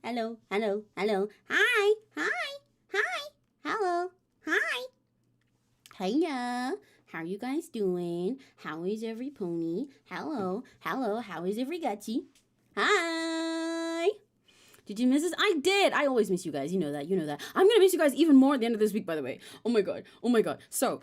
hello, hello, hello. Hi, hi, hi, hello, hi. Hiya. How are you guys doing? How is every pony? Hello, hello, how is every gutsy? Hi. Did you miss us? I did. I always miss you guys. You know that. You know that. I'm gonna miss you guys even more at the end of this week, by the way. Oh my god. Oh my god. So,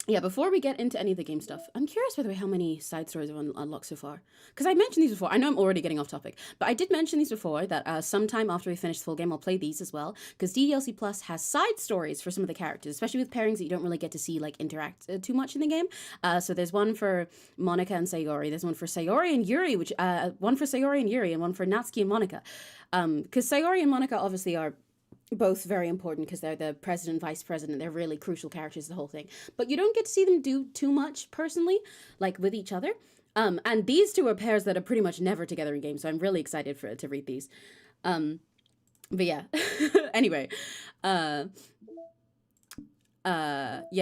yeah, before we get into any of the game stuff, I'm curious, by the way, how many side stories I've unlocked so far. Because I mentioned these before. I know I'm already getting off topic, but I did mention these before, that sometime after we finish the full game, I'll play these as well. Because DDLC Plus has side stories for some of the characters, especially with pairings that you don't really get to see, like, interact too much in the game. So there's one for Monika and Sayori. There's one for Sayori and Yuri, one for Sayori and Yuri, and one for Natsuki and Monika. Because Sayori and Monika obviously are both very important because they're the president, vice president. They're really crucial characters, the whole thing. But you don't get to see them do too much personally, like with each other. And these two are pairs that are pretty much never together in games, so I'm really excited to read these. But yeah, anyway. Yeah,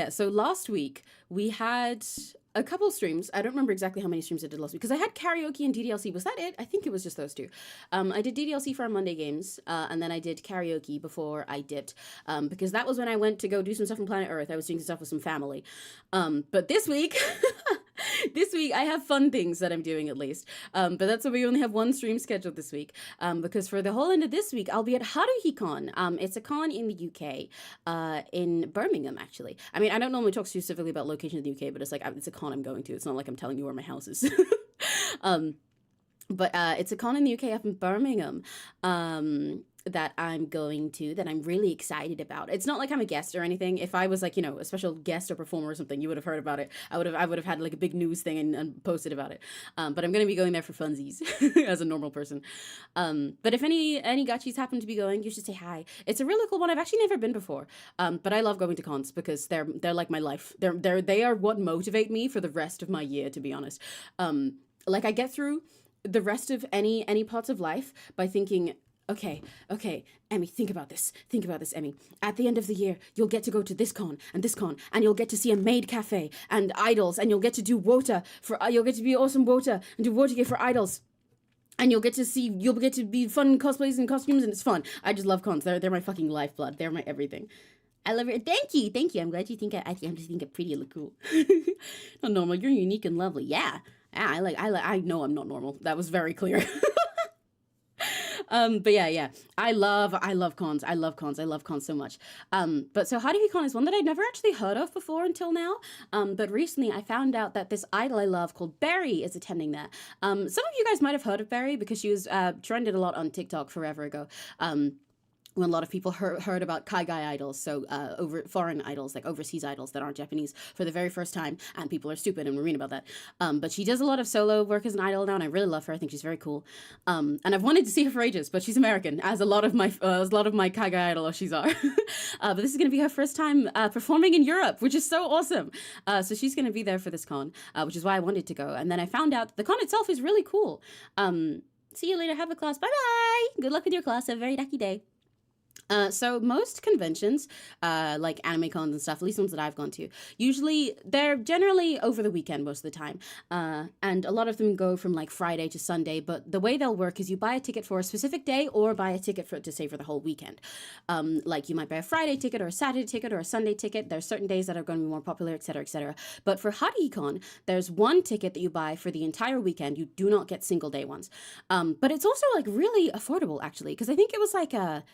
so last week we had a couple streams. I don't remember exactly how many streams I did last week because I had karaoke and DDLC. Was that it? I think it was just those two. I did DDLC for our Monday games, and then I did karaoke before I dipped, because that was when I went to go do some stuff on planet Earth. I was doing some stuff with some family. But this week, this week I have fun things that I'm doing at least. But that's why we only have one stream scheduled this week, because for the whole end of this week, I'll be at 𝘆cie𝘂𝗿. It's a con in the UK, in Birmingham, actually. I mean, I don't normally talk specifically about location in the UK, but it's like, it's a con I'm going to. It's not like I'm telling you where my house is. But it's a con in the UK up in Birmingham, that I'm going to, that I'm really excited about. It's not like I'm a guest or anything. If I was like, you know, a special guest or performer or something, you would have heard about it. I would have had like a big news thing and posted about it. But I'm going to be going there for funsies as a normal person. But if any gotchis happen to be going, you should say hi. It's a really cool one. I've actually never been before. But I love going to cons because they're like my life. They are what motivate me for the rest of my year, to be honest. Like I get through the rest of any parts of life by thinking, okay, Emmy, think about this, Emmy. At the end of the year, you'll get to go to this con, and you'll get to see a maid cafe and idols, and you'll get to do WOTA you'll get to be awesome WOTA and do WOTA for idols. And you'll get to be fun cosplays and costumes, and it's fun. I just love cons. They're my fucking lifeblood. They're my everything. I love it. Thank you. I'm glad you think I just think I'm pretty and look cool. Not normal. You're unique and lovely. Yeah. I know I'm not normal. That was very clear. But yeah, I love cons. I love cons so much. But so 𝘆cie𝘂𝗿 is one that I'd never actually heard of before until now. But recently I found out that this idol I love called Berry is attending there. Some of you guys might have heard of Berry because she was trended a lot on TikTok forever ago. When a lot of people heard about Kaigai idols, so over foreign idols, like overseas idols that aren't Japanese, for the very first time, and people are stupid and we're reading about that. But she does a lot of solo work as an idol now, and I really love her. I think she's very cool. And I've wanted to see her for ages, but she's American, as a lot of my Kaigai idol she's are. But this is going to be her first time performing in Europe, which is so awesome. So she's going to be there for this con, which is why I wanted to go. And then I found out the con itself is really cool. See you later. Have a class. Bye bye. Good luck with your class. Have a very lucky day. So most conventions, like anime cons and stuff, at least ones that I've gone to, usually they're generally over the weekend most of the time. And a lot of them go from like Friday to Sunday, but the way they'll work is you buy a ticket for a specific day or buy a ticket to stay for the whole weekend. Like you might buy a Friday ticket or a Saturday ticket or a Sunday ticket. There's certain days that are going to be more popular, etc., etc. But for 𝘆cie𝘂𝗿, there's one ticket that you buy for the entire weekend. You do not get single day ones. But it's also like really affordable actually, because I think it was like a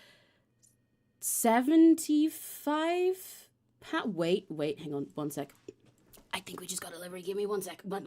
75 pound. Wait, hang on 1 sec. I think we just got a delivery. Give me 1 sec. But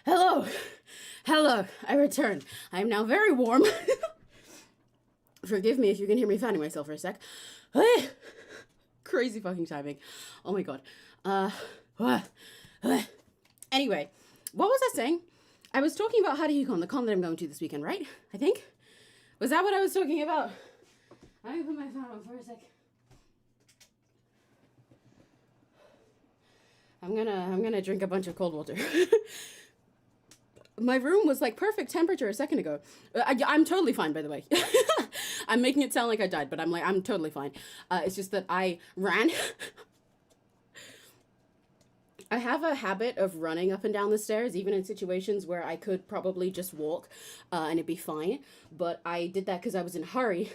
Hello. Hello. I return. I am now very warm. Forgive me if you can hear me fanning myself for a sec. Crazy fucking timing. Oh my god. Anyway, what was I saying? I was talking about 𝘆cie𝘂𝗿, the con that I'm going to this weekend, right? I think? Was that what I was talking about? I'm gonna put my phone on for a sec. I'm gonna drink a bunch of cold water. My room was like perfect temperature a second ago. I'm totally fine, by the way. I'm making it sound like I died, but I'm totally fine. It's just that I ran. I have a habit of running up and down the stairs, even in situations where I could probably just walk and it'd be fine. But I did that because I was in a hurry.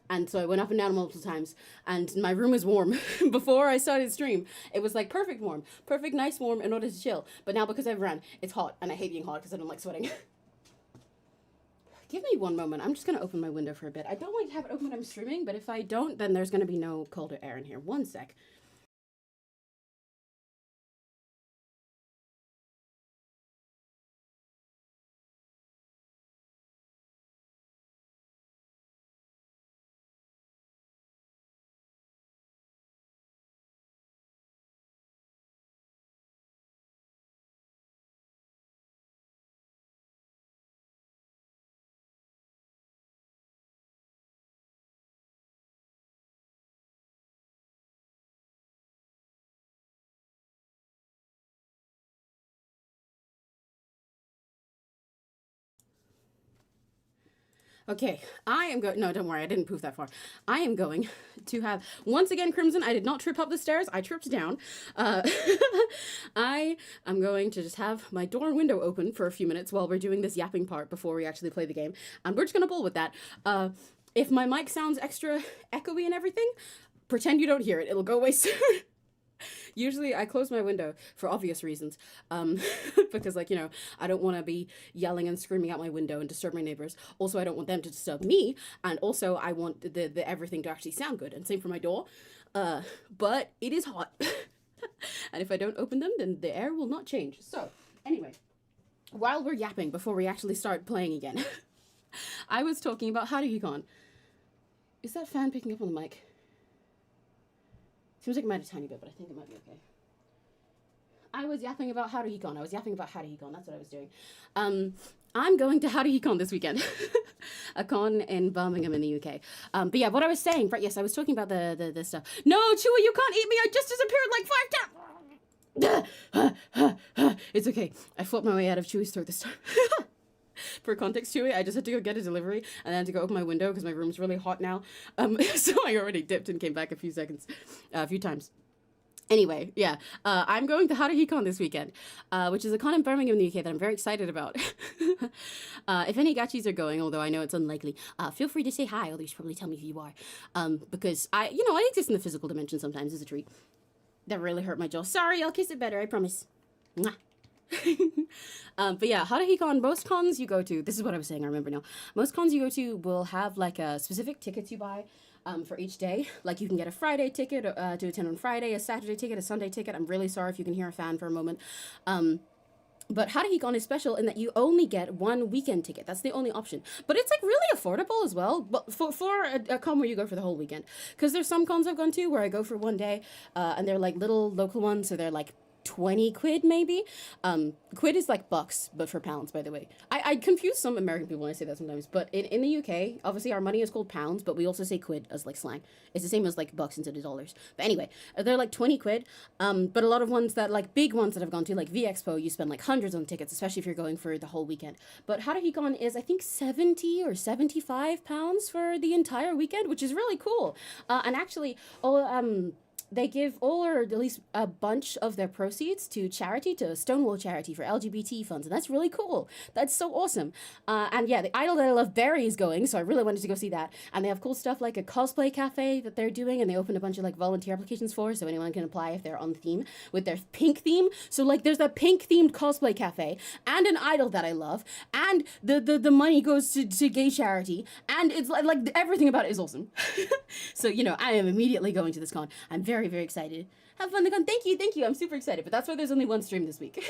And so I went up and down multiple times, and my room was warm. Before I started stream, it was like perfect warm, perfect nice warm in order to chill. But now because I've ran, it's hot, and I hate being hot because I don't like sweating. Give me one moment. I'm just going to open my window for a bit. I don't like to have it open when I'm streaming, but if I don't, then there's going to be no colder air in here. One sec. Okay, I am going, no, don't worry, I didn't poof that far. I am going to have, once again, Crimson, I did not trip up the stairs, I tripped down. I am going to just have my door and window open for a few minutes while we're doing this yapping part before we actually play the game. And we're just gonna bowl with that. If my mic sounds extra echoey and everything, pretend you don't hear it, it'll go away soon. Usually I close my window for obvious reasons, because, like, you know, I don't want to be yelling and screaming out my window and disturb my neighbors. Also, I don't want them to disturb me, and also I want the everything to actually sound good, and same for my door. But it is hot, and if I don't open them, then the air will not change. So, anyway, while we're yapping before we actually start playing again, I was talking about 𝘆cie𝘂𝗿. Is that fan picking up on the mic? Seems like it might a tiny bit, but I think it might be okay. I was yapping about 𝘆cie𝘂𝗿. That's what I was doing. I'm going to 𝘆cie𝘂𝗿 this weekend. A con in Birmingham in the UK. But yeah, what I was saying, right, yes, I was talking about the stuff. No, Chewy, you can't eat me. I just disappeared like 5 times. It's okay. I fought my way out of Chewy's throat this time. For context, Chewy, I just had to go get a delivery and then to go open my window because my room's really hot now. So I already dipped and came back a few times. Anyway, yeah, I'm going to 𝘆cie𝘂𝗿 this weekend, which is a con in Birmingham in the UK that I'm very excited about. If any gachis are going, although I know it's unlikely, feel free to say hi, although you should probably tell me who you are. Because I exist in the physical dimension sometimes as a treat. That really hurt my jaw. Sorry, I'll kiss it better, I promise. Mwah. But yeah, 𝘆cie𝘂𝗿, most cons you go to, this is what I was saying, I remember now. Most cons you go to will have like a specific tickets you buy for each day. Like you can get a Friday ticket to attend on Friday, a Saturday ticket, a Sunday ticket. I'm really sorry if you can hear a fan for a moment. But 𝘆cie𝘂𝗿 is special in that you only get one weekend ticket. That's the only option. But it's like really affordable as well. But for a con where you go for the whole weekend. Because there's some cons I've gone to where I go for one day and they're like little local ones. So they're like 20 quid maybe. Quid is like bucks, but for pounds, by the way. I confuse some American people when I say that sometimes, but in the UK, obviously our money is called pounds, but we also say quid as like slang. It's the same as like bucks instead of dollars. But anyway, they're like 20 quid. But a lot of ones that like big ones that I've gone to, like @VExpo, you spend like hundreds on tickets, especially if you're going for the whole weekend. But 𝘆cie𝘂𝗿 is I think 70 or 75 pounds for the entire weekend, which is really cool. And actually, they give all or at least a bunch of their proceeds to charity, to Stonewall charity for LGBT funds. And that's really cool. That's so awesome. And yeah, the idol that I love, Barry, is going. So I really wanted to go see that. And they have cool stuff like a cosplay cafe that they're doing. And they opened a bunch of like volunteer applications for. So anyone can apply if they're on theme with their pink theme. So like there's a pink themed cosplay cafe and an idol that I love. And the money goes to gay charity. And it's like everything about it is awesome. So, I am immediately going to this con. I'm very, very excited. Have fun, the con. Thank you. I'm super excited. But that's why there's only one stream this week.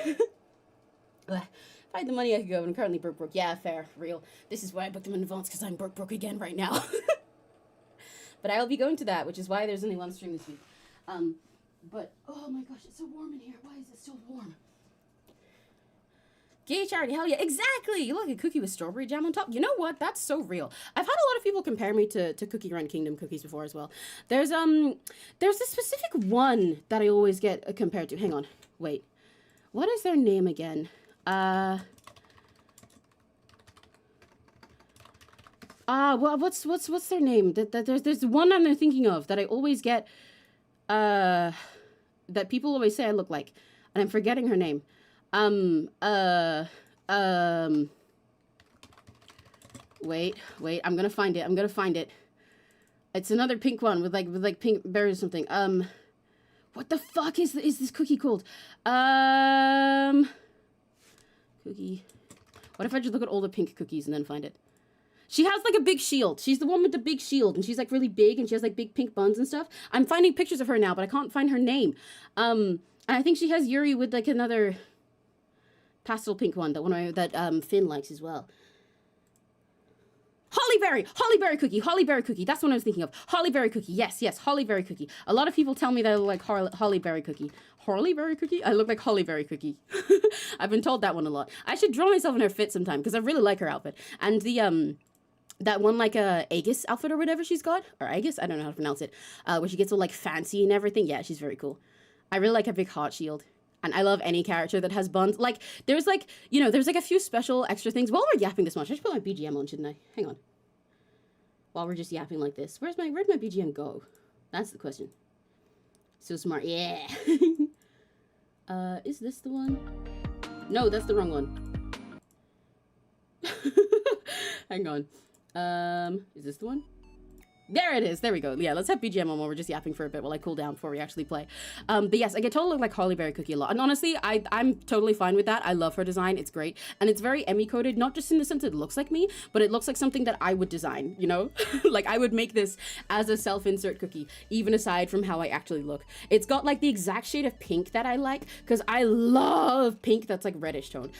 Ugh. If I had the money, I could go, but I'm currently broke. Yeah, fair, real. This is why I booked them in advance, because I'm broke again right now. But I will be going to that, which is why there's only one stream this week. But, oh my gosh, it's so warm in here. Why is it so warm? Gay charity, hell yeah, exactly! Look, a cookie with strawberry jam on top. You know what? That's so real. I've had a lot of people compare me to Cookie Run Kingdom cookies before as well. There's this specific one that I always get compared to. Hang on, wait. What is their name again? Well, what's their name? There's one I'm thinking of that I always get, that people always say I look like, and I'm forgetting her name. Wait, I'm gonna find it. It's another pink one with like pink berries or something. What the fuck is this cookie called? Cookie. What if I just look at all the pink cookies and then find it? She has like a big shield. She's the one with the big shield, and she's like really big, and she has like big pink buns and stuff. I'm finding pictures of her now, but I can't find her name. And I think she has Yuri with like another pastel pink one that Finn likes as well. Hollyberry cookie. That's what I was thinking of. Hollyberry cookie. Yes, hollyberry cookie. A lot of people tell me that I look like hollyberry cookie. Hollyberry cookie? I look like hollyberry cookie. I've been told that one a lot. I should draw myself in her fit sometime, because I really like her outfit. And the that one like Aegis outfit or whatever she's got, or Aegis, I don't know how to pronounce it, where she gets all like fancy and everything. Yeah, she's very cool. I really like her big heart shield. And I love any character that has buns. Like, there's like, there's like a few special extra things. While we're yapping this much, I should put my BGM on, shouldn't I? Hang on. While we're just yapping like this. Where'd my BGM go? That's the question. So smart. Yeah. Is this the one? No, that's the wrong one. Hang on. Is this the one? There it is. There we go. Yeah, let's have BGM on while we're just yapping for a bit while I cool down before we actually play. But yes, I get told I look like Hollyberry Cookie a lot. And honestly, I'm totally fine with that. I love her design. It's great. And it's very Emmy-coded, not just in the sense it looks like me, but it looks like something that I would design, you know? Like, I would make this as a self-insert cookie, even aside from how I actually look. It's got, like, the exact shade of pink that I like, because I love pink that's, like, reddish toned.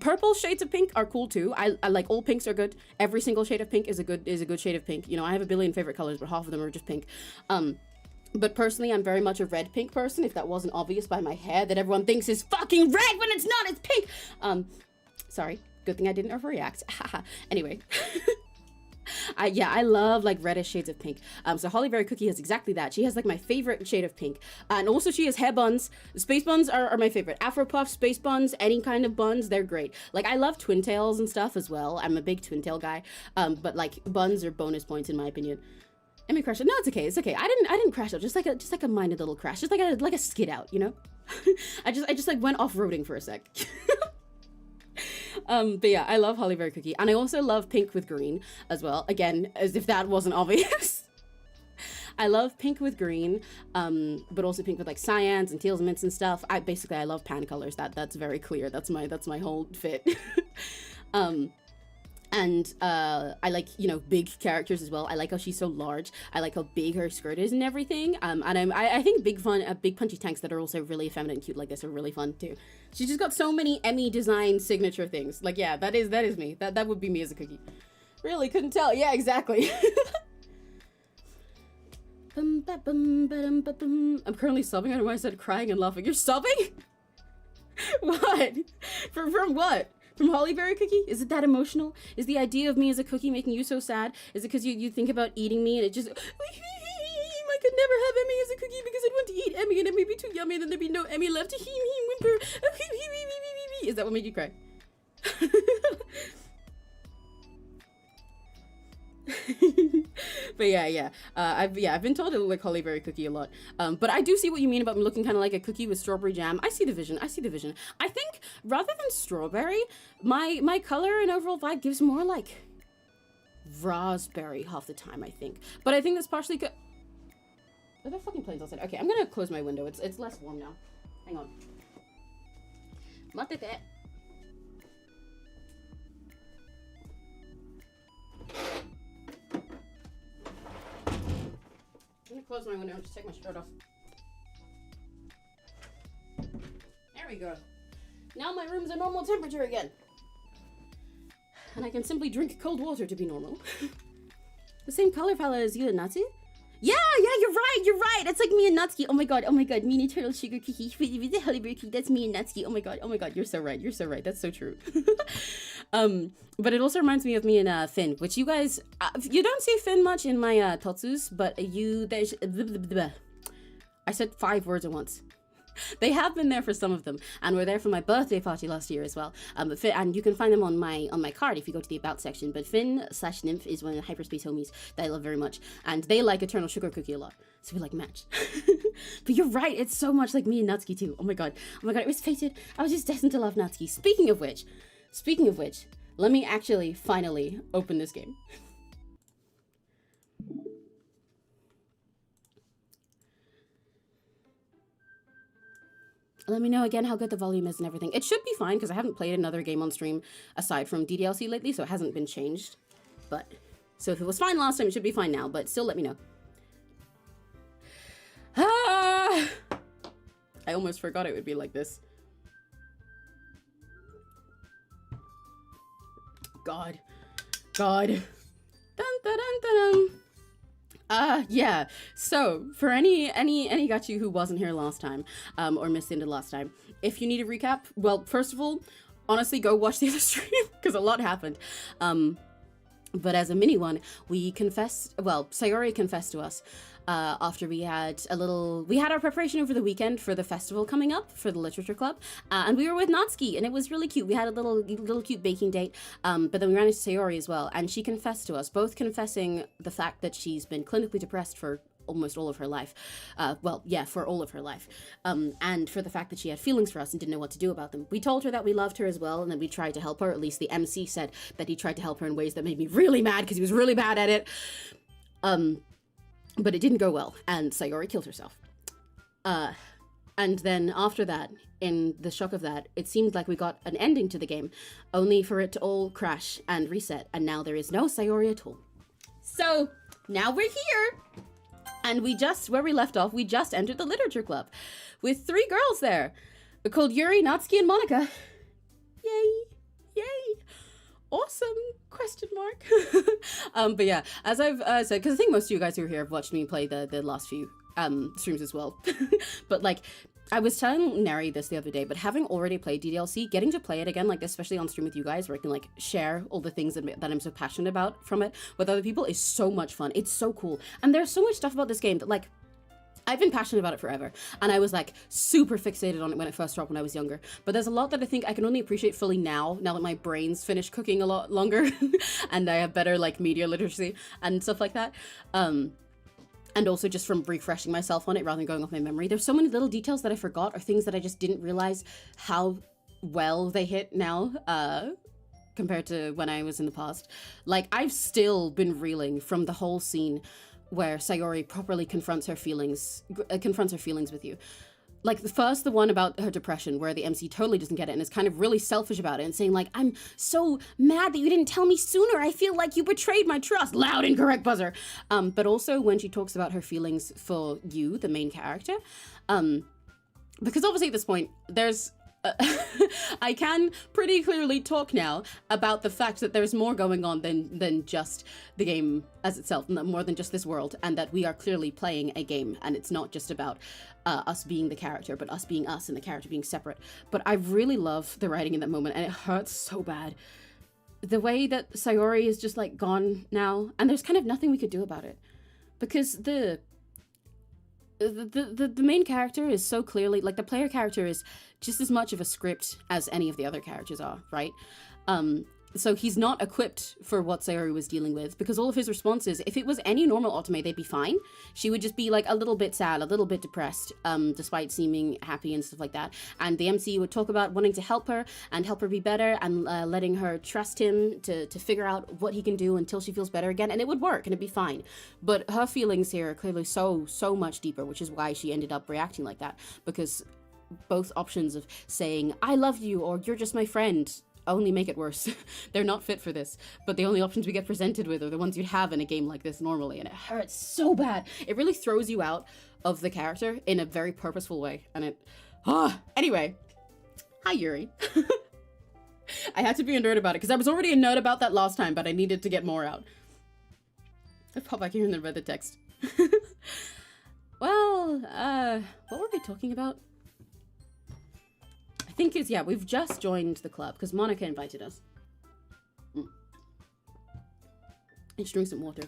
Purple shades of pink are cool, too. I like all pinks are good. Every single shade of pink is a good shade of pink. You know, I have a billion favorite colors, but half of them are just pink. But personally, I'm very much a red pink person, if that wasn't obvious by my hair that everyone thinks is fucking red when it's not, it's pink! Sorry. Good thing I didn't overreact. Anyway. I love like reddish shades of pink. So Hollyberry Cookie has exactly that. She has like my favorite shade of pink. And also she has hair buns. Space buns are my favorite. Afro puffs, space buns, any kind of buns, they're great. Like I love twin tails and stuff as well. I'm a big twin tail guy. But like buns are bonus points in my opinion. Emmy crash out. No, it's okay. It's okay. I didn't crash out. Just like a minor little crash. Just like a skid out, you know? I just like went off-roading for a sec. But yeah, I love Hollyberry Cookie. And I also love pink with green as well. Again, as if that wasn't obvious. I love pink with green, but also pink with like cyans and teals and mints and stuff. I love pan colors. That's very clear. That's my whole fit. And I like, you know, big characters as well. I like how she's so large. I like how big her skirt is and everything. And I think big punchy tanks that are also really feminine and cute like this are really fun too. She's just got so many Emmy design signature things. Like, yeah, that is me. That would be me as a cookie. Really, couldn't tell. Yeah, exactly. I'm currently sobbing. I don't know why I said crying and laughing. You're sobbing? What? From what? From Hollyberry Cookie? Is it that emotional? Is the idea of me as a cookie making you so sad? Is it because you think about eating me and it just... I could never have Emmy as a cookie because I'd want to eat Emmy and Emmy would be too yummy and then there'd be no Emmy left to whimper. Is that what made you cry? But yeah. I've been told I look like Hollyberry Cookie a lot. But I do see what you mean about me looking kind of like a cookie with strawberry jam. I see the vision. I think rather than strawberry, my color and overall vibe gives more like raspberry half the time, I think. But I think that's partially good. Are there fucking planes outside? Okay, I'm gonna close my window. It's less warm now. Hang on. Matete. I'm gonna close my window and just take my shirt off. There we go. Now my room's a normal temperature again. And I can simply drink cold water to be normal. The same color palette as you and Natsu? Yeah, you're right. It's like me and Natsuki. Oh my god, mini turtle sugar cookie with the honey cookie. That's me and Natsuki. Oh my god, you're so right. That's so true. But it also reminds me of me and Finn, which you guys, you don't see Finn much in my totsus, but there's, I said 5 words at once. They have been there for some of them, and were there for my birthday party last year as well. And you can find them on my card if you go to the About section. But Finn/Nymph is one of the hyperspace homies that I love very much, and they like Eternal Sugar Cookie a lot, so we like match. But you're right, it's so much like me and Natsuki too. Oh my god, it was fated. I was just destined to love Natsuki. Speaking of which, let me actually finally open this game. Let me know again how good the volume is and everything. It should be fine because I haven't played another game on stream aside from DDLC lately, so it hasn't been changed. But, so if it was fine last time, it should be fine now, but still let me know. Ah! I almost forgot it would be like this. God. Dun, dun, dun, dun, dun. Yeah, so for any got you who wasn't here last time, or missed into last time, if you need a recap, well, first of all, honestly, go watch the other stream, because a lot happened. But as a mini one, Sayori confessed to us, after we had our preparation over the weekend for the festival coming up for the literature club, and we were with Natsuki, and it was really cute. We had a little cute baking date, but then we ran into Sayori as well, and she confessed to us, both confessing the fact that she's been clinically depressed for almost all of her life, for all of her life, and for the fact that she had feelings for us and didn't know what to do about them. We told her that we loved her as well, and that we tried to help her. At least the MC said that he tried to help her in ways that made me really mad because he was really bad at it. But it didn't go well, and Sayori killed herself. And then after that, in the shock of that, it seemed like we got an ending to the game, only for it to all crash and reset, and now there is no Sayori at all. So, now we're here! And where we left off, we just entered the literature club, with 3 girls there, called Yuri, Natsuki, and Monika. Yay! Awesome? Question mark. But yeah, as I've said, because I think most of you guys who are here have watched me play the last few streams as well. But like, I was telling Neri this the other day, but having already played DDLC, getting to play it again, like especially on stream with you guys, where I can like share all the things that I'm so passionate about from it with other people, is so much fun. It's so cool. And there's so much stuff about this game that like, I've been passionate about it forever, and I was like super fixated on it when it first dropped when I was younger, but there's a lot that I think I can only appreciate fully now that my brain's finished cooking a lot longer and I have better like media literacy and stuff like that. And also just from refreshing myself on it rather than going off my memory. There's so many little details that I forgot, or things that I just didn't realize how well they hit now, compared to when I was in the past. Like, I've still been reeling from the whole scene where Sayori properly confronts her feelings with you. Like the one about her depression, where the MC totally doesn't get it and is kind of really selfish about it and saying like, I'm so mad that you didn't tell me sooner. I feel like you betrayed my trust. Loud and correct buzzer. But also when she talks about her feelings for you, the main character, because obviously at this point there's I can pretty clearly talk now about the fact that there's more going on than just the game as itself, more than just this world, and that we are clearly playing a game, and it's not just about us being the character, but us being us and the character being separate. But I really love the writing in that moment, and it hurts so bad. The way that Sayori is just like gone now, and there's kind of nothing we could do about it, because the main character is so clearly, like, the player character is just as much of a script as any of the other characters are, right? So he's not equipped for what Sayori was dealing with, because all of his responses, if it was any normal Otome, they'd be fine. She would just be like a little bit sad, a little bit depressed, despite seeming happy and stuff like that. And the MC would talk about wanting to help her and help her be better, and letting her trust him to figure out what he can do until she feels better again, and it would work and it'd be fine. But her feelings here are clearly so much deeper, which is why she ended up reacting like that, because both options of saying, I love you, or you're just my friend, only make it worse. They're not fit for this, but the only options we get presented with are the ones you'd have in a game like this normally, and it hurts so bad. It really throws you out of the character in a very purposeful way, and it... anyway, Hi, Yuri. I had to be a nerd about it because I was already a nerd about that last time, but I needed to get more out. Let's pop back here and then read the text. Well, what were we talking about? I think it's, yeah, we've just joined the club because Monika invited us. I should drink some water.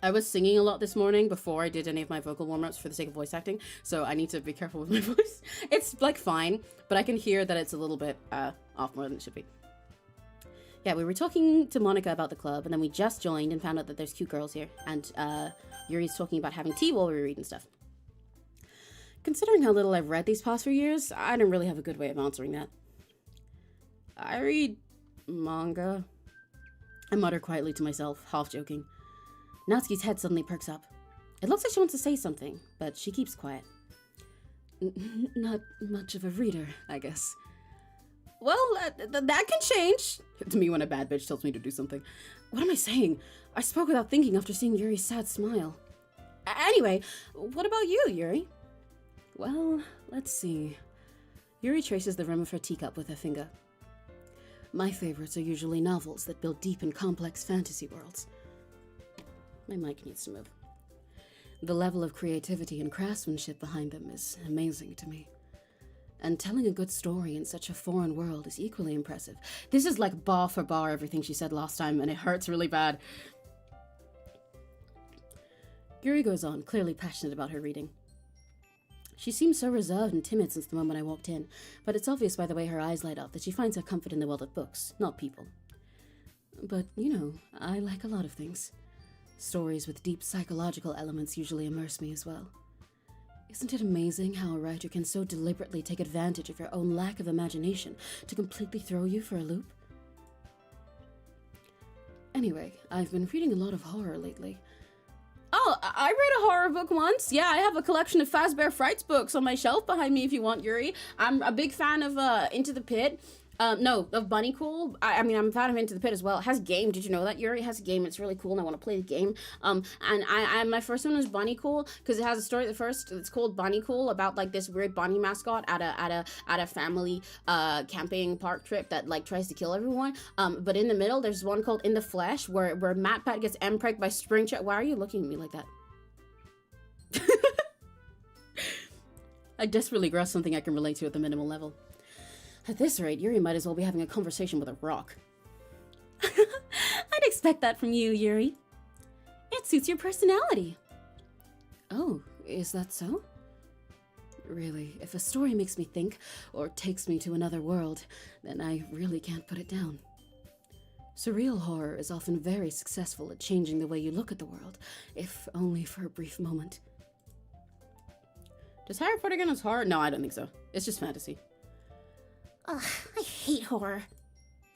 I was singing a lot this morning before I did any of my vocal warm-ups for the sake of voice acting, so I need to be careful with my voice. It's, like, fine, but I can hear that it's a little bit off more than it should be. Yeah, we were talking to Monika about the club, and then we just joined and found out that there's cute girls here, and Yuri's talking about having tea while we read and stuff. Considering how little I've read these past few years, I don't really have a good way of answering that. I read manga. I mutter quietly to myself, half joking. Natsuki's head suddenly perks up. It looks like she wants to say something, but she keeps quiet. Not much of a reader, I guess. Well, that can change. To me when a bad bitch tells me to do something. What am I saying? I spoke without thinking after seeing Yuri's sad smile. Anyway, what about you, Yuri? Well, let's see. Yuri traces the rim of her teacup with her finger. My favorites are usually novels that build deep and complex fantasy worlds. My mic needs to move. The level of creativity and craftsmanship behind them is amazing to me. And telling a good story in such a foreign world is equally impressive. This is like bar for bar everything she said last time, and it hurts really bad. Yuri goes on, clearly passionate about her reading. She seems so reserved and timid since the moment I walked in, but it's obvious by the way her eyes light up that she finds her comfort in the world of books, not people. But, you know, I like a lot of things. Stories with deep psychological elements usually immerse me as well. Isn't it amazing how a writer can so deliberately take advantage of your own lack of imagination to completely throw you for a loop? Anyway, I've been reading a lot of horror lately. Oh, I read a horror book once. Yeah, I have a collection of Fazbear Frights books on my shelf behind me if you want, Yuri. I'm a big fan of Into the Pit. No, of Bunny Cool. I mean, I'm a fan of Into the Pit as well. It has a game. Did you know that? Yuri has a game. It's really cool, and I want to play the game. And my first one was Bunny Cool because it has a story. The first, it's called Bunny Cool, about like this weird bunny mascot at a family camping park trip that like tries to kill everyone. But in the middle, there's one called In the Flesh where Matt Pat gets M-pregged by Spring Trap. Why are you looking at me like that? I desperately grasp something I can relate to at the minimal level. At this rate, Yuri might as well be having a conversation with a rock. I'd expect that from you, Yuri. It suits your personality. Oh, is that so? Really, if a story makes me think, or takes me to another world, then I really can't put it down. Surreal horror is often very successful at changing the way you look at the world, if only for a brief moment. Does Harry Potter count as horror? No, I don't think so. It's just fantasy. Ugh, I hate horror.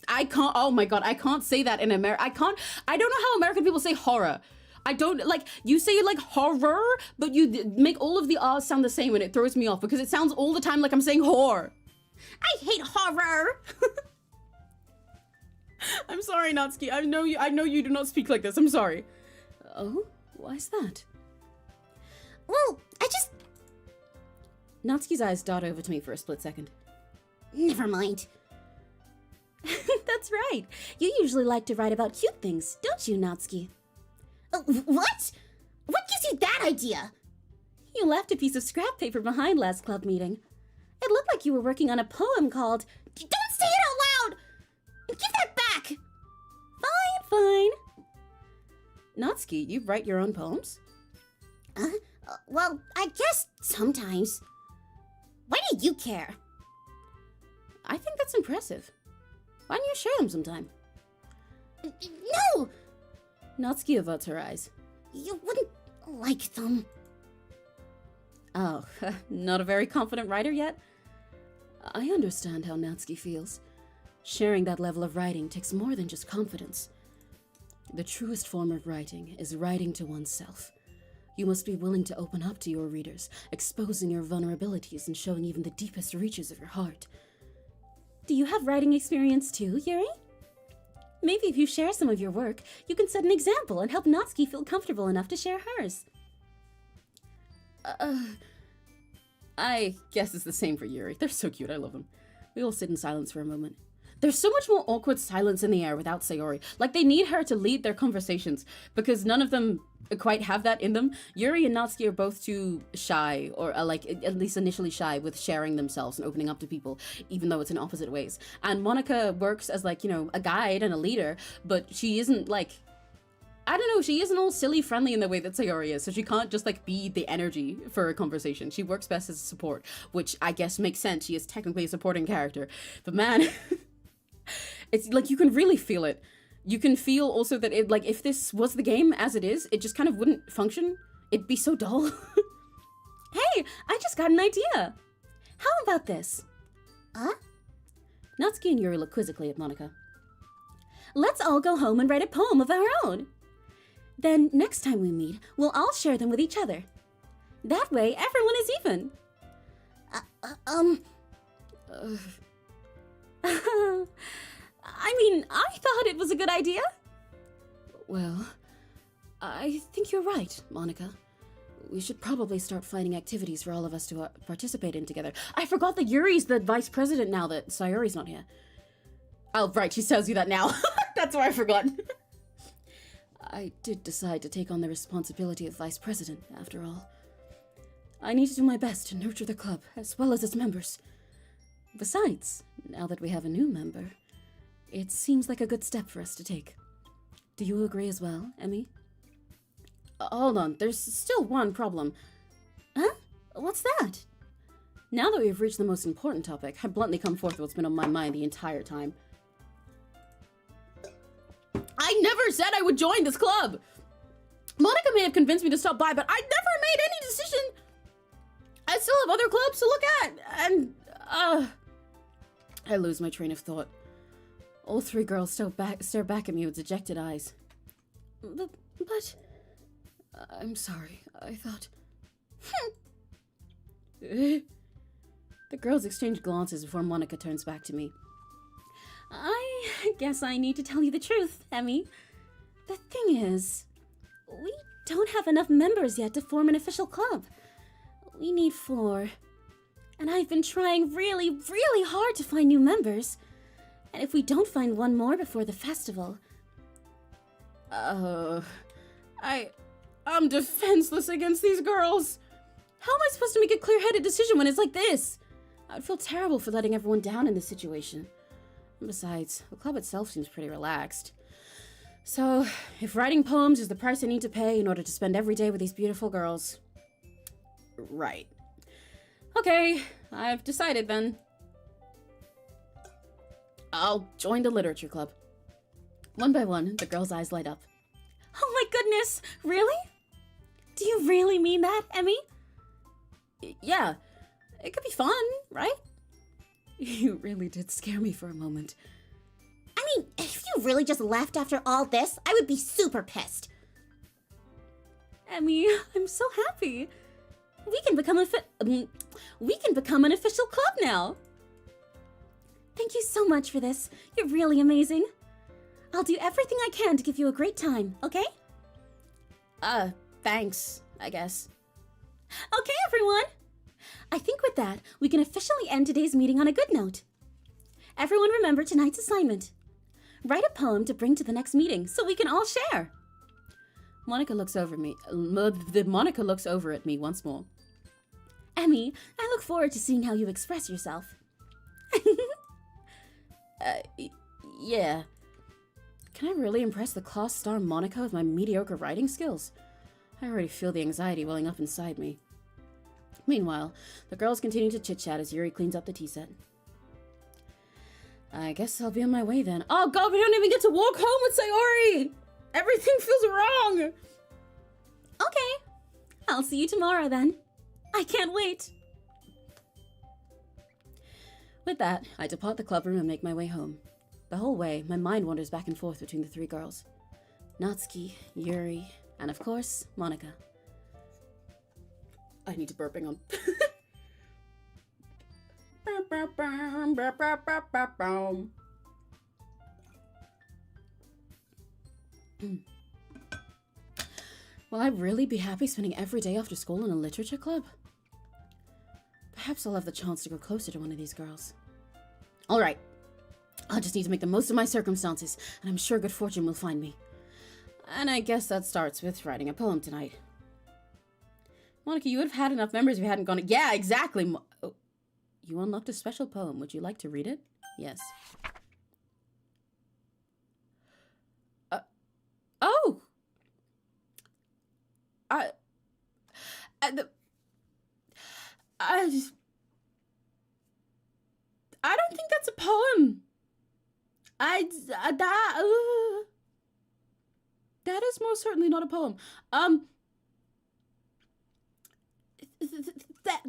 I can't, oh my god, I can't say that in America. I don't know how American people say horror. I don't, like, you say like horror, but you make all of the R's sound the same and it throws me off because it sounds all the time like I'm saying whore. I hate horror. I'm sorry, Natsuki. I know you do not speak like this. I'm sorry. Oh, why is that? Well, Natsuki's eyes dart over to me for a split second. Never mind. That's right. You usually like to write about cute things, don't you, Natsuki? What? What gives you that idea? You left a piece of scrap paper behind last club meeting. It looked like you were working on a poem called... Don't say it out loud! Give that back! Fine. Natsuki, you write your own poems? Well, I guess sometimes. Why do you care? I think that's impressive. Why don't you share them sometime? No! Natsuki averts her eyes. You wouldn't like them. Oh, not a very confident writer yet? I understand how Natsuki feels. Sharing that level of writing takes more than just confidence. The truest form of writing is writing to oneself. You must be willing to open up to your readers, exposing your vulnerabilities and showing even the deepest reaches of your heart. Do you have writing experience too, Yuri? Maybe if you share some of your work, you can set an example and help Natsuki feel comfortable enough to share hers. I guess it's the same for Yuri. They're so cute, I love them. We all sit in silence for a moment. There's so much more awkward silence in the air without Sayori. Like, they need her to lead their conversations because none of them quite have that in them. Yuri and Natsuki are both too shy, or like at least initially shy with sharing themselves and opening up to people, even though it's in opposite ways. And Monika works as like, you know, a guide and a leader, but she isn't like, I don't know, she isn't all silly friendly in the way that Sayori is, so she can't just like be the energy for a conversation. She works best as a support, which I guess makes sense. She is technically a supporting character. But man, it's like you can really feel it. You can feel also that it, like, if this was the game as it is, it just kind of wouldn't function. It'd be so dull. Hey, I just got an idea. How about this? Huh? Natsuki and Yuri look quizzically at Monika. Let's all go home and write a poem of our own. Then next time we meet, we'll all share them with each other. That way, everyone is even. I mean, I thought it was a good idea. Well, I think you're right, Monika. We should probably start finding activities for all of us to participate in together. I forgot that Yuri's the vice president now that Sayori's not here. Oh, right, she tells you that now. That's why I forgot. I did decide to take on the responsibility of vice president, after all. I need to do my best to nurture the club, as well as its members. Besides, now that we have a new member, it seems like a good step for us to take. Do you agree as well, Emmy? Hold on, there's still one problem. Huh? What's that? Now that we've reached the most important topic, I bluntly come forth with what's been on my mind the entire time. I never said I would join this club! Monika may have convinced me to stop by, but I never made any decision! I still have other clubs to look at, and, I lose my train of thought. All three girls stare back at me with dejected eyes. But... I'm sorry, I thought... The girls exchange glances before Monika turns back to me. I guess I need to tell you the truth, Emmy. The thing is, we don't have enough members yet to form an official club. We need 4. And I've been trying really, really hard to find new members. And if we don't find one more before the festival... I'm defenseless against these girls. How am I supposed to make a clear-headed decision when it's like this? I'd feel terrible for letting everyone down in this situation. And besides, the club itself seems pretty relaxed. So, if writing poems is the price I need to pay in order to spend every day with these beautiful girls... Right. Okay, I've decided then. I'll join the literature club. One by one, the girls' eyes light up. Oh my goodness, really? Do you really mean that, Emmy? Yeah, it could be fun, right? You really did scare me for a moment. I mean, if you really just left after all this, I would be super pissed. Emmy, I'm so happy. We can become an official club now. Thank you so much for this. You're really amazing. I'll do everything I can to give you a great time, okay? Thanks, I guess. Okay, everyone. I think with that, we can officially end today's meeting on a good note. Everyone remember tonight's assignment. Write a poem to bring to the next meeting so we can all share. Monika looks over at me once more. Emmy, I look forward to seeing how you express yourself. Yeah. Can I really impress the class star Monika with my mediocre writing skills? I already feel the anxiety welling up inside me. Meanwhile, the girls continue to chit-chat as Yuri cleans up the tea set. I guess I'll be on my way then. Oh god, we don't even get to walk home with Sayori! Everything feels wrong! Okay, I'll see you tomorrow then. I can't wait. With that, I depart the club room and make my way home. The whole way, my mind wanders back and forth between the 3 girls. Natsuki, Yuri, and of course, Monika. I need to burp, hang on. Will I really be happy spending every day after school in a literature club? Perhaps I'll have the chance to go closer to one of these girls. All right. I'll just need to make the most of my circumstances, and I'm sure good fortune will find me. And I guess that starts with writing a poem tonight. Monika, you would have had enough memories if you hadn't gone... Yeah, exactly. Oh, you unlocked a special poem. Would you like to read it? Yes. Oh! I don't think that's a poem. That is most certainly not a poem.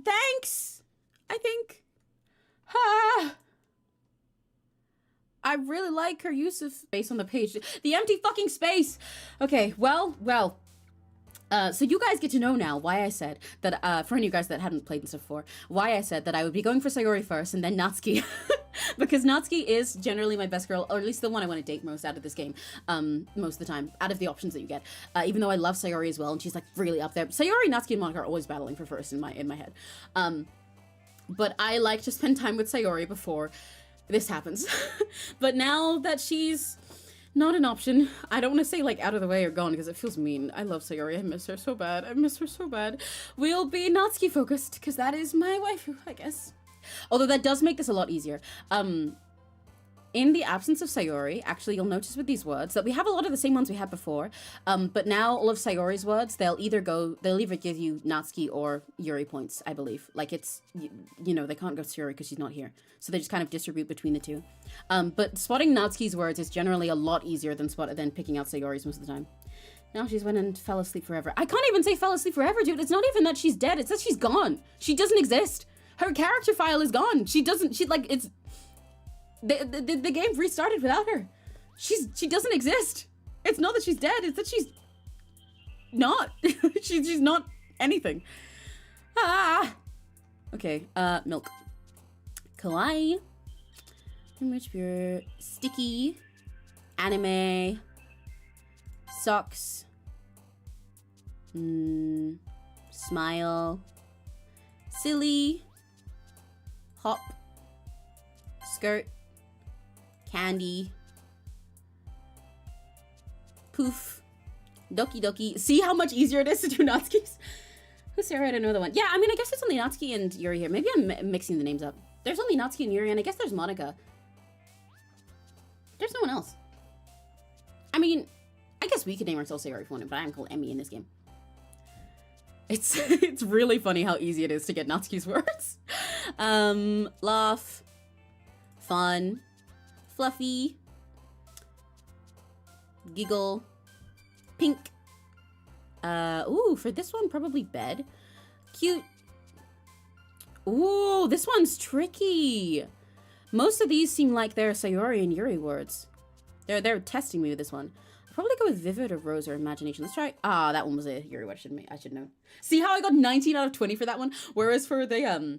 Thanks, I think. I really like her use of space on the page. The empty fucking space. Okay, well. So you guys get to know now why I said that, for any of you guys that hadn't played this before, why I said that I would be going for 𝘆cie first and then 𝘆cie. Because 𝘆cie is generally my best girl, or at least the one I want to date most out of this game, most of the time, out of the options that you get. Even though I love 𝘆cie as well, and she's like really up there. 𝘆cie, 𝘆cie, and Monika are always battling for first in my head. But I like to spend time with 𝘆cie before this happens. But now that she's not an option, I don't want to say like out of the way or gone because it feels mean. I love 𝘆cie. I miss her so bad. We'll be 𝘆cie focused because that is my waifu, I guess. Although that does make this a lot easier. In the absence of 𝘆cie, actually you'll notice with these words that we have a lot of the same ones we had before. But now all of 𝘆cie's words, they'll either give you 𝘆cie or Yuri points, I believe. Like it's, you know, they can't go to Yuri because she's not here. So they just kind of distribute between the two. But spotting 𝘆cie's words is generally a lot easier than picking out 𝘆cie's most of the time. Now she's went and fell asleep forever. I can't even say fell asleep forever, dude. It's not even that she's dead. It's that she's gone. She doesn't exist. Her character file is gone. The game restarted without her. She doesn't exist. It's not that she's dead, it's that she's not. she's not anything. Okay, milk. Kawaii. Rich pure. Sticky. Anime. Socks. Smile. Silly. Hop. Skirt. Candy. Poof. Doki doki. See how much easier it is to do 𝘆cies? Who's Sarah? I don't know the one. Yeah, I mean, I guess there's only 𝘆cie and Yuri here. Maybe I'm mixing the names up. There's only 𝘆cie and Yuri, and I guess there's Monika. There's no one else. I mean, I guess we could name ourselves Sarah if we wanted, but I'm called Emmy in this game. It's really funny how easy it is to get 𝘆cie's words. Laugh. Fun. Fluffy. Giggle. Pink. Ooh, for this one, probably bed. Cute. Ooh, this one's tricky. Most of these seem like they're 𝘆cie and Yuri words. They're testing me with this one. I'll probably go with vivid or rose or imagination. Let's try. Ah, that one was a Yuri word. I should know. See how I got 19 out of 20 for that one? Whereas for the,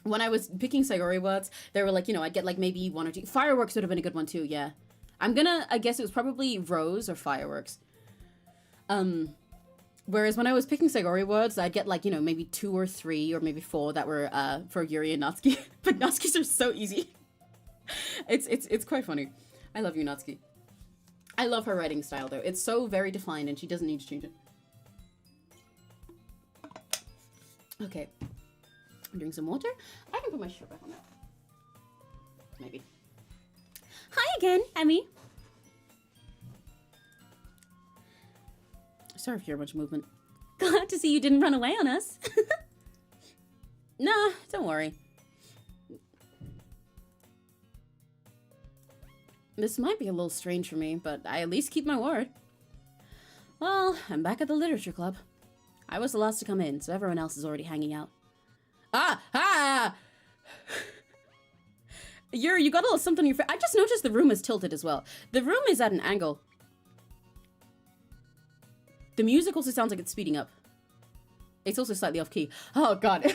when I was picking 𝘆cie words, they were like, you know, I'd get like maybe one or two. Fireworks would have been a good one too, yeah. I guess it was probably rose or fireworks. Whereas when I was picking 𝘆cie words, I'd get like, you know, maybe 2 or 3 or maybe 4 that were for Yuri and 𝘆cie. But 𝘆cies are so easy. It's quite funny. I love you, 𝘆cie. I love her writing style though. It's so very defined and she doesn't need to change it. Okay. I'm doing some water. I can put my shirt back on that. Maybe. Hi again, Emmy. Sorry if you hear much movement. Glad to see you didn't run away on us. Nah, don't worry. This might be a little strange for me, but I at least keep my word. Well, I'm back at the literature club. I was the last to come in, so everyone else is already hanging out. Yuri, you got a little something on your face. I just noticed the room is tilted as well. The room is at an angle. The music also sounds like it's speeding up. It's also slightly off key. Oh, God.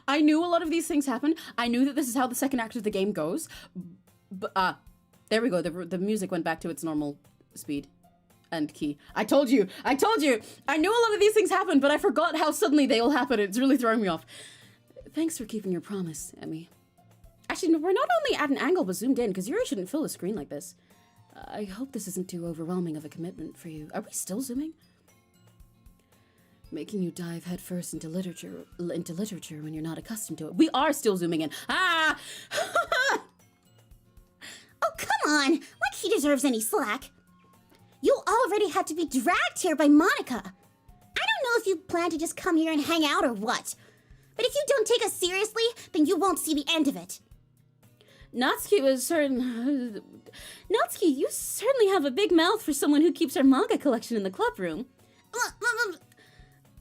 I knew a lot of these things happen. I knew that this is how the second act of the game goes. But, there we go. The music went back to its normal speed and key. I told you. I knew a lot of these things happen, but I forgot how suddenly they all happen. It's really throwing me off. Thanks for keeping your promise, Emmy. Actually, no, we're not only at an angle but zoomed in, because Yuri shouldn't fill the screen like this. I hope this isn't too overwhelming of a commitment for you. Are we still zooming? Making you dive headfirst into literature when you're not accustomed to it. We are still zooming in. Ah! Oh, come on! Like he deserves any slack. You already had to be dragged here by Monika. I don't know if you plan to just come here and hang out or what. But if you don't take us seriously, then you won't see the end of it. Natsuki, you certainly have a big mouth for someone who keeps her manga collection in the club room.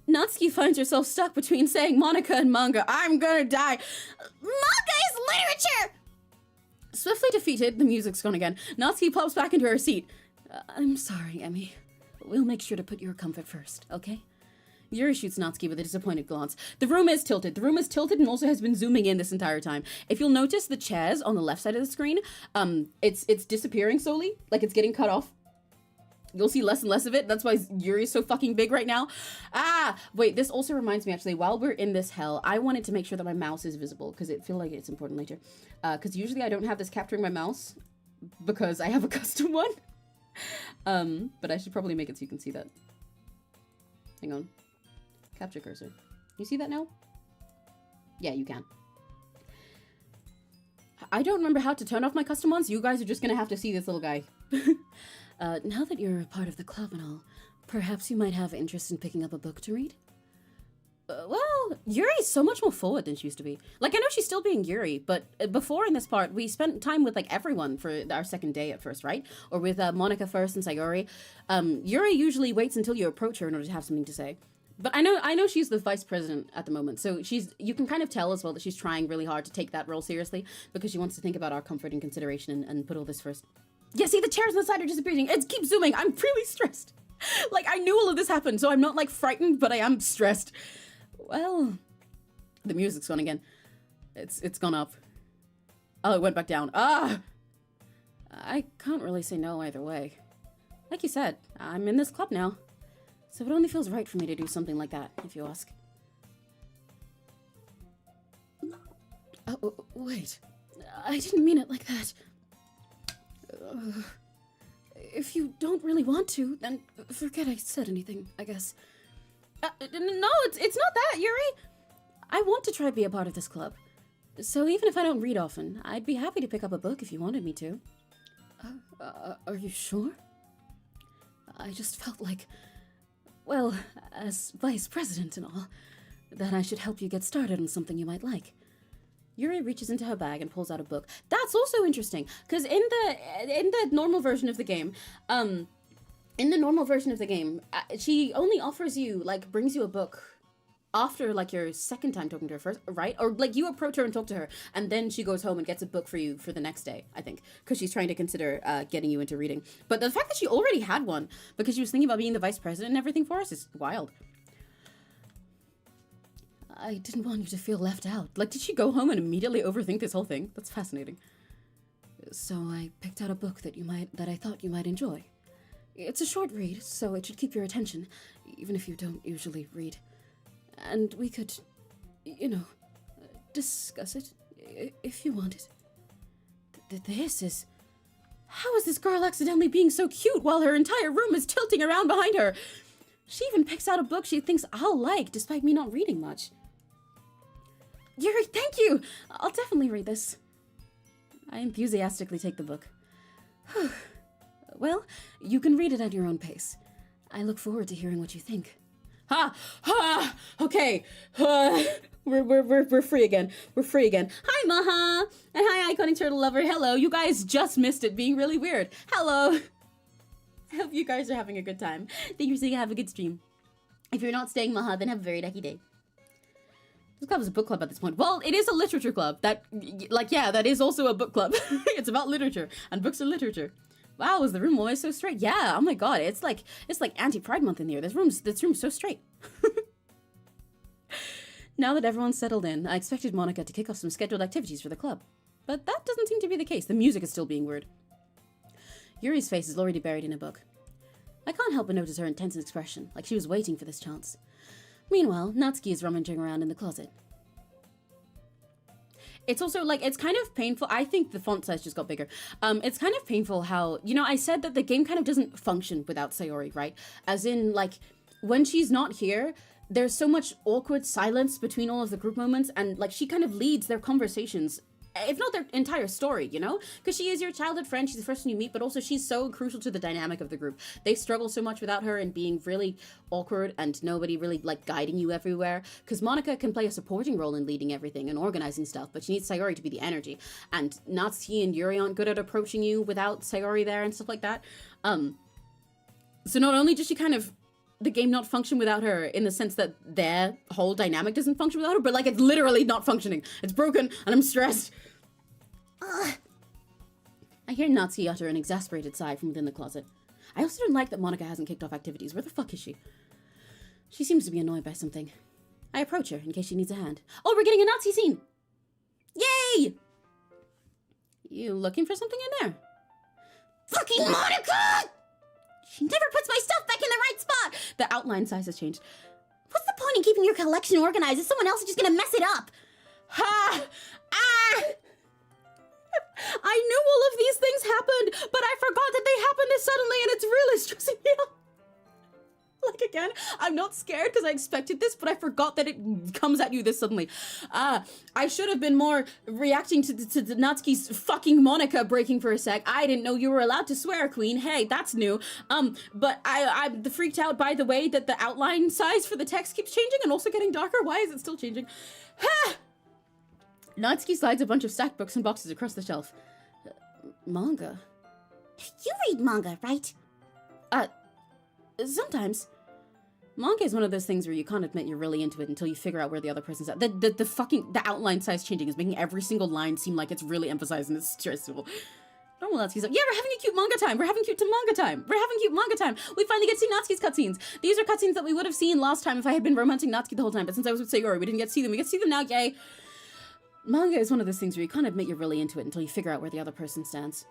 Natsuki finds herself stuck between saying Monika and manga. I'm gonna die. Manga is literature! Swiftly defeated, the music's gone again. Natsuki pops back into her seat. I'm sorry, Emmy. We'll make sure to put your comfort first, okay? Yuri shoots Natsuki with a disappointed glance. The room is tilted. The room is tilted and also has been zooming in this entire time. If you'll notice the chairs on the left side of the screen, it's disappearing slowly, like it's getting cut off. You'll see less and less of it. That's why Yuri's so fucking big right now. Ah, wait, this also reminds me, actually, while we're in this hell, I wanted to make sure that my mouse is visible, because I feel like it's important later. Because usually I don't have this capturing my mouse, because I have a custom one. But I should probably make it so you can see that. Hang on. Capture cursor. You see that now? Yeah, you can. I don't remember how to turn off my custom ones. You guys are just gonna have to see this little guy. Now that you're a part of the club and all, perhaps you might have interest in picking up a book to read? Well, Yuri's so much more forward than she used to be. Like, I know she's still being Yuri, but before in this part, we spent time with, like, everyone for our second day at first, right? Or with Monika first and Sayori. Yuri usually waits until you approach her in order to have something to say. But I know she's the vice president at the moment, so you can kind of tell as well that she's trying really hard to take that role seriously, because she wants to think about our comfort and consideration and put all this first. Yeah, see, the chairs on the side are disappearing. It keeps zooming. I'm really stressed. Like, I knew all of this happened, so I'm not, like, frightened, but I am stressed. Well, the music's gone again. It's gone up. Oh, it went back down. Ah! I can't really say no either way. Like you said, I'm in this club now. So it only feels right for me to do something like that, if you ask. Oh, wait. I didn't mean it like that. If you don't really want to, then forget I said anything, I guess. No, it's not that, Yuri. I want to try to be a part of this club. So even if I don't read often, I'd be happy to pick up a book if you wanted me to. Are you sure? I just felt like, well, as vice president and all, that I should help you get started on something you might like. Yuri reaches into her bag and pulls out a book. That's also interesting, because in the normal version of the game, she only offers you, like, brings you a book after, like, your second time talking to her first, right? Or, like, you approach her and talk to her, and then she goes home and gets a book for you for the next day, I think, because she's trying to consider getting you into reading. But the fact that she already had one, because she was thinking about being the vice president and everything for us, is wild. I didn't want you to feel left out. Like, did she go home and immediately overthink this whole thing? That's fascinating. So I picked out a book that I thought you might enjoy. It's a short read, so it should keep your attention, even if you don't usually read. And we could, discuss it, if you want it. How is this girl accidentally being so cute while her entire room is tilting around behind her? She even picks out a book she thinks I'll like, despite me not reading much. Yuri, thank you! I'll definitely read this. I enthusiastically take the book. Well, you can read it at your own pace. I look forward to hearing what you think. Okay. We're free again. We're free again. Hi, Maha! And hi, Iconic Turtle Lover. Hello, you guys just missed it being really weird. Hello! I hope you guys are having a good time. Thank you for saying have a good stream. If you're not staying, Maha, then have a very lucky day. This club is a book club at this point. Well, it is a literature club. That is also a book club. It's about literature, and books are literature. Wow, is the room always so straight? Yeah, oh my god, it's like anti-Pride Month in here. This room's so straight. Now that everyone's settled in, I expected Monika to kick off some scheduled activities for the club. But that doesn't seem to be the case. The music is still being weird. Yuri's face is already buried in a book. I can't help but notice her intense expression, like she was waiting for this chance. Meanwhile, Natsuki is rummaging around in the closet. It's also, like, it's kind of painful. I think the font size just got bigger. It's kind of painful how, you know, I said that the game kind of doesn't function without Sayori, right? As in, like, when she's not here, there's so much awkward silence between all of the group moments, and, like, she kind of leads their conversations, if not their entire story, you know? Because she is your childhood friend, she's the first one you meet, but also she's so crucial to the dynamic of the group. They struggle so much without her and being really awkward and nobody really, like, guiding you everywhere. Because Monika can play a supporting role in leading everything and organizing stuff, but she needs Sayori to be the energy. And 𝘆cie and Yuri aren't good at approaching you without Sayori there and stuff like that. So not only does she kind of the game not function without her in the sense that their whole dynamic doesn't function without her, but, like, it's literally not functioning. It's broken, and I'm stressed. I hear 𝘆cie utter an exasperated sigh from within the closet. I also don't like that Monika hasn't kicked off activities. Where the fuck is she? She seems to be annoyed by something. I approach her in case she needs a hand. Oh, we're getting a 𝘆cie scene! Yay! You looking for something in there? Fucking Monika! She never puts my stuff back in the right spot! The outline size has changed. What's the point in keeping your collection organized if someone else is just gonna mess it up? Ha! Ah! I knew all of these things happened, but I forgot that they happened this suddenly, and it's really stressing me out. Like, again, I'm not scared because I expected this, but I forgot that it comes at you this suddenly. I should have been more reacting to 𝘆cie's fucking Monika breaking for a sec. I didn't know you were allowed to swear, Queen. Hey, that's new. But I'm freaked out by the way that the outline size for the text keeps changing and also getting darker. Why is it still changing? Ha! 𝘆cie slides a bunch of stacked books and boxes across the shelf. Manga? You read manga, right? Sometimes. Manga is one of those things where you can't admit you're really into it until you figure out where the other person's at. The outline size changing is making every single line seem like it's really emphasized and it's stressful. Normal 𝘆cie's like, yeah, we're having a cute manga time. We're having cute manga time. We're having cute manga time. We finally get to see 𝘆cie's cutscenes. These are cutscenes that we would have seen last time if I had been romancing 𝘆cie the whole time, but since I was with Sayori, we didn't get to see them. We get to see them now, yay. Manga is one of those things where you can't admit you're really into it until you figure out where the other person stands.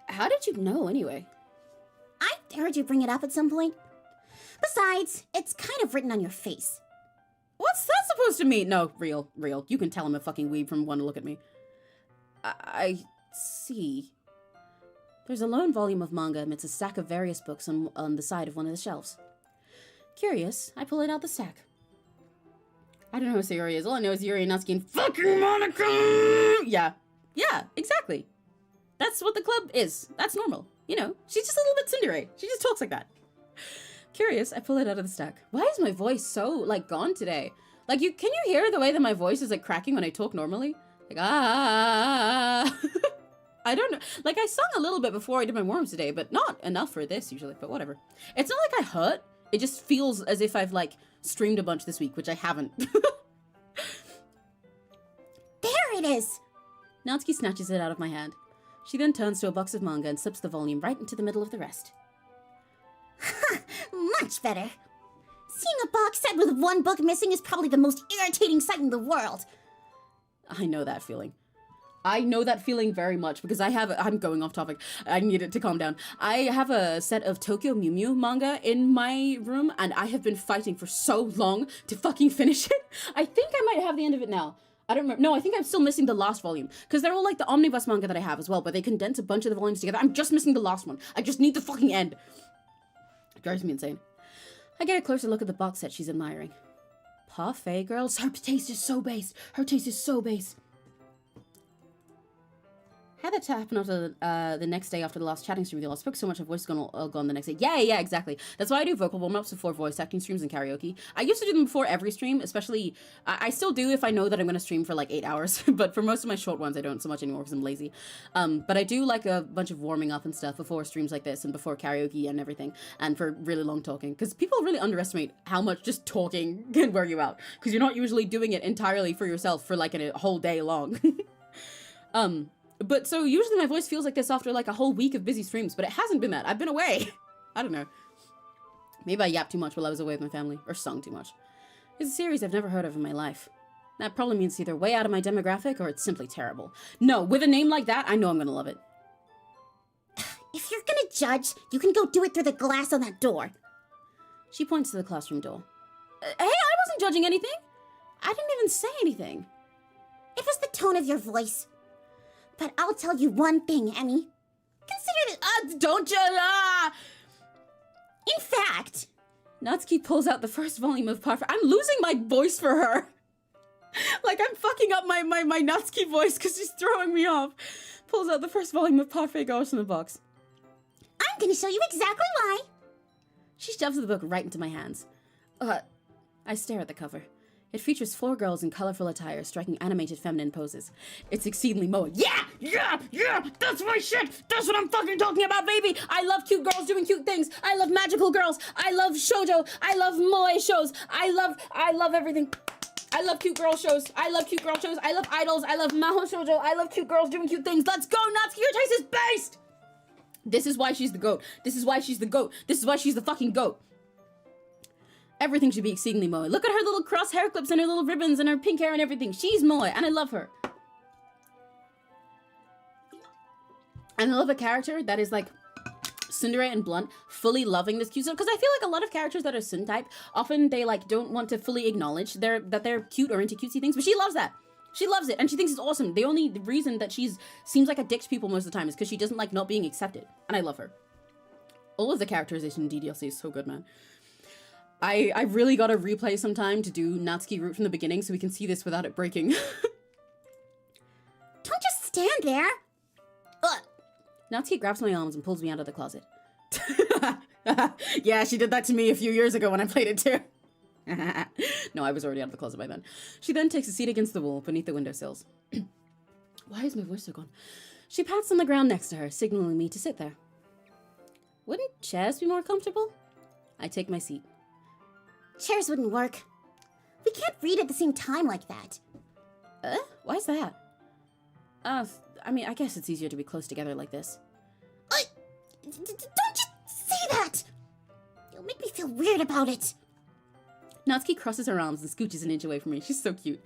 How did you know, anyway? I heard you bring it up at some point. Besides, it's kind of written on your face. What's that supposed to mean? No, real. You can tell I'm a fucking weeb from one look at me. I see. There's a lone volume of manga amidst a stack of various books on the side of one of the shelves. Curious, I pull it out the stack. I don't know who Sayori is. All I know is Yuri and 𝘆cie and fucking Monika! Yeah, exactly. That's what the club is. That's normal. You know, she's just a little bit tsundere. She just talks like that. Curious, I pull it out of the stack. Why is my voice so, like, gone today? Like, can you hear the way that my voice is, like, cracking when I talk normally? Like, I don't know. Like, I sung a little bit before I did my warm-ups today, but not enough for this usually, but whatever. It's not like I hurt. It just feels as if I've, like, streamed a bunch this week, which I haven't. There it is! 𝘆cie snatches it out of my hand. She then turns to a box of manga and slips the volume right into the middle of the rest. Ha! Much better. Seeing a box set with one book missing is probably the most irritating sight in the world. I know that feeling. I know that feeling very much because I'm going off topic. I need it to calm down. I have a set of Tokyo Mew Mew manga in my room and I have been fighting for so long to fucking finish it. I think I might have the end of it now. I don't remember. No, I think I'm still missing the last volume because they're all like the omnibus manga that I have as well, but they condense a bunch of the volumes together. I'm just missing the last one. I just need the fucking end. It drives me insane. I get a closer look at the box set she's admiring. Parfait, girls. Her taste is so base. Her taste is so base. Had that to happen after the next day after the last chatting stream with y'all. I spoke so much, my voice is gone the next day. Yeah, exactly. That's why I do vocal warm-ups before voice acting streams and karaoke. I used to do them before every stream, especially, I still do if I know that I'm going to stream for like 8 hours, but for most of my short ones, I don't so much anymore because I'm lazy. But I do like a bunch of warming up and stuff before streams like this and before karaoke and everything, and for really long talking, because people really underestimate how much just talking can wear you out, because you're not usually doing it entirely for yourself for like a whole day long. But so usually my voice feels like this after like a whole week of busy streams, but it hasn't been that. I've been away. I don't know. Maybe I yapped too much while I was away with my family, or sung too much. It's a series I've never heard of in my life. That probably means either way out of my demographic or it's simply terrible. No, with a name like that, I know I'm gonna love it. If you're gonna judge, you can go do it through the glass on that door. She points to the classroom door. Hey, I wasn't judging anything. I didn't even say anything. It was the tone of your voice. But I'll tell you one thing, Emmy. Consider this. Don't you? In fact, 𝘆cie pulls out the first volume of Parfait. I'm losing my voice for her. Like, I'm fucking up my 𝘆cie voice because she's throwing me off. Pulls out the first volume of Parfait Gauche in the box. I'm gonna show you exactly why. She shoves the book right into my hands. I stare at the cover. It features 4 girls in colorful attire striking animated feminine poses. It's exceedingly moe. Yeah! That's my shit! That's what I'm fucking talking about, baby! I love cute girls doing cute things. I love magical girls. I love shoujo. I love moe shows. I love everything. I love cute girl shows. I love cute girl shows. I love idols. I love maho shoujo. I love cute girls doing cute things. Let's go, 𝘆cie! Your taste is based! This is why she's the GOAT. This is why she's the GOAT. This is why she's the fucking GOAT. Everything should be exceedingly moe. Look at her little cross hair clips and her little ribbons and her pink hair and everything. She's moe, and I love her. And I love a character that is like tsundere and blunt, fully loving this cute stuff. Because I feel like a lot of characters that are Tsun type, often they like don't want to fully acknowledge that they're cute or into cutesy things, but she loves that. She loves it, and she thinks it's awesome. The only reason that seems like a dick to people most of the time is because she doesn't like not being accepted, and I love her. All of the characterization in DDLC is so good, man. I really gotta replay sometime to do 𝘆cie route from the beginning so we can see this without it breaking. Don't just stand there. 𝘆cie grabs my arms and pulls me out of the closet. Yeah, she did that to me a few years ago when I played it too. No, I was already out of the closet by then. She then takes a seat against the wall beneath the windowsills. Why is my voice so gone? She pats on the ground next to her, signaling me to sit there. Wouldn't chairs be more comfortable? I take my seat. Chairs wouldn't work. We can't read at the same time like that. Why's that? I mean, I guess it's easier to be close together like this. Don't just say that! You'll make me feel weird about it. 𝘆cie crosses her arms and scooches an inch away from me. She's so cute.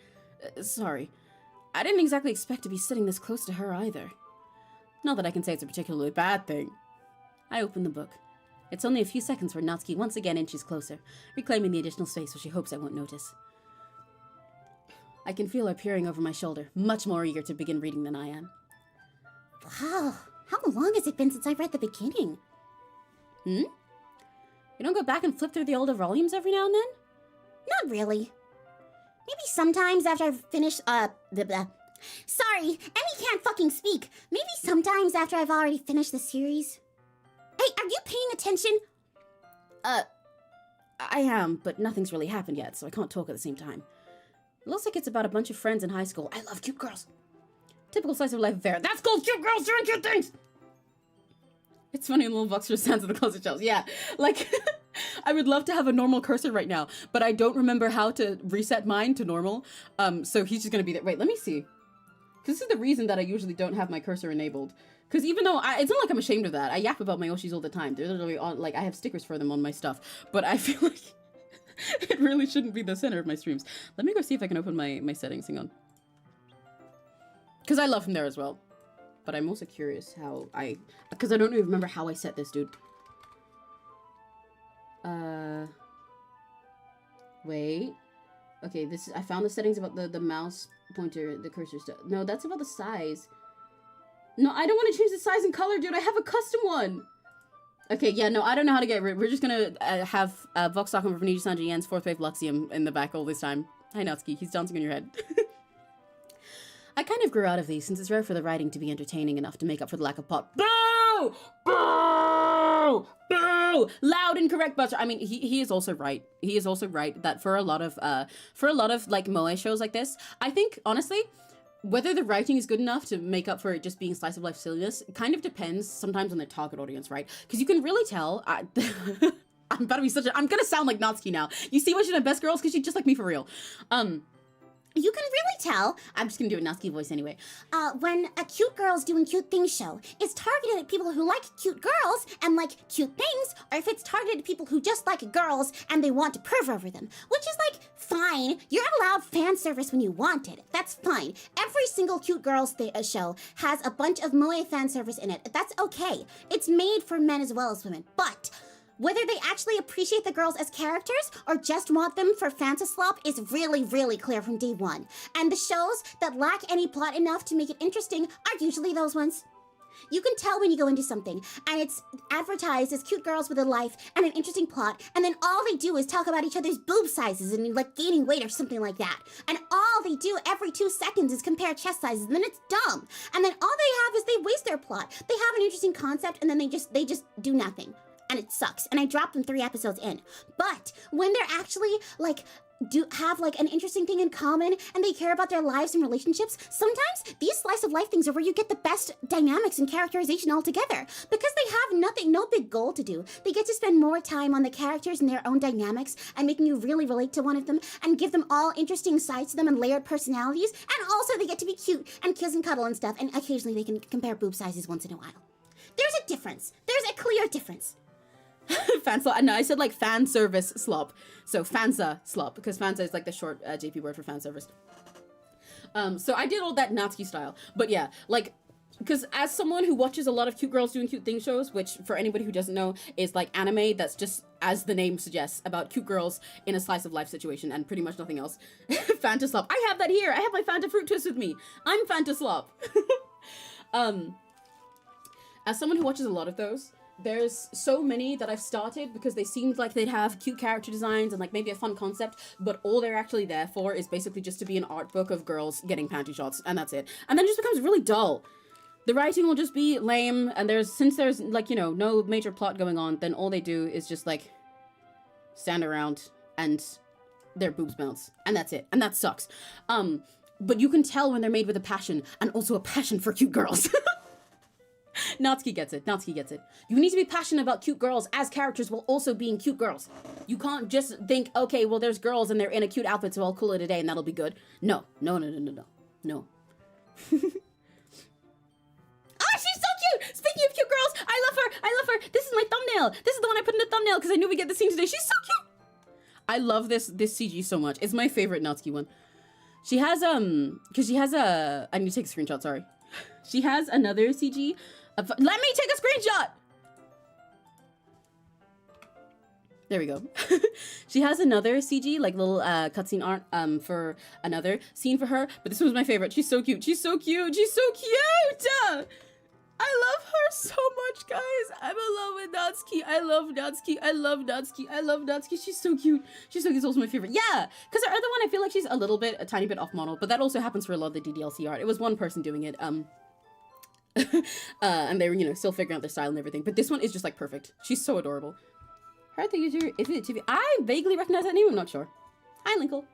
Sorry. I didn't exactly expect to be sitting this close to her either. Not that I can say it's a particularly bad thing. I open the book. It's only a few seconds where 𝘆cie once again inches closer, reclaiming the additional space where she hopes I won't notice. I can feel her peering over my shoulder, much more eager to begin reading than I am. Wow, how long has it been since I've read the beginning? You don't go back and flip through the older volumes every now and then? Not really. Maybe sometimes after I've finished, Sorry, Emmy can't fucking speak. Maybe sometimes after I've already finished the series. Hey, are you paying attention? I am, but nothing's really happened yet, so I can't talk at the same time. It looks like it's about a bunch of friends in high school. I love cute girls. Typical slice of life affair. That's called cute girls doing cute things! It's funny, little Voxer stands at the closet shelves. Yeah, like, I would love to have a normal cursor right now, but I don't remember how to reset mine to normal. So he's just gonna be there. Wait, let me see. Because this is the reason that I usually don't have my cursor enabled. Because even though, it's not like I'm ashamed of that. I yap about my 𝘆cies all the time. They're literally on, like, I have stickers for them on my stuff. But I feel like it really shouldn't be the center of my streams. Let me go see if I can open my settings. Hang on. Because I love him there as well. But I'm also curious how because I don't even remember how I set this, dude. Wait. Okay, I found the settings about the mouse pointer, the cursor stuff. No, that's about the size. No, I don't want to change the size and color, dude. I have a custom one. Okay, yeah, no, I don't know how to get rid. We're just gonna have Vox talking for Niji Sanji Yen's 4th wave 𝘆cium in the back all this time. Hi, 𝘆cie. He's dancing on your head. I kind of grew out of these since it's rare for the writing to be entertaining enough to make up for the lack of plot. Boo! Boo! Boo! Loud incorrect buzzer. I mean, he is also right. He is also right that for a lot of like moe shows like this, I think honestly, whether the writing is good enough to make up for it just being slice of life silliness, it kind of depends sometimes on the target audience, right? Because you can really tell. I'm about to be I'm gonna sound like 𝘆cie now. You see why she's my best girls? Because she's just like me for real. You can really tell, I'm just gonna do a 𝘆cie voice anyway. When a cute girls doing cute things show is targeted at people who like cute girls and like cute things, or if it's targeted at people who just like girls and they want to perv over them, which is like, fine, you're allowed fan service when you want it. That's fine. Every single cute girls show has a bunch of moe fan service in it. That's okay. It's made for men as well as women. But Whether they actually appreciate the girls as characters or just want them for fantaslop is really, really clear from day one. And the shows that lack any plot enough to make it interesting are usually those ones. You can tell when you go into something, and it's advertised as cute girls with a life and an interesting plot, and then all they do is talk about each other's boob sizes and like gaining weight or something like that. And all they do every 2 seconds is compare chest sizes, and then it's dumb. And then all they have is they waste their plot. They have an interesting concept, and then they just do nothing. And it sucks. And I dropped them 3 episodes in. But when they're actually like have like an interesting thing in common and they care about their lives and relationships, sometimes these slice of life things are where you get the best dynamics and characterization altogether. Because they have no big goal to do. They get to spend more time on the characters and their own dynamics and making you really relate to one of them and give them all interesting sides to them and layered personalities. And also they get to be cute and kiss and cuddle and stuff, and occasionally they can compare boob sizes once in a while. There's a difference. There's a clear difference. Fan slop. No, I said like fan service slop. So fansa slop, because fansa is like the short JP word for fan service. So I did all that Natsuki style, but yeah, like, because as someone who watches a lot of cute girls doing cute things shows, which for anybody who doesn't know is like anime that's just, as the name suggests, about cute girls in a slice of life situation and pretty much nothing else. Fanta slop. I have that here. I have my Fanta fruit twist with me. I'm Fanta slop. As someone who watches a lot of those, there's so many that I've started because they seemed like they'd have cute character designs and like maybe a fun concept, but all they're actually there for is basically just to be an art book of girls getting panty shots, and that's it. And then it just becomes really dull. The writing will just be lame, and since there's like, you know, no major plot going on, then all they do is just like stand around and their boobs bounce, and that's it. And that sucks. But you can tell when they're made with a passion, and also a passion for cute girls. Natsuki gets it. Natsuki gets it. You need to be passionate about cute girls as characters while also being cute girls. You can't just think, okay, well, there's girls and they're in a cute outfit, so I'll call it a day and that'll be good. No. No. Oh, she's so cute! Speaking of cute girls, I love her. This is my thumbnail. This is the one I put in the thumbnail because I knew we'd get the scene today. She's so cute! I love this CG so much. It's my favorite Natsuki one. She has, because she has I need to take a screenshot, sorry. She has another CG. Let me take a screenshot! There we go. She has another CG, like little cutscene art for another scene for her, but this was my favorite. She's so cute. She's so cute. She's so cute! I love her so much, guys. I'm in love with Natsuki. I love Natsuki. I love Natsuki. I love Natsuki. She's so cute. She's so cute. It's also my favorite. Yeah, because her other one, I feel like she's a tiny bit off model, but that also happens for a lot of the DDLC art. It was one person doing it. And they were, you know, still figuring out their style and everything. But this one is just like perfect. She's so adorable. Her the user, if it TV. I vaguely recognize that name. I'm not sure. Hi, Linkle.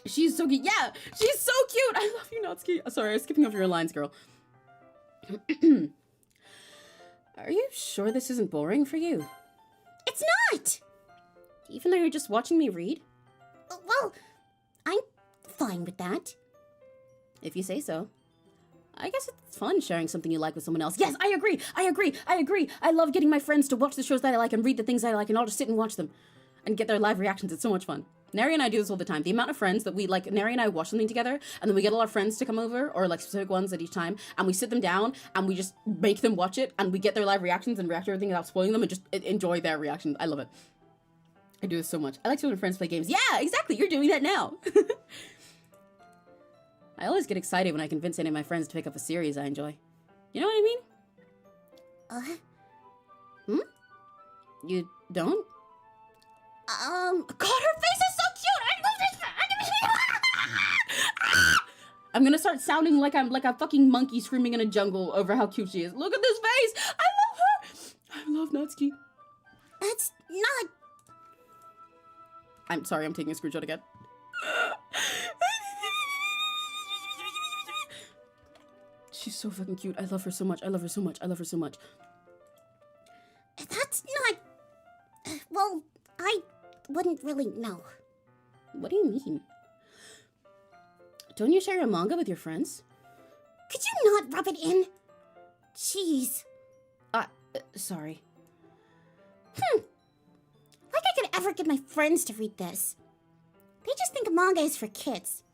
She's so cute. Yeah, she's so cute. I love you, Natsuki. Sorry, I was skipping over your lines, girl. Are you sure this isn't boring for you? It's not! Even though you're just watching me read? Well, I'm fine with that. If you say so. I guess it's fun sharing something you like with someone else. Yes, I agree. I love getting my friends to watch the shows that I like and read the things I like, and I'll just sit and watch them and get their live reactions. It's so much fun. Neri and I do this all the time. The amount of friends that we, like, Neri and I watch something together, and then we get all our friends to come over, or like specific ones at each time, and we sit them down, and we just make them watch it, and we get their live reactions and react to everything without spoiling them, and just enjoy their reactions. I love it. I do this so much. I like to when friends play games. Yeah, exactly. You're doing that now. I always get excited when I convince any of my friends to pick up a series I enjoy. You know what I mean? You don't? God, her face is so cute! I love this! I'm gonna start sounding like I'm like a fucking monkey screaming in a jungle over how cute she is. Look at this face! I love her! I love Natsuki. That's not... I'm sorry, I'm taking a screenshot again. She's so fucking cute. I love her so much. I love her so much. I love her so much. That's not... Well, I wouldn't really know. What do you mean? Don't you share your manga with your friends? Could you not rub it in? Jeez. Sorry. Like I could ever get my friends to read this. They just think manga is for kids.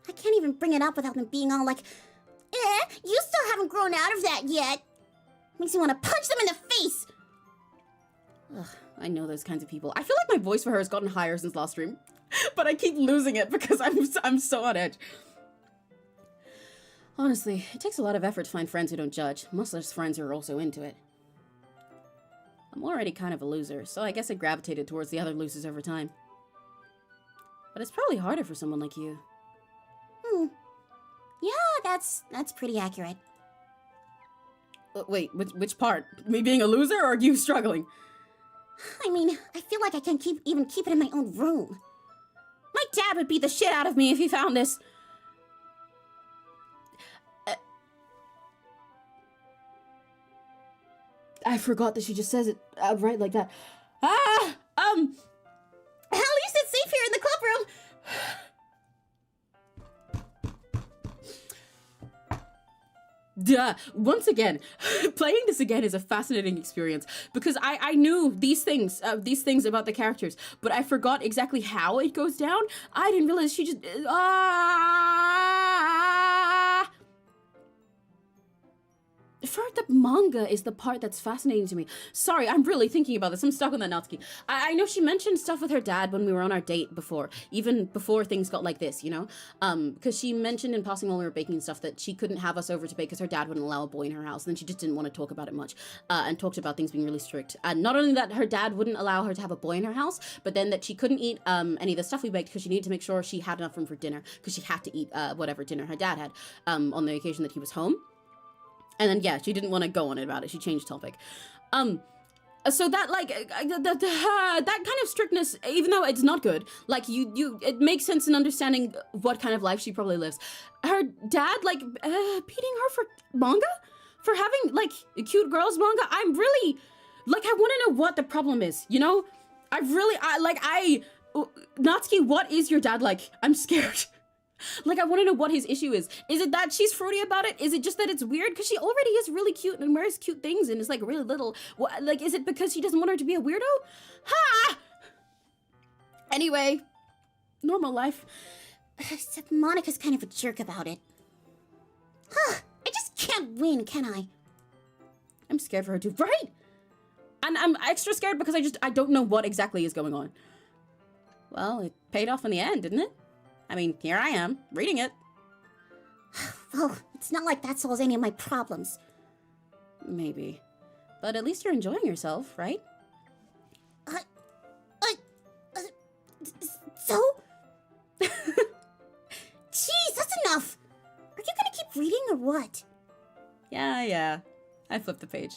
I can't even bring it up without them being all like, you still haven't grown out of that yet. Makes me want to punch them in the face. Ugh, I know those kinds of people. I feel like my voice for her has gotten higher since last stream, but I keep losing it because I'm so on edge. Honestly, it takes a lot of effort to find friends who don't judge, much less friends who are also into it. I'm already kind of a loser, so I guess I gravitated towards the other losers over time. But it's probably harder for someone like you. Yeah, that's pretty accurate. Wait, which part? Me being a loser or you struggling? I mean, I feel like I can't even keep it in my own room. My dad would beat the shit out of me if he found this. I forgot that she just says it outright like that. At least it's safe here in the club room. Duh. Once again, playing this again is a fascinating experience because I knew these things about the characters, but I forgot exactly how it goes down. I didn't realize she just For the manga is the part that's fascinating to me. Sorry, I'm really thinking about this. I'm stuck on that Natsuki. I know she mentioned stuff with her dad when we were on our date before, even before things got like this, you know? Because she mentioned in passing while we were baking stuff that she couldn't have us over to bake because her dad wouldn't allow a boy in her house. And then she just didn't want to talk about it much, and talked about things being really strict. And not only that her dad wouldn't allow her to have a boy in her house, but then that she couldn't eat any of the stuff we baked because she needed to make sure she had enough room for dinner because she had to eat whatever dinner her dad had on the occasion that he was home. And then, yeah, she didn't want to go on about it. She changed topic. So that, like, that kind of strictness, even though it's not good, like, it makes sense in understanding what kind of life she probably lives. Her dad, like, beating her for manga? For having, like, cute girls manga? I'm really, like, I want to know what the problem is, you know? Natsuki, what is your dad like? I'm scared. Like, I want to know what his issue is. Is it that she's fruity about it? Is it just that it's weird? Because she already is really cute and wears cute things and is, like, really little. What, like, is it because he doesn't want her to be a weirdo? Ha! Anyway, normal life. Except Monika's kind of a jerk about it. Huh, I just can't win, can I? I'm scared for her too. Right? And I'm extra scared because I don't know what exactly is going on. Well, it paid off in the end, didn't it? I mean, here I am, reading it. Well, it's not like that solves any of my problems. Maybe. But at least you're enjoying yourself, right? So? Jeez, that's enough! Are you gonna keep reading or what? Yeah. I flipped the page.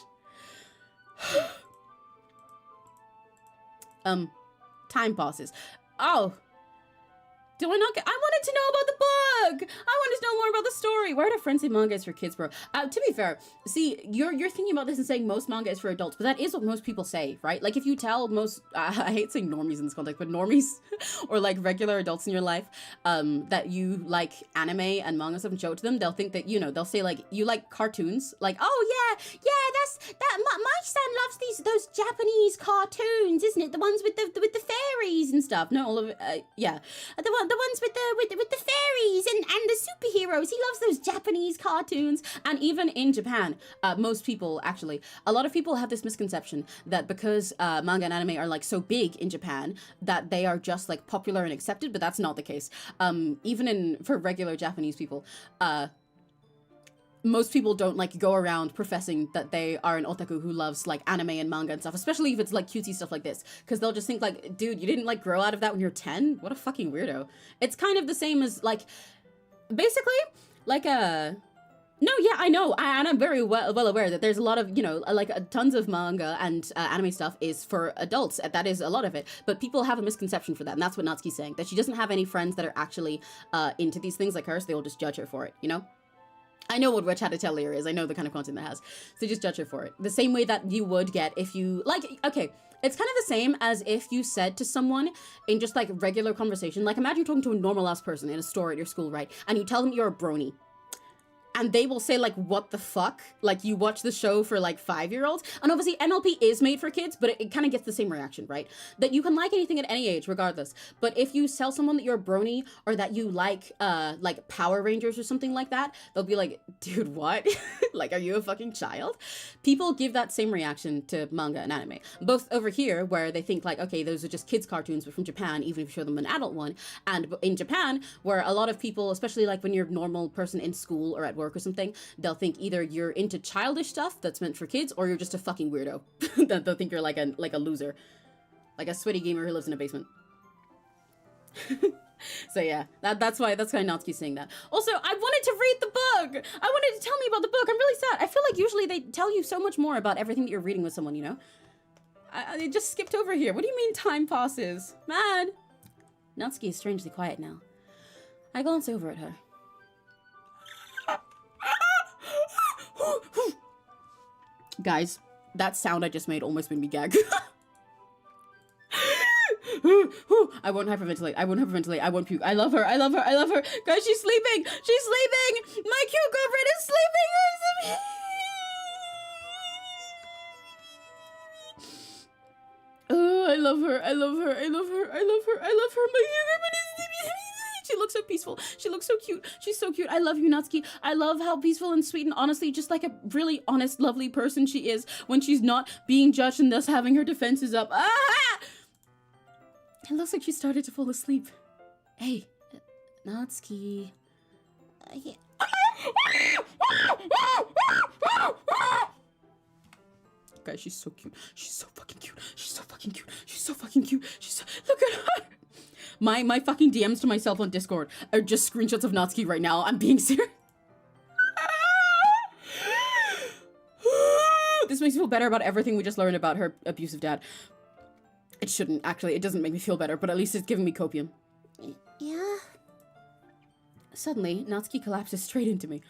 Time passes. Oh! Do I not get— I wanted to know about the book! I wanted to know more about the story! Why are friendly manga is for kids, bro? To be fair, see, you're thinking about this and saying most manga is for adults, but that is what most people say, right? Like, if you tell most— I hate saying normies in this context, but normies, or like regular adults in your life, that you like anime and manga stuff and show it to them, they'll think that, you know, they'll say like, you like cartoons, like, oh yeah, my son loves those Japanese cartoons, isn't it? The ones with the fairies and stuff. No, all of it, yeah. The ones with the fairies and the superheroes. He loves those Japanese cartoons. And even in Japan, most people, actually, a lot of people have this misconception that because manga and anime are like so big in Japan that they are just like popular and accepted, but that's not the case. Even for regular Japanese people, most people don't like go around professing that they are an otaku who loves like anime and manga and stuff, especially if it's like cutesy stuff like this, because they'll just think like, dude, you didn't like grow out of that when you're 10? What a fucking weirdo. It's kind of the same as like, basically like no, yeah, I know, and I'm very well aware that there's a lot of, you know, like tons of manga and anime stuff is for adults. That is a lot of it, but people have a misconception for that, and that's what Natsuki's saying, that she doesn't have any friends that are actually into these things like her, so they will just judge her for it, you know? I know what Witch Hat Atelier is. I know the kind of content that has. So just judge her for it. The same way that you would get if you, like, okay, it's kind of the same as if you said to someone in just, like, regular conversation, like, imagine you're talking to a normal-ass person in a store at your school, right? And you tell them you're a brony. and they will say like, what the fuck? Like, you watch the show for like 5-year-olds, and obviously NLP is made for kids, but it kind of gets the same reaction, right? That you can like anything at any age, regardless. But if you tell someone that you're a brony, or that you like Power Rangers or something like that, they'll be like, dude, what? Like, are you a fucking child? People give that same reaction to manga and anime. Both over here, where they think like, okay, those are just kids' cartoons, but from Japan, even if you show them an adult one. And in Japan, where a lot of people, especially like when you're a normal person in school or at work or something, they'll think either you're into childish stuff that's meant for kids, or you're just a fucking weirdo. They'll think you're like a loser. Like a sweaty gamer who lives in a basement. So yeah, that's why Natsuki's saying that. Also, I wanted to read the book! I wanted to tell me about the book. I'm really sad. I feel like usually they tell you so much more about everything that you're reading with someone, you know? I just skipped over here. What do you mean time passes? Man! Natsuki is strangely quiet now. I glance over at her. Guys, that sound I just made almost made me gag. I won't hyperventilate. I won't hyperventilate. I won't puke. I love her. I love her. I love her. Guys, she's sleeping. She's sleeping. My cute girlfriend is sleeping. Oh, I love her. I love her. I love her. I love her. I love her. My cute girlfriend is sleeping. She looks so peaceful. She looks so cute. She's so cute. I love you, Natsuki. I love how peaceful and sweet and honestly just like a really honest, lovely person she is when she's not being judged and thus having her defenses up. Ah! It looks like she started to fall asleep. Hey, Natsuki. Yeah. Guys, she's so cute. She's so fucking cute. She's so fucking cute. She's so fucking cute. She's so... Look at her. My fucking DMs to myself on Discord are just screenshots of Natsuki right now. I'm being serious. This makes me feel better about everything we just learned about her abusive dad. It shouldn't, actually. It doesn't make me feel better, but at least it's giving me copium. Yeah? Suddenly, Natsuki collapses straight into me.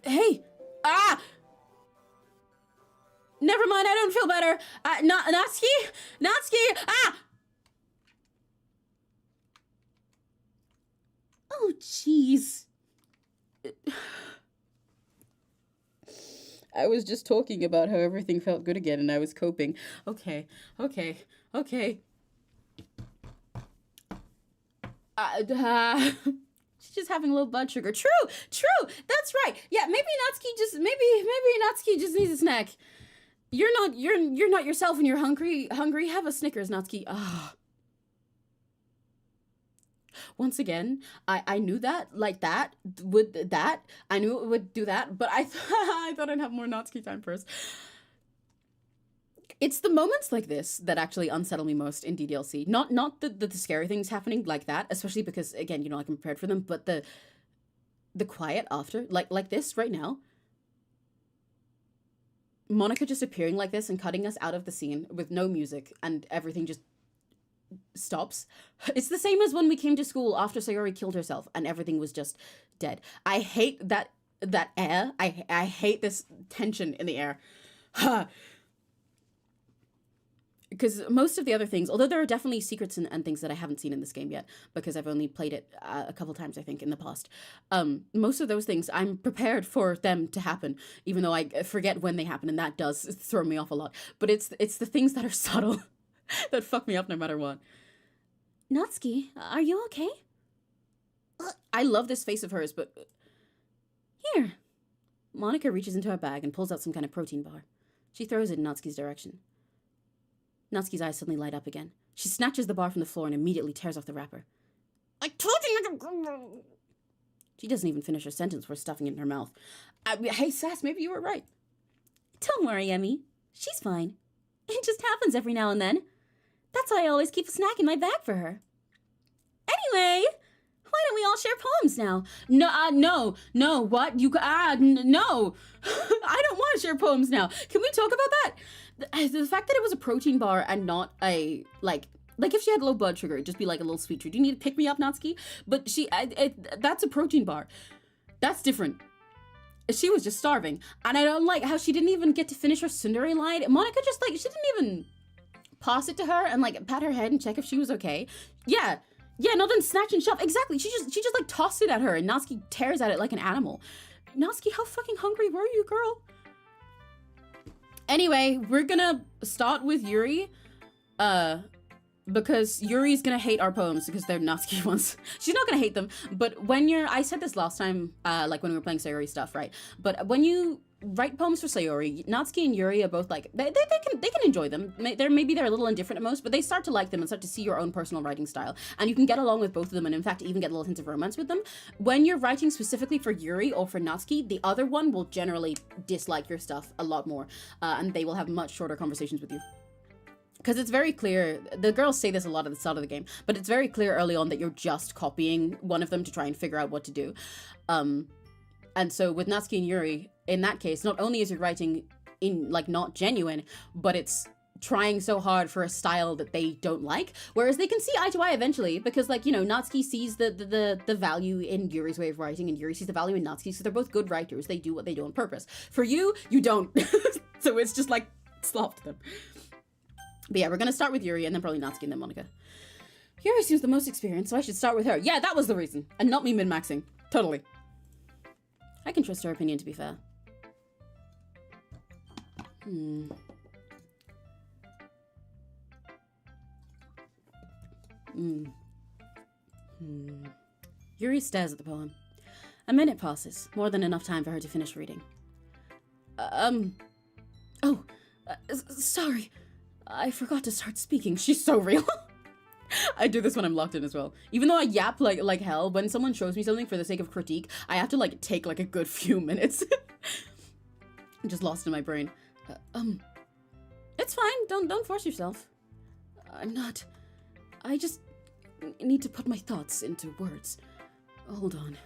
Hey! Ah! Never mind, I don't feel better. Natsuki? Natsuki! Ah! Oh, jeez. I was just talking about how everything felt good again and I was coping. Okay. She's just having low blood sugar. True. That's right. Yeah, maybe Natsuki just needs a snack. You're not yourself when you're hungry. Have a Snickers, Natsuki. Ah. Once again, I knew that, I knew it would do that, but I thought I'd have more Natsuki time first. It's the moments like this that actually unsettle me most in DDLC. Not the scary things happening like that, especially because, again, you know, like I'm prepared for them, but the quiet after, like this right now. Monika just appearing like this and cutting us out of the scene with no music and everything just stops. It's the same as when we came to school after Sayori killed herself and everything was just dead. I hate that air. I hate this tension in the air. Because most of the other things, although there are definitely secrets and things that I haven't seen in this game yet, because I've only played it a couple times, I think, in the past. Most of those things, I'm prepared for them to happen, even though I forget when they happen, and that does throw me off a lot. But it's the things that are subtle that fuck me up no matter what. Natsuki, are you okay? I love this face of hers, but... Here. Monika reaches into her bag and pulls out some kind of protein bar. She throws it in Natsuki's direction. Natsuki's eyes suddenly light up again. She snatches the bar from the floor and immediately tears off the wrapper. I told you! She doesn't even finish her sentence before stuffing it in her mouth. Hey, Sass, maybe you were right. Don't worry, Emmy. She's fine. It just happens every now and then. That's why I always keep a snack in my bag for her. Anyway, why don't we all share poems now? No, what? No. I don't want to share poems now. Can we talk about that? The fact that it was a protein bar and not a, like if she had low blood sugar, it'd just be like a little sweet treat. Do you need to pick me up, Natsuki? But that's a protein bar. That's different. She was just starving. And I don't like how she didn't even get to finish her tsundere line. Monika just, she didn't even pass it to her and, pat her head and check if she was okay. Yeah, no, then snatch and shove. Exactly. She just tossed it at her and Natsuki tears at it like an animal. Natsuki, how fucking hungry were you, girl? Anyway, we're gonna start with Yuri. Because Yuri's gonna hate our poems because they're Natsuki ones. She's not gonna hate them, but when I said this last time, like when we were playing Sayori stuff, right? But when you write poems for Sayori, Natsuki and Yuri are both like, they can enjoy them. Maybe they're a little indifferent at most, but they start to like them and start to see your own personal writing style. And you can get along with both of them, and in fact, even get little hints of romance with them. When you're writing specifically for Yuri or for Natsuki, the other one will generally dislike your stuff a lot more, and they will have much shorter conversations with you. Because it's very clear, the girls say this a lot at the start of the game, but it's very clear early on that you're just copying one of them to try and figure out what to do. And so with Natsuki and Yuri, in that case, not only is your writing like not genuine, but it's trying so hard for a style that they don't like, whereas they can see eye to eye eventually, because like, you know, Natsuki sees the value in Yuri's way of writing, and Yuri sees the value in Natsuki, so they're both good writers. They do what they do on purpose. For you don't. So it's just like slop to them. But yeah, we're gonna start with Yuri, and then probably Natsuki, and then Monika. Yuri seems the most experienced, so I should start with her. Yeah, that was the reason. And not me min-maxing. Totally. I can trust her opinion, to be fair. Yuri stares at the poem. A minute passes, more than enough time for her to finish reading. Sorry. I forgot to start speaking. She's so real. I do this when I'm locked in as well. Even though I yap like hell, when someone shows me something for the sake of critique, I have to like take like a good few minutes. I'm just lost in my brain. It's fine. Don't force yourself. I'm not. I just need to put my thoughts into words. Hold on.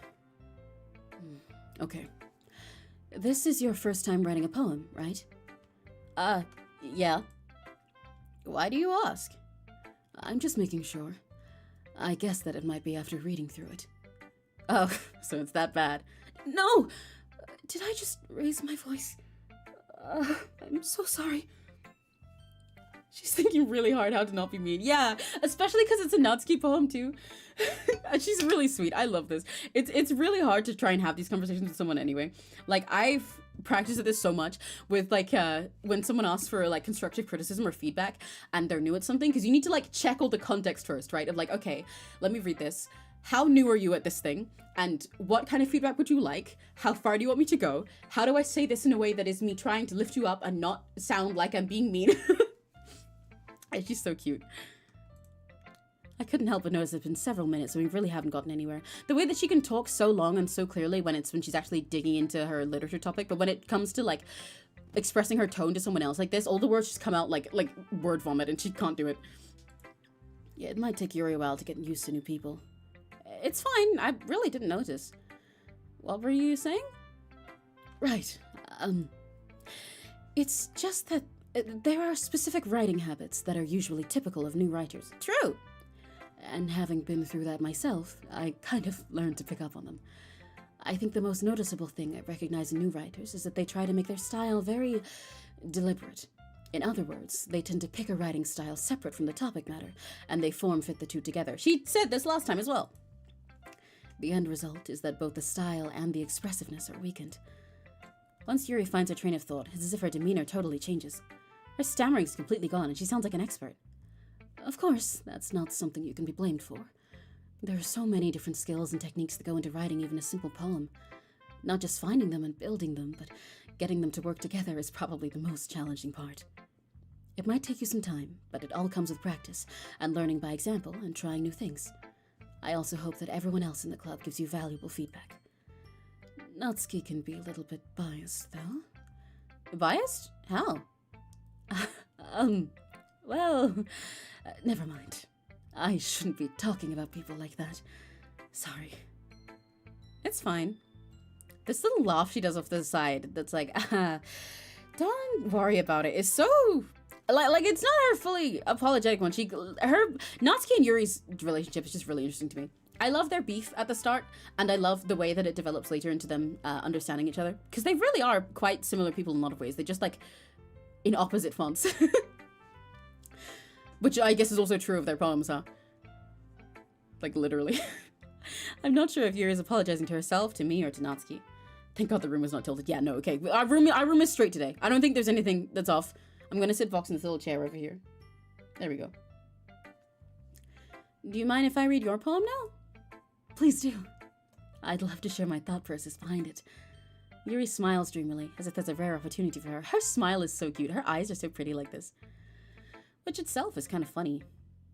Okay. This is your first time writing a poem, right? Yeah. Why do you ask? I'm just making sure. I guess that it might be after reading through it. Oh, so it's that bad. No! Did I just raise my voice? I'm so sorry. She's thinking really hard how to not be mean. Yeah, especially because it's a Natsuki poem too. She's really sweet. I love this. It's really hard to try and have these conversations with someone anyway. Like, I've practiced this so much with like when someone asks for like constructive criticism or feedback and they're new at something, because you need to like check all the context first, right? Of like, okay, let me read this. How new are you at this thing? And what kind of feedback would you like? How far do you want me to go? How do I say this in a way that is me trying to lift you up and not sound like I'm being mean? And she's so cute. I couldn't help but notice it's been several minutes, so we really haven't gotten anywhere. The way that she can talk so long and so clearly when she's actually digging into her literature topic, but when it comes to like expressing her tone to someone else like this, all the words just come out like word vomit, and she can't do it. Yeah, it might take Yuri a while to get used to new people. It's fine. I really didn't notice. What were you saying? Right. It's just that there are specific writing habits that are usually typical of new writers. True. And having been through that myself, I kind of learned to pick up on them. I think the most noticeable thing I recognize in new writers is that they try to make their style very deliberate. In other words, they tend to pick a writing style separate from the topic matter, and they form-fit the two together. She said this last time as well. The end result is that both the style and the expressiveness are weakened. Once Yuri finds her train of thought, it's as if her demeanor totally changes. Her stammering's completely gone, and she sounds like an expert. Of course, that's not something you can be blamed for. There are so many different skills and techniques that go into writing even a simple poem. Not just finding them and building them, but getting them to work together is probably the most challenging part. It might take you some time, but it all comes with practice, and learning by example, and trying new things. I also hope that everyone else in the club gives you valuable feedback. Natsuki can be a little bit biased, though. Biased? How? Well, never mind. I shouldn't be talking about people like that. Sorry. It's fine. This little laugh she does off the side that's like, don't worry about it. It's so... Like it's not her fully apologetic one. Natsuki and Yuri's relationship is just really interesting to me. I love their beef at the start, and I love the way that it develops later into them understanding each other. Because they really are quite similar people in a lot of ways. They just like in opposite fonts. Which I guess is also true of their poems, huh? Like literally. I'm not sure if Yuri is apologizing to herself, to me, or to Natsuki. Thank God the room is not tilted. Yeah, no, okay. Our room is straight today. I don't think there's anything that's off. I'm gonna sit Vox in this little chair over here. There we go. Do you mind if I read your poem now? Please do. I'd love to share my thought process behind it. Yuri smiles dreamily, as if that's a rare opportunity for her. Her smile is so cute. Her eyes are so pretty like this. Which itself is kind of funny.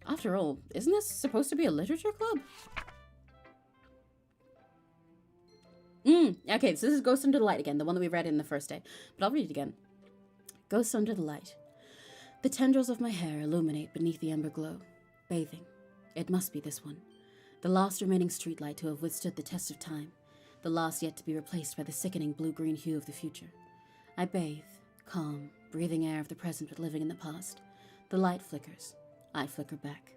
After all, isn't this supposed to be a literature club? Okay, so this is Ghost Under the Light again, the one that we read in the first day. But I'll read it again. Ghost Under the Light. The tendrils of my hair illuminate beneath the ember glow. Bathing. It must be this one. The last remaining streetlight to have withstood the test of time. The last yet to be replaced by the sickening blue-green hue of the future. I bathe, calm, breathing air of the present but living in the past. The light flickers. I flicker back.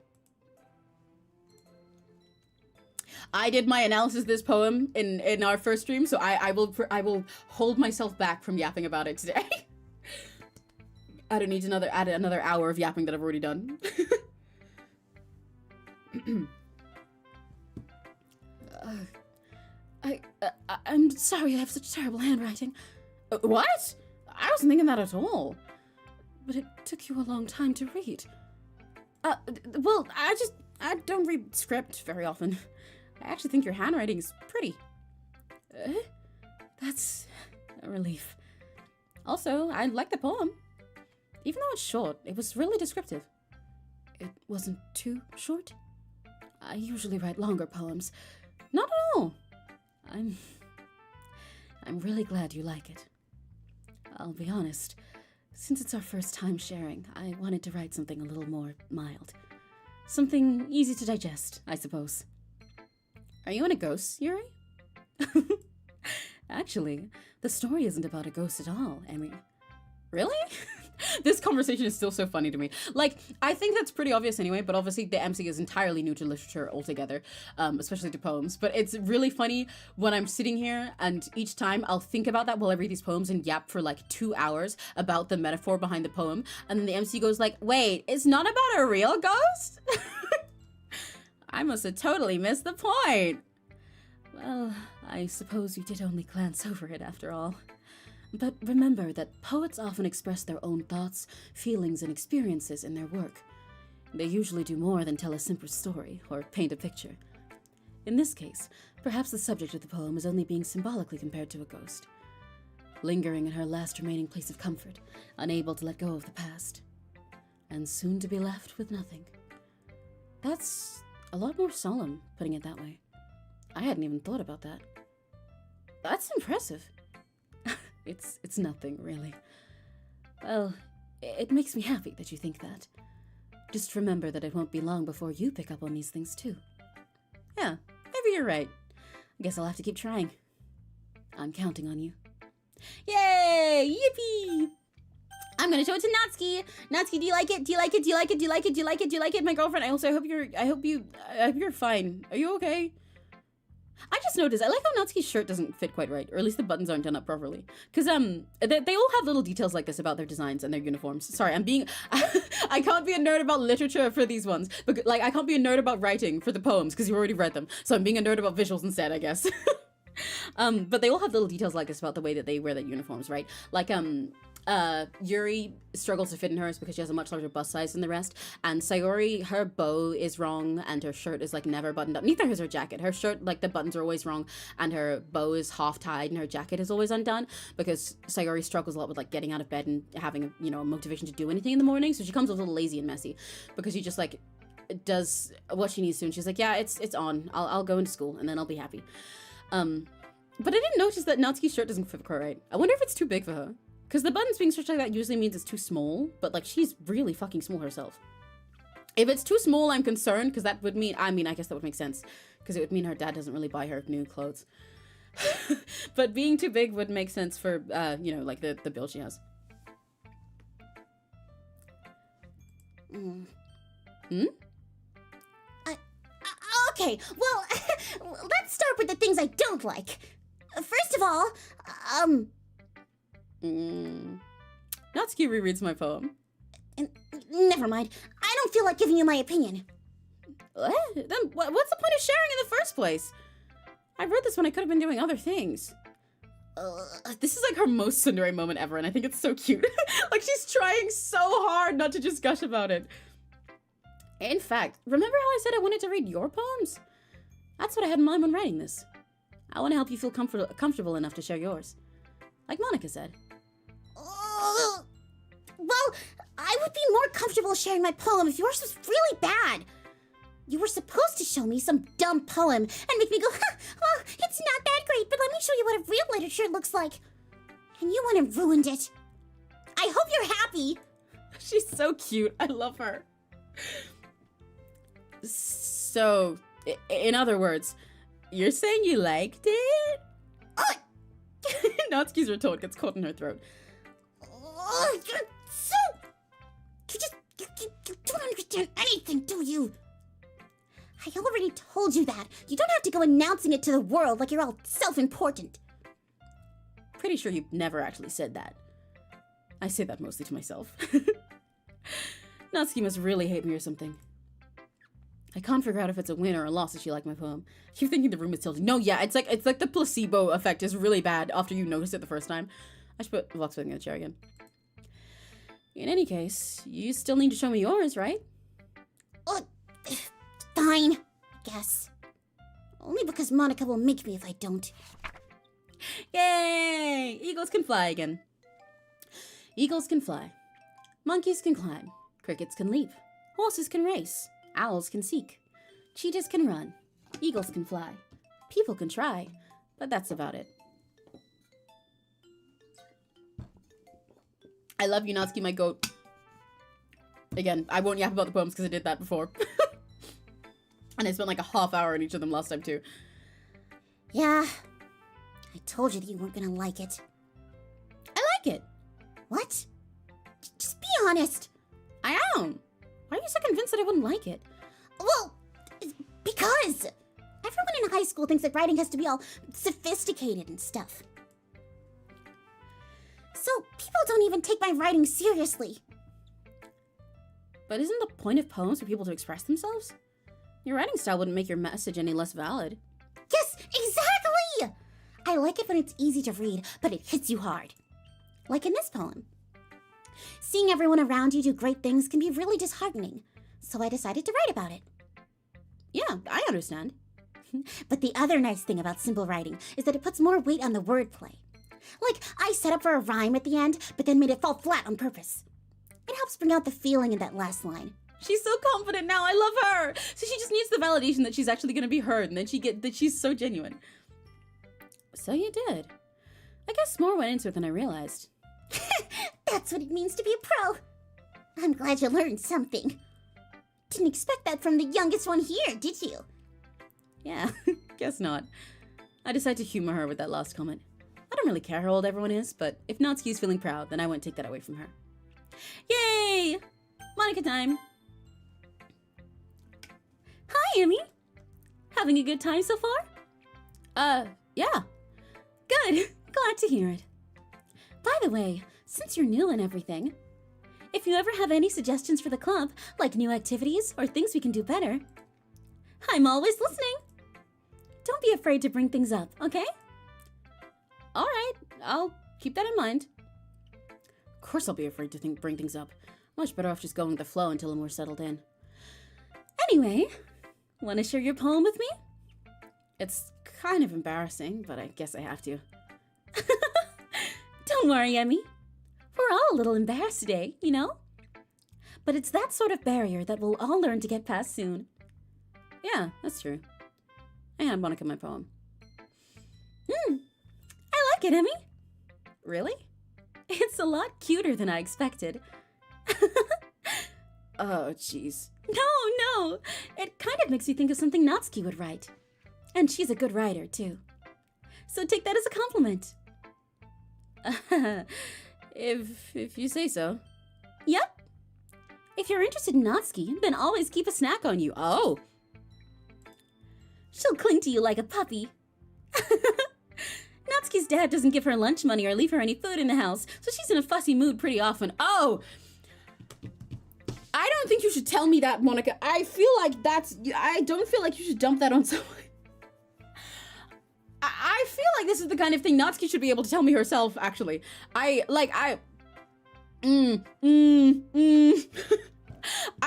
I did my analysis of this poem in our first stream, so I will hold myself back from yapping about it today. I don't need add another hour of yapping that I've already done. I'm sorry I have such terrible handwriting. What? I wasn't thinking that at all. But it took you a long time to read. Well, I don't read script very often. I actually think your handwriting is pretty. That's a relief. Also, I like the poem. Even though it's short, it was really descriptive. It wasn't too short? I usually write longer poems. Not at all. I'm really glad you like it. I'll be honest, since it's our first time sharing, I wanted to write something a little more mild. Something easy to digest, I suppose. Are you in a ghost, Yuri? Actually, the story isn't about a ghost at all, Emmy. Really? This conversation is still so funny to me. Like, I think that's pretty obvious anyway, but obviously the MC is entirely new to literature altogether, especially to poems. But it's really funny when I'm sitting here and each time I'll think about that while I read these poems and yap for like 2 hours about the metaphor behind the poem. And then the MC goes like, wait, it's not about a real ghost? I must have totally missed the point. Well, I suppose you did only glance over it after all. But remember that poets often express their own thoughts, feelings, and experiences in their work. They usually do more than tell a simple story or paint a picture. In this case, perhaps the subject of the poem is only being symbolically compared to a ghost, lingering in her last remaining place of comfort, unable to let go of the past, and soon to be left with nothing. That's a lot more solemn, putting it that way. I hadn't even thought about that. That's impressive. It's nothing, really. Well, it makes me happy that you think that. Just remember that it won't be long before you pick up on these things, too. Yeah, maybe you're right. I guess I'll have to keep trying. I'm counting on you. Yay! Yippee! I'm gonna show it to Natsuki. Natsuki, do you like it? Do you like it? Do you like it? Do you like it? Do you like it? Do you like it? My girlfriend. I hope you're fine. Are you okay? I just noticed, I like how Natsuki's shirt doesn't fit quite right, or at least the buttons aren't done up properly. Because, they all have little details like this about their designs and their uniforms. Sorry, I can't be a nerd about literature for these ones. But, like, I can't be a nerd about writing for the poems, because you've already read them. So I'm being a nerd about visuals instead, I guess. But they all have little details like this about the way that they wear their uniforms, right? Like, Yuri struggles to fit in hers because she has a much larger bust size than the rest, and Sayori, her bow is wrong and her shirt is like never buttoned up. Neither is her jacket. Her shirt, like the buttons are always wrong, and her bow is half tied and her jacket is always undone because Sayori struggles a lot with like getting out of bed and having a motivation to do anything in the morning, so she comes a little lazy and messy because she just like does what she needs to, and she's like, yeah, it's on, I'll go into school and then I'll be happy. But I didn't notice that Natsuki's shirt doesn't fit her right. I wonder if it's too big for her. Because the buttons being stretched like that usually means it's too small, but like she's really fucking small herself. If it's too small, I'm concerned, because that would mean, I guess that would make sense, because it would mean her dad doesn't really buy her new clothes. But being too big would make sense for, like the build she has. Okay, well, let's start with the things I don't like. First of all, Natsuki rereads my poem. Never mind. I don't feel like giving you my opinion. What? Then what's the point of sharing in the first place? I wrote this when I could have been doing other things. This is like her most tsundere moment ever, and I think it's so cute. Like, she's trying so hard not to just gush about it. In fact, remember how I said I wanted to read your poems? That's what I had in mind when writing this. I want to help you feel comfortable enough to share yours. Like Monika said. Well, I would be more comfortable sharing my poem if yours was really bad. You were supposed to show me some dumb poem and make me go, well, it's not that great, but let me show you what a real literature looks like. And you went and ruined it. I hope you're happy. She's so cute. I love her. So, in other words, you're saying you liked it? Natsuki's retort gets caught in her throat. You don't understand anything, do you? I already told you that. You don't have to go announcing it to the world like you're all self-important. Pretty sure you've never actually said that. I say that mostly to myself. Natsuki must really hate me or something. I can't figure out if it's a win or a loss if she liked my poem. I keep thinking the room is tilting. No, yeah, it's like the placebo effect is really bad after you notice it the first time. I should put Volkswagen in the chair again. In any case, you still need to show me yours, right? Fine, I guess. Only because Monika will make me if I don't. Yay! Eagles can fly again. Eagles can fly. Monkeys can climb. Crickets can leap. Horses can race. Owls can seek. Cheetahs can run. Eagles can fly. People can try. But that's about it. I love you, Natsuki, my goat. Again, I won't yap about the poems because I did that before. And I spent like a half hour on each of them last time too. Yeah, I told you that you weren't gonna like it. I like it. What? Just be honest. I am. Why are you so convinced that I wouldn't like it? Well, because everyone in high school thinks that writing has to be all sophisticated and stuff. So people don't even take my writing seriously. But isn't the point of poems for people to express themselves? Your writing style wouldn't make your message any less valid. Yes, exactly! I like it when it's easy to read, but it hits you hard. Like in this poem. Seeing everyone around you do great things can be really disheartening, so I decided to write about it. Yeah, I understand. But the other nice thing about simple writing is that it puts more weight on the wordplay. Like, I set up for a rhyme at the end, but then made it fall flat on purpose. It helps bring out the feeling in that last line. She's so confident now. I love her. So she just needs the validation that she's actually going to be heard, and then that she's so genuine. So you did. I guess more went into it than I realized. That's what it means to be a pro. I'm glad you learned something. Didn't expect that from the youngest one here, did you? Yeah, guess not. I decided to humor her with that last comment. I don't really care how old everyone is, but if Natsuki's feeling proud, then I won't take that away from her. Yay! Monika time! Hi, Emmy. Having a good time so far? Yeah. Good. Glad to hear it. By the way, since you're new and everything, if you ever have any suggestions for the club, like new activities or things we can do better, I'm always listening. Don't be afraid to bring things up, okay? All right, I'll keep that in mind. Of course I'll be afraid to bring things up. Much better off just going with the flow until I'm more settled in. Anyway, want to share your poem with me? It's kind of embarrassing, but I guess I have to. Don't worry, Emmy. We're all a little embarrassed today, you know? But it's that sort of barrier that we'll all learn to get past soon. Yeah, that's true. I had Monika my poem. I like it, Emmy. Really? It's a lot cuter than I expected. Oh, jeez. No. It kind of makes me think of something Natsuki would write. And she's a good writer, too. So take that as a compliment. If you say so. Yep. If you're interested in Natsuki, then always keep a snack on you. Oh. She'll cling to you like a puppy. Natsuki's dad doesn't give her lunch money or leave her any food in the house, so she's in a fussy mood pretty often. Oh! I don't think you should tell me that, Monika. I don't feel like you should dump that on someone. I feel like this is the kind of thing Natsuki should be able to tell me herself, actually. I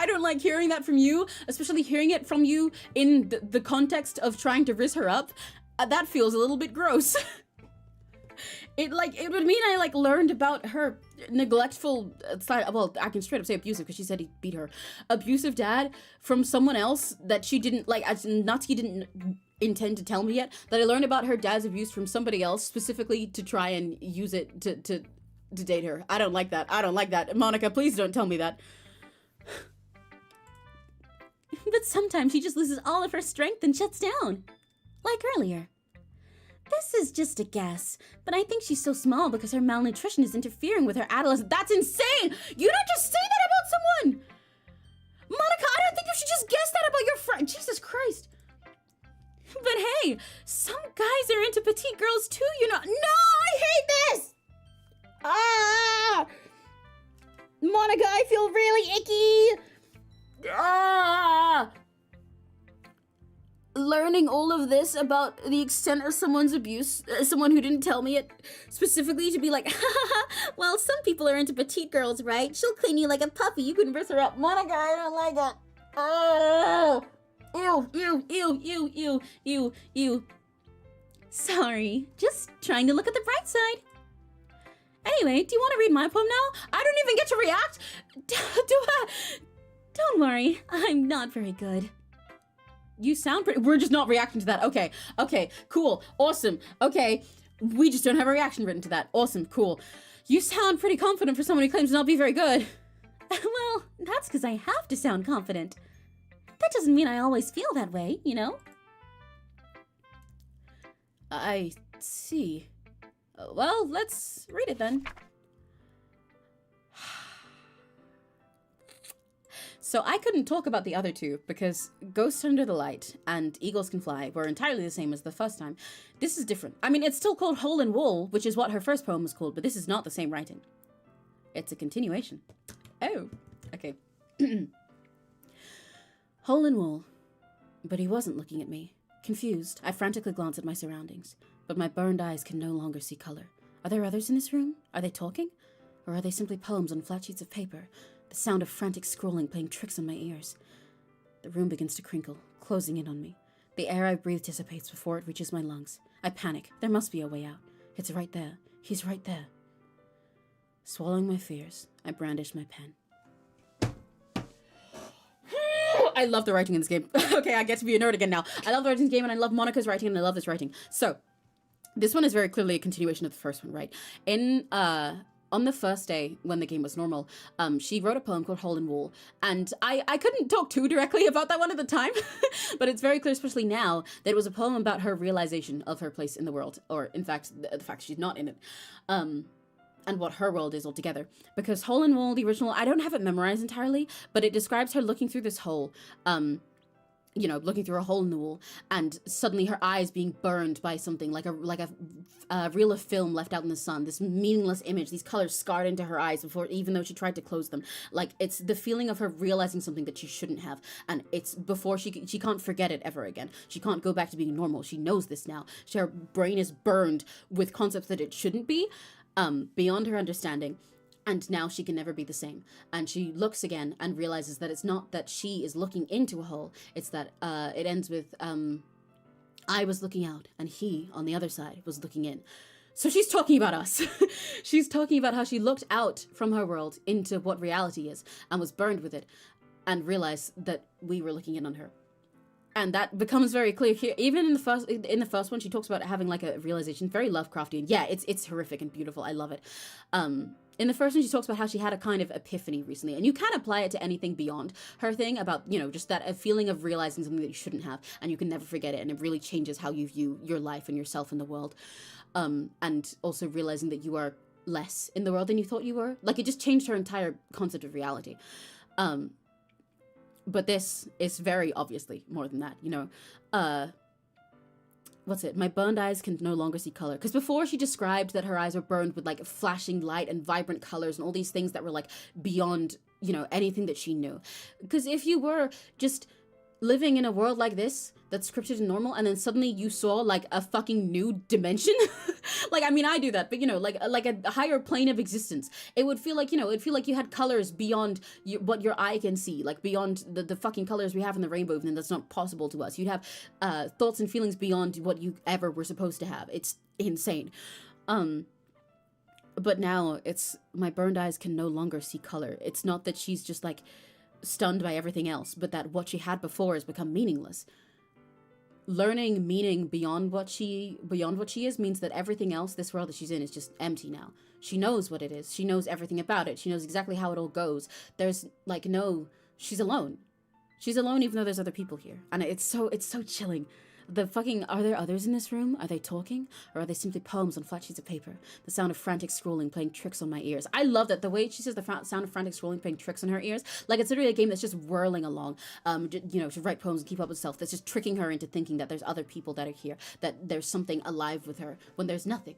don't like hearing that from you, especially hearing it from you in the context of trying to rizz her up. That feels a little bit gross. It would mean I learned about her neglectful side. Well, I can straight up say abusive because she said he beat her. Abusive dad from someone else that she didn't Natsuki didn't intend to tell me yet. That I learned about her dad's abuse from somebody else specifically to try and use it to date her. I don't like that. I don't like that. Monika, please don't tell me that. But sometimes she just loses all of her strength and shuts down. Like earlier. This is just a guess, but I think she's so small because her malnutrition is interfering with her adolescence. That's insane! You don't just say that about someone! Monika, I don't think you should just guess that about your friend. Jesus Christ. But hey, some guys are into petite girls too, you know. No, I hate this! Ah! Monika, I feel really icky! Ah! Learning all of this about the extent of someone's abuse, someone who didn't tell me it, specifically to be like, well, some people are into petite girls, right? She'll clean you like a puppy, you can rizz her up. Monika, I don't like it. Oh! Ew. Sorry, just trying to look at the bright side. Anyway, do you want to read my poem now? I don't even get to react. Don't worry, I'm not very good. You sound pretty. We're just not reacting to that. Okay, cool, awesome. Okay, we just don't have a reaction written to that. Awesome, cool. You sound pretty confident for someone who claims to not be very good. Well, that's because I have to sound confident. That doesn't mean I always feel that way, you know? I see. Well, let's read it then. So I couldn't talk about the other two because Ghosts Under the Light and Eagles Can Fly were entirely the same as the first time. This is different. I mean, it's still called Hole in Wool, which is what her first poem was called, but this is not the same writing. It's a continuation. Oh, okay. Hole in Wool. But he wasn't looking at me. Confused, I frantically glanced at my surroundings, but my burned eyes can no longer see color. Are there others in this room? Are they talking? Or are they simply poems on flat sheets of paper? The sound of frantic scrolling playing tricks on my ears. The room begins to crinkle, closing in on me. The air I breathe dissipates before it reaches my lungs. I panic. There must be a way out. It's right there. He's right there. Swallowing my fears, I brandish my pen. I love the writing in this game. Okay, I get to be a nerd again now. I love the writing in this game, and I love Monika's writing, and I love this writing. So, this one is very clearly a continuation of the first one, right? On the first day, when the game was normal, she wrote a poem called Hole in Wool, and I couldn't talk too directly about that one at the time, but it's very clear, especially now, that it was a poem about her realization of her place in the world, or in fact, the fact she's not in it, and what her world is altogether. Because Hole in Wool, the original, I don't have it memorized entirely, but it describes her looking through this hole, you know, looking through a hole in the wall, and suddenly her eyes being burned by something like a reel of film left out in the sun, this meaningless image, these colors scarred into her eyes before, even though she tried to close them. Like, it's the feeling of her realizing something that she shouldn't have, and it's before she can't forget it ever again. She can't go back to being normal. She knows this now. Her brain is burned with concepts that it shouldn't be, beyond her understanding. And now she can never be the same. And she looks again and realizes that it's not that she is looking into a hole. It's that it ends with, I was looking out and he, on the other side, was looking in. So she's talking about us. She's talking about how she looked out from her world into what reality is and was burned with it and realized that we were looking in on her. And that becomes very clear here. Even in the first one, she talks about having like a realization, very Lovecraftian. Yeah, it's horrific and beautiful. I love it. In the first one, she talks about how she had a kind of epiphany recently, and you can apply it to anything beyond her thing about, you know, just that a feeling of realizing something that you shouldn't have, and you can never forget it, and it really changes how you view your life and yourself in the world. And also realizing that you are less in the world than you thought you were. Like, it just changed her entire concept of reality. But this is very obviously more than that, you know. What's it? My burned eyes can no longer see color. Because before she described that her eyes were burned with like flashing light and vibrant colors and all these things that were like beyond, you know, anything that she knew. Because if you were just living in a world like this that's scripted and normal, and then suddenly you saw like a fucking new dimension. Like, I mean, I do that, but you know, like a higher plane of existence. It would feel like, you know, it'd feel like you had colors beyond what your eye can see, like beyond the fucking colors we have in the rainbow, even that's not possible to us. You'd have thoughts and feelings beyond what you ever were supposed to have. It's insane. But now it's, my burned eyes can no longer see color. It's not that she's just like stunned by everything else, but that what she had before has become meaningless. Learning meaning beyond what she is means that everything else, this world that she's in, is just empty now. She knows what it is. She knows everything about it. She knows exactly how it all goes. There's like she's alone. She's alone even though there's other people here. And it's so chilling. Are there others in this room? Are they talking? Or are they simply poems on flat sheets of paper? The sound of frantic scrolling playing tricks on my ears. I love that. The way she says the sound of frantic scrolling playing tricks on her ears. Like, it's literally a game that's just whirling along. You know, to write poems and keep up with self. That's just tricking her into thinking that there's other people that are here. That there's something alive with her when there's nothing.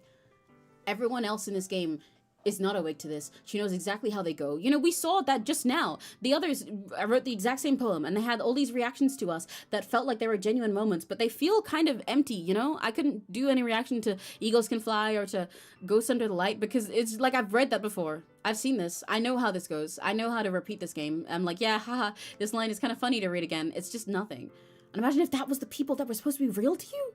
Everyone else in this game is not awake to this. She knows exactly how they go. You know, we saw that just now. The others wrote the exact same poem, and they had all these reactions to us that felt like they were genuine moments, but they feel kind of empty, you know? I couldn't do any reaction to Eagles Can Fly or to Ghosts Under the Light, because it's like, I've read that before. I've seen this. I know how this goes. I know how to repeat this game. I'm like, yeah, haha, this line is kind of funny to read again. It's just nothing. And imagine if that was the people that were supposed to be real to you.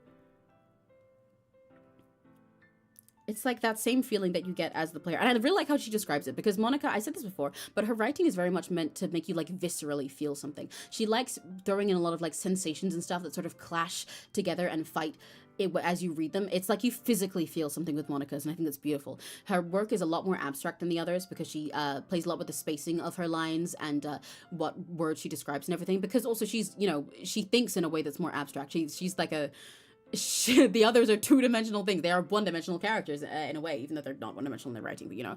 It's like that same feeling that you get as the player. And I really like how she describes it, because Monika, I said this before, but her writing is very much meant to make you like viscerally feel something. She likes throwing in a lot of like sensations and stuff that sort of clash together and fight as you read them. It's like you physically feel something with Monika's, and I think that's beautiful. Her work is a lot more abstract than the others, because she plays a lot with the spacing of her lines and what words she describes and everything, because also she's, you know, she thinks in a way that's more abstract. She's like the others are two-dimensional things. They are one-dimensional characters in a way, even though they're not one-dimensional in their writing, but you know.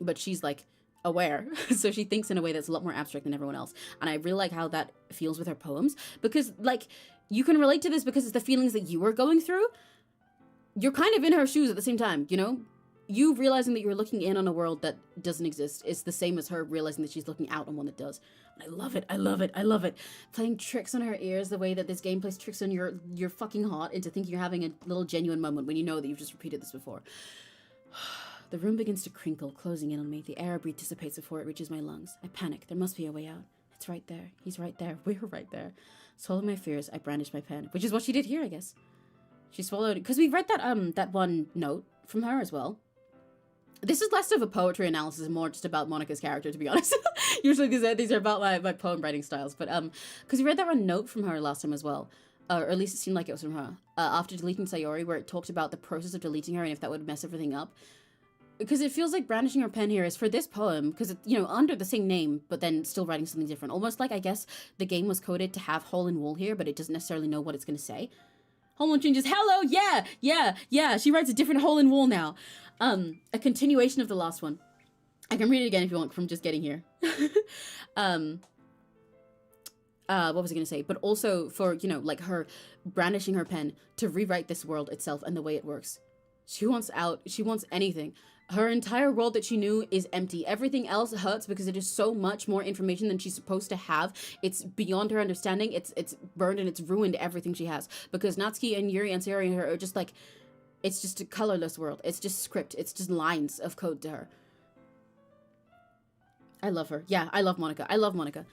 But she's like aware, so she thinks in a way that's a lot more abstract than everyone else. And I really like how that feels with her poems, because like you can relate to this because it's the feelings that you were going through. You're kind of in her shoes at the same time, you know? You realizing that you're looking in on a world that doesn't exist is the same as her realizing that she's looking out on one that does. And I love it. I love it. I love it. Playing tricks on her ears, the way that this game plays tricks on your fucking heart into thinking you're having a little genuine moment when you know that you've just repeated this before. The room begins to crinkle, closing in on me. The air I breathe dissipates before it reaches my lungs. I panic. There must be a way out. It's right there. He's right there. We're right there. Swallowing my fears, I brandish my pen, which is what she did here, I guess. She swallowed, because we read that one note from her as well. This is less of a poetry analysis and more just about Monika's character, to be honest. Usually these are about my poem writing styles, but because we read that one note from her last time as well, or at least it seemed like it was from her, after deleting Sayori, where it talked about the process of deleting her and if that would mess everything up. Because it feels like brandishing her pen here is for this poem, because it's, you know, under the same name, but then still writing something different. Almost like, I guess, the game was coded to have hole in wool here, but it doesn't necessarily know what it's going to say. Hole in changes, hello, yeah, she writes a different hole in wool now. A continuation of the last one. I can read it again if you want from just getting here. What was I going to say? But also for, you know, like her brandishing her pen to rewrite this world itself and the way it works. She wants out. She wants anything. Her entire world that she knew is empty. Everything else hurts because it is so much more information than she's supposed to have. It's beyond her understanding. It's burned and it's ruined everything she has. Because Natsuki and Yuri and Sayori and her are just like, it's just a colorless world. It's just script. It's just lines of code to her. I love her. Yeah, I love Monika. I love Monika.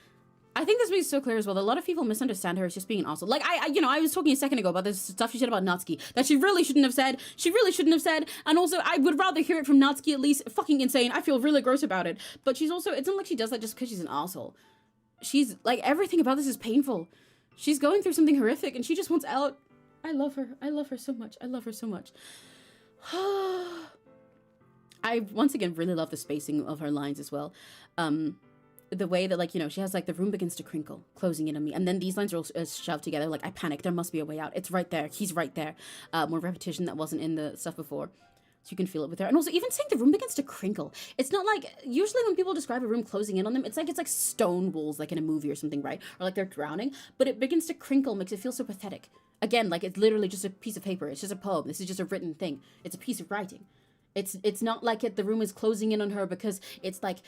I think this makes it so clear as well that a lot of people misunderstand her as just being an asshole. Like, I was talking a second ago about this stuff she said about Natsuki that she really shouldn't have said. She really shouldn't have said. And also, I would rather hear it from Natsuki at least. Fucking insane. I feel really gross about it. But she's also, it's not like she does that just because she's an asshole. She's, like, everything about this is painful. She's going through something horrific and she just wants out. I love her. I love her so much. I love her so much. I, once again, really love the spacing of her lines as well. The way that, like, you know, she has, like, the room begins to crinkle, closing in on me. And then these lines are all shoved together. Like, I panic. There must be a way out. It's right there. He's right there. More repetition that wasn't in the stuff before. So you can feel it with her. And also, even saying the room begins to crinkle. It's not like, usually when people describe a room closing in on them, it's like stone walls, like in a movie or something, right? Or like they're drowning. But it begins to crinkle, makes it feel so pathetic. Again, like, it's literally just a piece of paper. It's just a poem. This is just a written thing. It's a piece of writing. It's not like the room is closing in on her because it's like,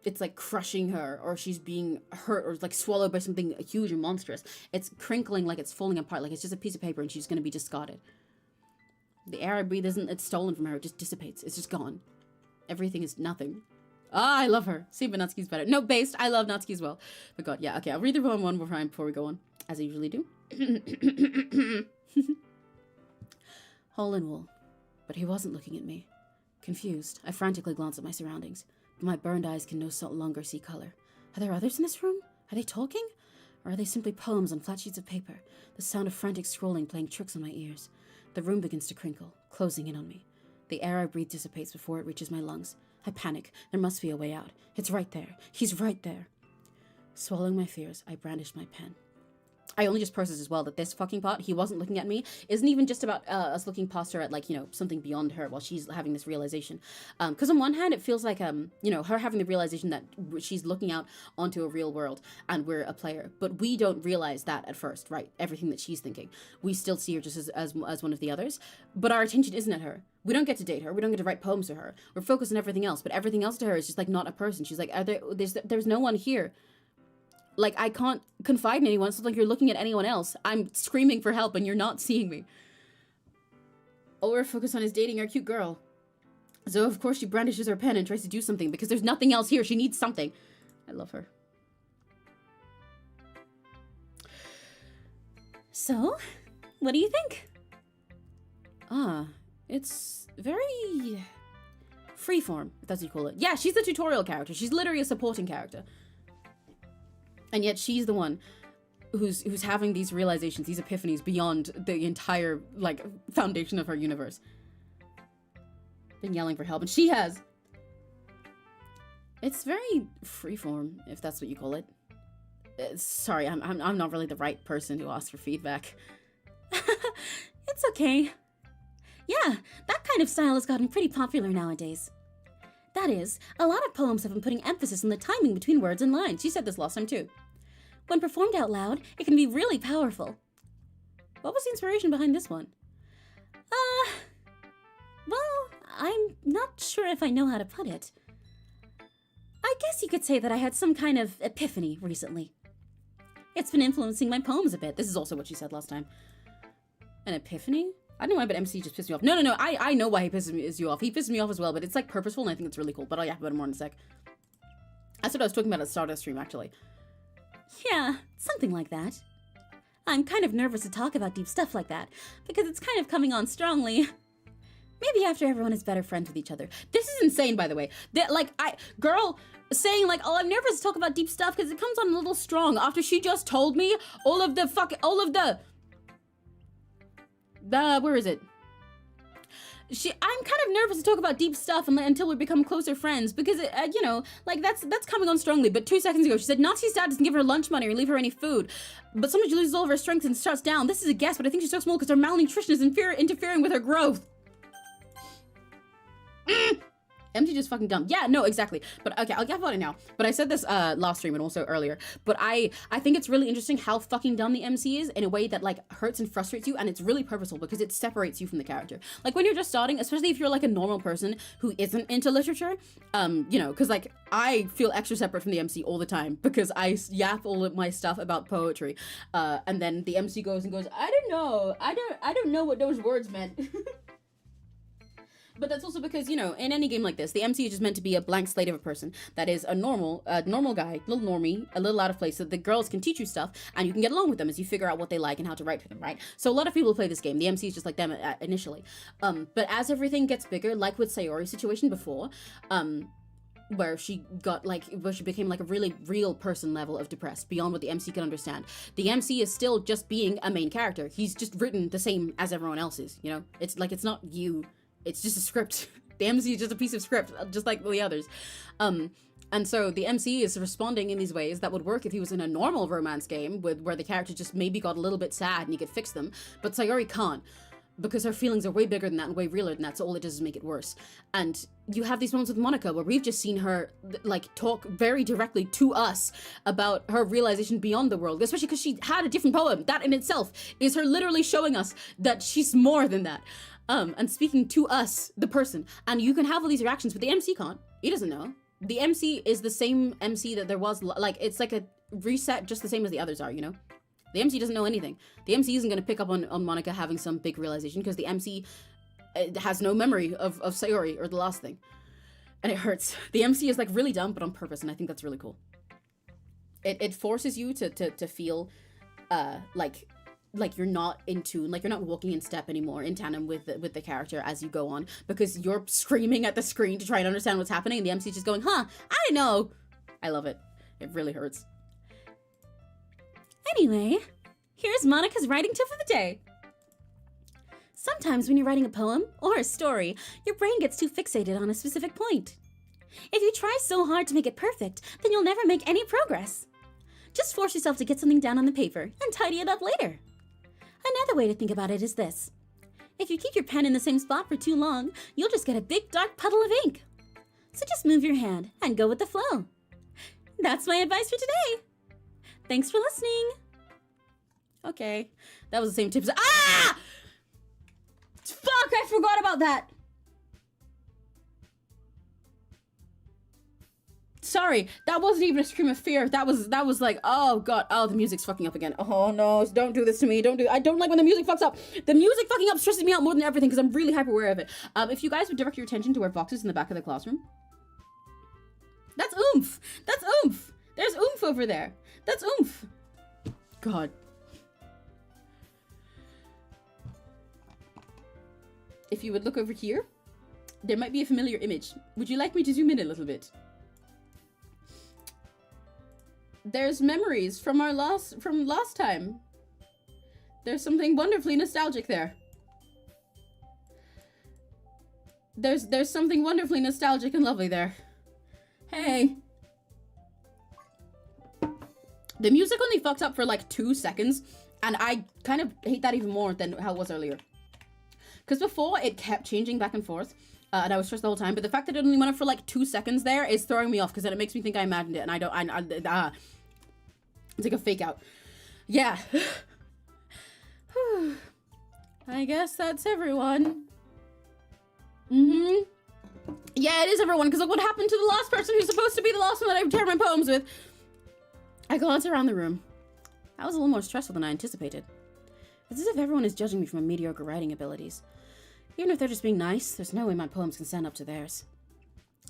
it's like crushing her, or she's being hurt, or like swallowed by something huge and monstrous. It's crinkling, like it's falling apart, like it's just a piece of paper and she's going to be discarded. The air I breathe isn't, it's stolen from her, it just dissipates, it's just gone. Everything is nothing. Ah, I love her. See, but Natsuki's better. No, based, I love Natsuki as well. But God, yeah, okay, I'll read the poem one more time before we go on, as I usually do. Hole in wool. But he wasn't looking at me. Confused, I frantically glanced at my surroundings, but my burned eyes can no longer see color. Are there others in this room? Are they talking? Or are they simply poems on flat sheets of paper? The sound of frantic scrolling playing tricks on my ears. The room begins to crinkle, closing in on me. The air I breathe dissipates before it reaches my lungs. I panic. There must be a way out. It's right there. He's right there. Swallowing my fears, I brandished my pen. I only just processed as well that this fucking part, he wasn't looking at me, isn't even just about us looking past her at, like, you know, something beyond her while she's having this realization. Because on one hand, it feels like, you know, her having the realization that she's looking out onto a real world and we're a player. But we don't realize that at first, right? Everything that she's thinking. We still see her just as one of the others. But our attention isn't at her. We don't get to date her. We don't get to write poems to her. We're focused on everything else. But everything else to her is just, like, not a person. She's like, there's no one here. Like, I can't confide in anyone, so it's like you're looking at anyone else. I'm screaming for help and you're not seeing me. All we're focused on is dating our cute girl. So, of course, she brandishes her pen and tries to do something because there's nothing else here. She needs something. I love her. So, what do you think? It's very freeform, if that's what you call it. Yeah, she's the tutorial character. She's literally a supporting character. And yet she's the one who's having these realizations, these epiphanies beyond the entire, like, foundation of her universe. Been yelling for help, and she has. It's very freeform, if that's what you call it. Sorry, I'm not really the right person to ask for feedback. It's okay. Yeah, that kind of style has gotten pretty popular nowadays. That is, a lot of poems have been putting emphasis on the timing between words and lines. She said this last time too. When performed out loud, it can be really powerful. What was the inspiration behind this one? Well, I'm not sure if I know how to put it. I guess you could say that I had some kind of epiphany recently. It's been influencing my poems a bit. This is also what she said last time. An epiphany? I don't know why, but MC just pissed me off. No, I know why he pisses you off. He pisses me off as well, but it's, like, purposeful, and I think it's really cool. But I'll yap about it more in a sec. That's what I was talking about at the start of the stream, actually. Yeah, something like that. I'm kind of nervous to talk about deep stuff like that, because it's kind of coming on strongly. Maybe after everyone is better friends with each other. This is insane, by the way. That, like, girl saying, like, oh, I'm nervous to talk about deep stuff because it comes on a little strong after she just told me where is it? I'm kind of nervous to talk about deep stuff until we become closer friends because, you know, like, that's coming on strongly. But 2 seconds ago, she said Nazi's dad doesn't give her lunch money or leave her any food. But sometimes she loses all of her strength and shuts down. This is a guess, but I think she's so small because her malnutrition is interfering with her growth. MT just fucking dumb. Yeah, no, exactly. But okay, I'll get about it now. But I said this last stream and also earlier. But I think it's really interesting how fucking dumb the MC is in a way that, like, hurts and frustrates you, and it's really purposeful because it separates you from the character. Like, when you're just starting, especially if you're, like, a normal person who isn't into literature, you know, because, like, I feel extra separate from the MC all the time because I yap all of my stuff about poetry, and then the MC goes, I don't know what those words meant. But that's also because, you know, in any game like this, the MC is just meant to be a blank slate of a person that is a normal guy, little normie, a little out of place, so the girls can teach you stuff and you can get along with them as you figure out what they like and how to write for them, right? So a lot of people play this game. The MC is just like them initially. But as everything gets bigger, like with Sayori's situation before, where she became like a really real person level of depressed beyond what the MC can understand. The MC is still just being a main character. He's just written the same as everyone else is, you know? It's like, it's not you. It's just a script. The MC is just a piece of script, just like the others. And so the MC is responding in these ways that would work if he was in a normal romance game where the character just maybe got a little bit sad and you could fix them. But Sayori can't, because her feelings are way bigger than that and way realer than that, so all it does is make it worse. And you have these moments with Monika where we've just seen her, like, talk very directly to us about her realization beyond the world, especially because she had a different poem. That in itself is her literally showing us that she's more than that. And speaking to us, the person. And you can have all these reactions, but the MC can't. He doesn't know. the MC is the same MC that there was, like, it's like a reset just the same as the others are, you know? The MC doesn't know anything. The MC isn't going to pick up on Monika having some big realization because the MC has no memory of Sayori or the last thing. And it hurts. The MC is like really dumb, but on purpose, and I think that's really cool. It forces you to feel like you're not in tune, like you're not walking in step anymore, in tandem with the character as you go on, because you're screaming at the screen to try and understand what's happening, and the MC's just going, huh, I don't know. I love it. It really hurts. Anyway, here's Monika's writing tip for the day. Sometimes when you're writing a poem or a story, your brain gets too fixated on a specific point. If you try so hard to make it perfect, then you'll never make any progress. Just force yourself to get something down on the paper and tidy it up later. Another way to think about it is this. If you keep your pen in the same spot for too long, you'll just get a big dark puddle of ink. So just move your hand and go with the flow. That's my advice for today. Thanks for listening. Okay, that was the same tips. Ah! Fuck, I forgot about that. Sorry, that wasn't even a scream of fear. That was like, oh god, oh, the music's fucking up again. Oh no, don't do this to me. I don't like when the music fucks up. The music fucking up stresses me out more than everything because I'm really hyper aware of it. If you guys would direct your attention to where Vox is in the back of the classroom. That's oomph. That's oomph. There's oomph over there. That's oomph. God. If you would look over here, there might be a familiar image. Would you like me to zoom in a little bit? There's memories from last time. There's something wonderfully nostalgic there. There's something wonderfully nostalgic and lovely there. Hey. The music only fucked up for like 2 seconds, and I kind of hate that even more than how it was earlier. Because before, it kept changing back and forth, and I was stressed the whole time, but the fact that it only went up for like 2 seconds there is throwing me off, because then it makes me think I imagined it, and I don't, it's like a fake out. Yeah. I guess that's everyone. Yeah, it is everyone, because look what happened to the last person who's supposed to be the last one that I've shared my poems with. I glance around the room. That was a little more stressful than I anticipated. It's as if everyone is judging me for my mediocre writing abilities. Even if they're just being nice, there's no way my poems can stand up to theirs.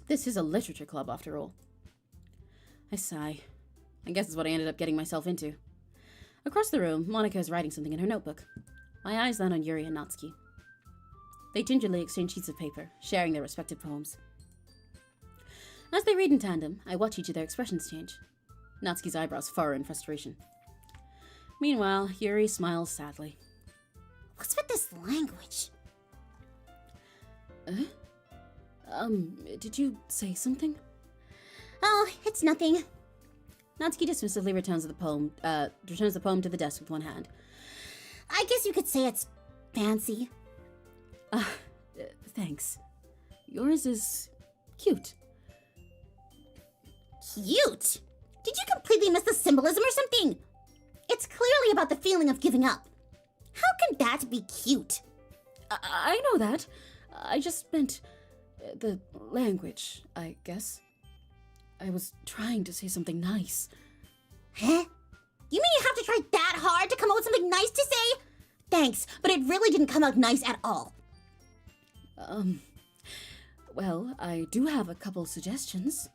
This is a literature club, after all. I sigh. I guess it's what I ended up getting myself into. Across the room, Monika is writing something in her notebook. My eyes land on Yuri and 𝘆cie. They gingerly exchange sheets of paper, sharing their respective poems. As they read in tandem, I watch each of their expressions change. 𝘆cie's eyebrows furrow in frustration. Meanwhile, Yuri smiles sadly. What's with this language? Did you say something? Oh, it's nothing. 𝘆cie dismissively returns the poem to the desk with one hand. I guess you could say it's fancy. Thanks. Yours is cute. Cute? Did you completely miss the symbolism or something? It's clearly about the feeling of giving up. How can that be cute? I know that. I just meant the language, I guess. I was trying to say something nice. Huh? You mean you have to try that hard to come up with something nice to say? Thanks, but it really didn't come out nice at all. Well, I do have a couple suggestions.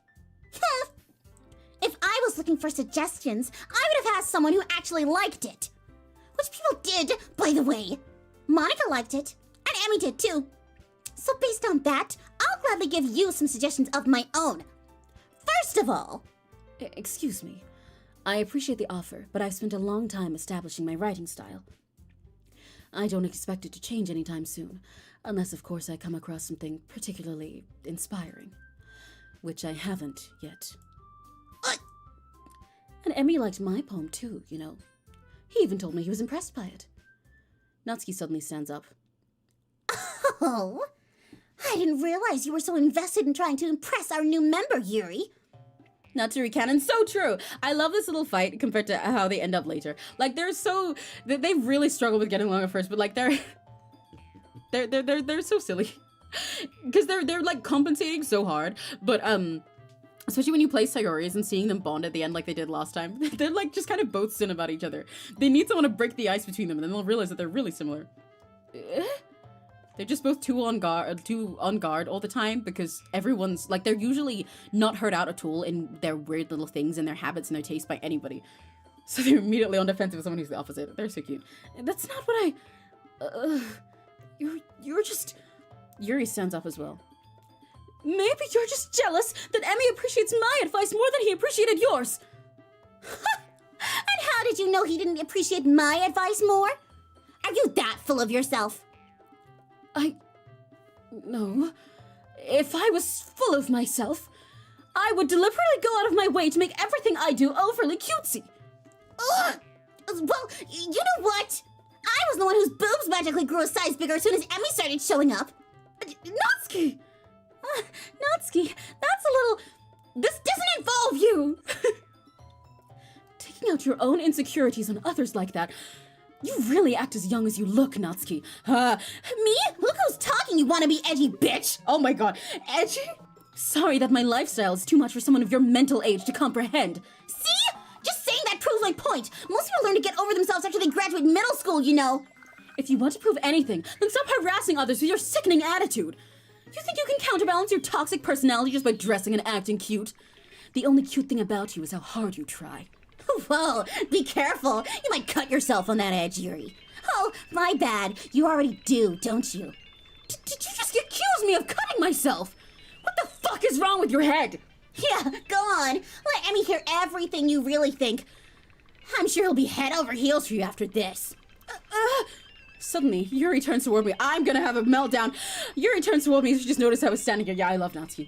If I was looking for suggestions, I would have asked someone who actually liked it. Which people did, by the way. Monika liked it, and Emmy did too. So based on that, I'll gladly give you some suggestions of my own. First of all... Excuse me. I appreciate the offer, but I've spent a long time establishing my writing style. I don't expect it to change anytime soon, unless of course I come across something particularly inspiring. Which I haven't yet. And Emmy liked my poem too, you know. He even told me he was impressed by it. 𝘆cie suddenly stands up. Oh, I didn't realize you were so invested in trying to impress our new member, Yuri. 𝘆cie canon, so true. I love this little fight compared to how they end up later. Like they really struggle with getting along at first, but like they're so silly because they're like compensating so hard. But Especially when you play Sayori's and seeing them bond at the end like they did last time. They're like just kind of both sin about each other. They need someone to break the ice between them and then they'll realize that they're really similar. They're just both too on guard all the time because everyone's like, they're usually not heard out at all in their weird little things and their habits and their taste by anybody. So they're immediately on defensive with someone who's the opposite. They're so cute. That's not what you're just... Yuri stands up as well. Maybe you're just jealous that Emmy appreciates my advice more than he appreciated yours. And how did you know he didn't appreciate my advice more? Are you that full of yourself? No. If I was full of myself, I would deliberately go out of my way to make everything I do overly cutesy. Ugh! Well, you know what? I was the one whose boobs magically grew a size bigger as soon as Emmy started showing up. Natsuki! Natsuki, that's a little... This doesn't involve you! Taking out your own insecurities on others like that... You really act as young as you look, Natsuki. Me? Look who's talking, you wanna be edgy bitch! Oh my god, edgy? Sorry that my lifestyle is too much for someone of your mental age to comprehend. See? Just saying that proves my point. Most people learn to get over themselves after they graduate middle school, you know. If you want to prove anything, then stop harassing others with your sickening attitude. You think you can counterbalance your toxic personality just by dressing and acting cute? The only cute thing about you is how hard you try. Whoa, be careful. You might cut yourself on that edge, Yuri. Oh, my bad. You already do, don't you? Did you just accuse me of cutting myself? What the fuck is wrong with your head? Yeah, go on. Let Emmy hear everything you really think. I'm sure he'll be head over heels for you after this. Suddenly, Yuri turns toward me. I'm gonna have a meltdown. Yuri turns toward me. She just noticed I was standing here. Yeah, I love Natsuki.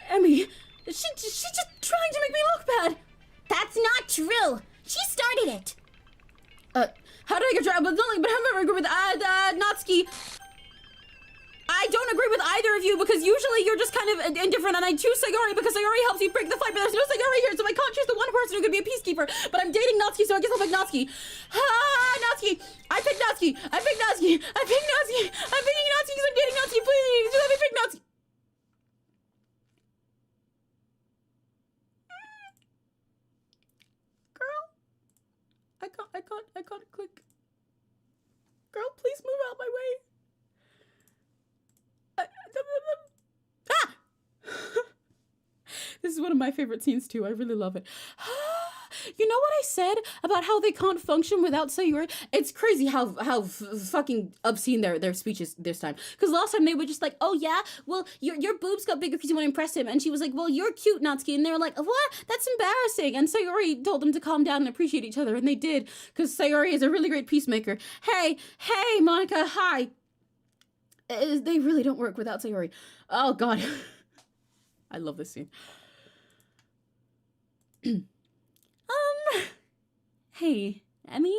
Emmy, she's just trying to make me look bad. That's not true. She started it. How did I get tried? But I never agree with Natsuki. I don't agree with either of you because usually you're just kind of indifferent, and I choose Sayori because Sayori helps you break the fight, but there's no Sayori here, so I can't choose the one person who could be a peacekeeper. But I'm dating Natsuki, so I guess I'll pick Natsuki. Natsuki! I picked Natsuki! I picked Natsuki! I picked Natsuki! I'm picking Natsuki because I'm dating Natsuki, please! Let me pick Natsuki! Girl? I can't click. Girl, please move out my way. This is one of my favorite scenes too. I really love it. You know what I said about how they can't function without Sayori? It's crazy how fucking obscene their speech is this time. Because last time they were just like, oh yeah, well your boobs got bigger because you want to impress him, and she was like, well you're cute, Natsuki, and they were like, what? That's embarrassing. And Sayori told them to calm down and appreciate each other, and they did, because Sayori is a really great peacemaker. Hey Monika, hi. They really don't work without Sayori. Oh god. I love this scene. Hey, Emmy?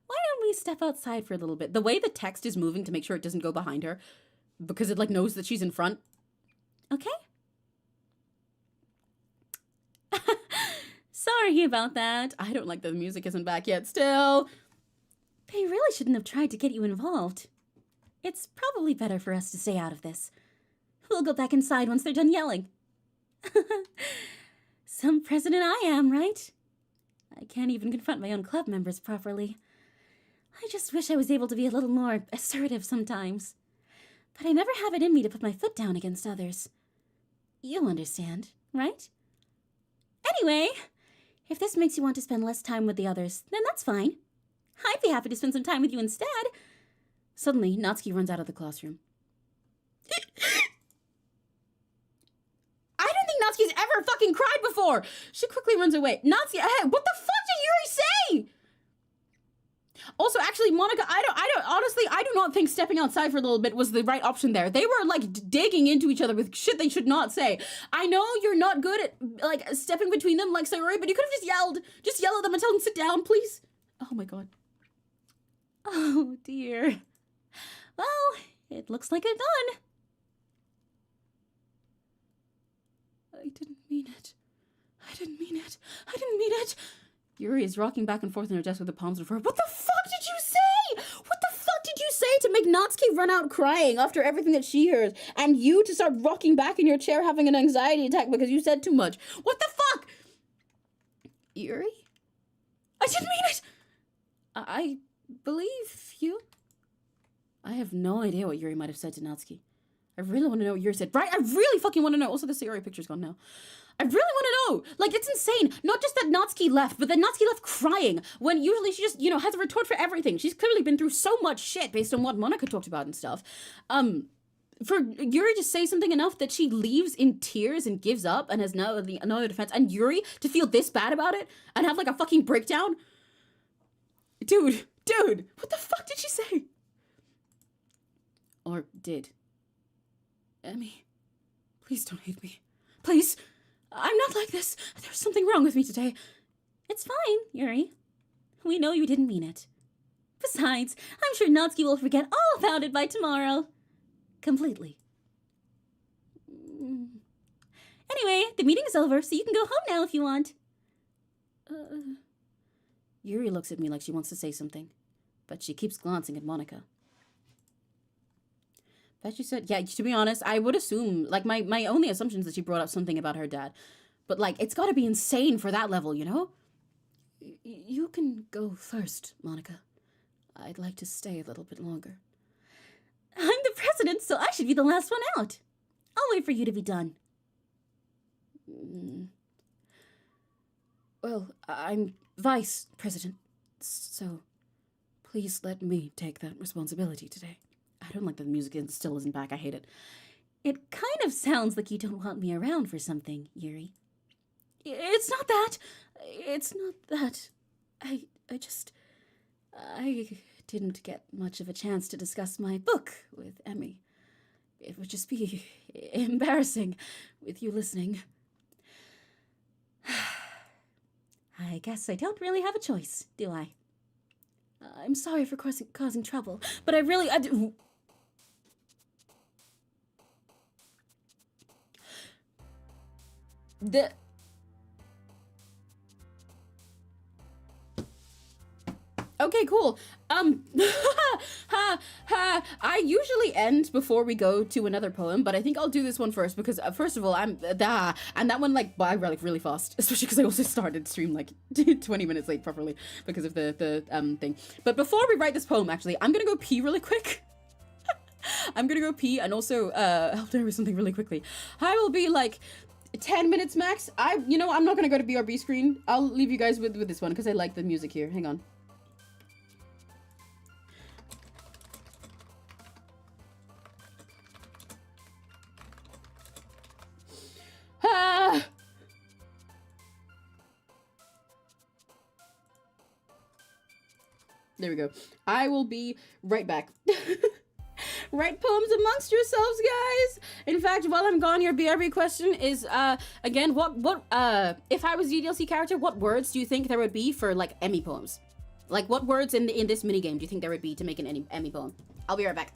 Why don't we step outside for a little bit? The way the text is moving to make sure it doesn't go behind her, because it like knows that she's in front. Okay? Sorry about that. I don't like that the music isn't back yet still. They really shouldn't have tried to get you involved. It's probably better for us to stay out of this. We'll go back inside once they're done yelling. Some president I am, right? I can't even confront my own club members properly. I just wish I was able to be a little more assertive sometimes. But I never have it in me to put my foot down against others. You understand, right? Anyway, if this makes you want to spend less time with the others, then that's fine. I'd be happy to spend some time with you instead. Suddenly, Natsuki runs out of the classroom. I don't think Natsuki's ever fucking cried before! She quickly runs away. Natsuki, hey, what the fuck did Yuri say? Also, actually, Monika, honestly, I do not think stepping outside for a little bit was the right option there. They were, like, digging into each other with shit they should not say. I know you're not good at, like, stepping between them like Sayori, but you could have just yelled. Just yell at them and tell them to sit down, please. Oh my god. Oh, dear. Well, it looks like they're done. I didn't mean it. I didn't mean it. I didn't mean it. Yuri is rocking back and forth in her desk with the palms in front. What the fuck did you say? What the fuck did you say to to make Natsuki run out crying after everything that she hears, and you to start rocking back in your chair having an anxiety attack because you said too much. What the fuck? Yuri? I didn't mean it! I believe you. I have no idea what Yuri might have said to Natsuki. I really want to know what Yuri said. Right? I really fucking want to know. Also, the Sayori picture's gone now. I really want to know. Like, it's insane. Not just that Natsuki left, but that Natsuki left crying when usually she just, you know, has a retort for everything. She's clearly been through so much shit based on what Monika talked about and stuff. For Yuri to say something enough that she leaves in tears and gives up and has no other defense, and Yuri to feel this bad about it and have like a fucking breakdown. Dude, what the fuck did she say? Or did. Emmy, please don't hate me. Please. I'm not like this. There's something wrong with me today. It's fine, Yuri. We know you didn't mean it. Besides, I'm sure Natsuki will forget all about it by tomorrow. Completely. Anyway, the meeting is over, so you can go home now if you want. Yuri looks at me like she wants to say something, but she keeps glancing at Monika. But she said, yeah, to be honest, I would assume, like, my only assumption is that she brought up something about her dad. But, like, it's gotta be insane for that level, you know? You can go first, Monika. I'd like to stay a little bit longer. I'm the president, so I should be the last one out. I'll wait for you to be done. Well, I'm vice president, so please let me take that responsibility today. I don't like that the music still isn't back. I hate it. It kind of sounds like you don't want me around for something, Yuri. It's not that. I didn't get much of a chance to discuss my book with Emmy. It would just be embarrassing with you listening. I guess I don't really have a choice, do I? I'm sorry for causing trouble, but I do. Okay, cool. I usually end before we go to another poem, but I think I'll do this one first because first of all, and that one like really fast, especially because I also started stream like 20 minutes late properly because of the thing. But before we write this poem, actually, I'm gonna go pee really quick. I'm gonna go pee and also help there with something really quickly. I will be like 10 minutes max. I'm not gonna go to BRB screen. I'll leave you guys with this one because I like the music here. Hang on. There we go. I will be right back. Write poems amongst yourselves, guys. In fact, while I'm gone, your BRB question is, again, what if I was a DDLC character, what words do you think there would be for, like, Emmy poems? Like, what words in this minigame do you think there would be to make an Emmy poem? I'll be right back.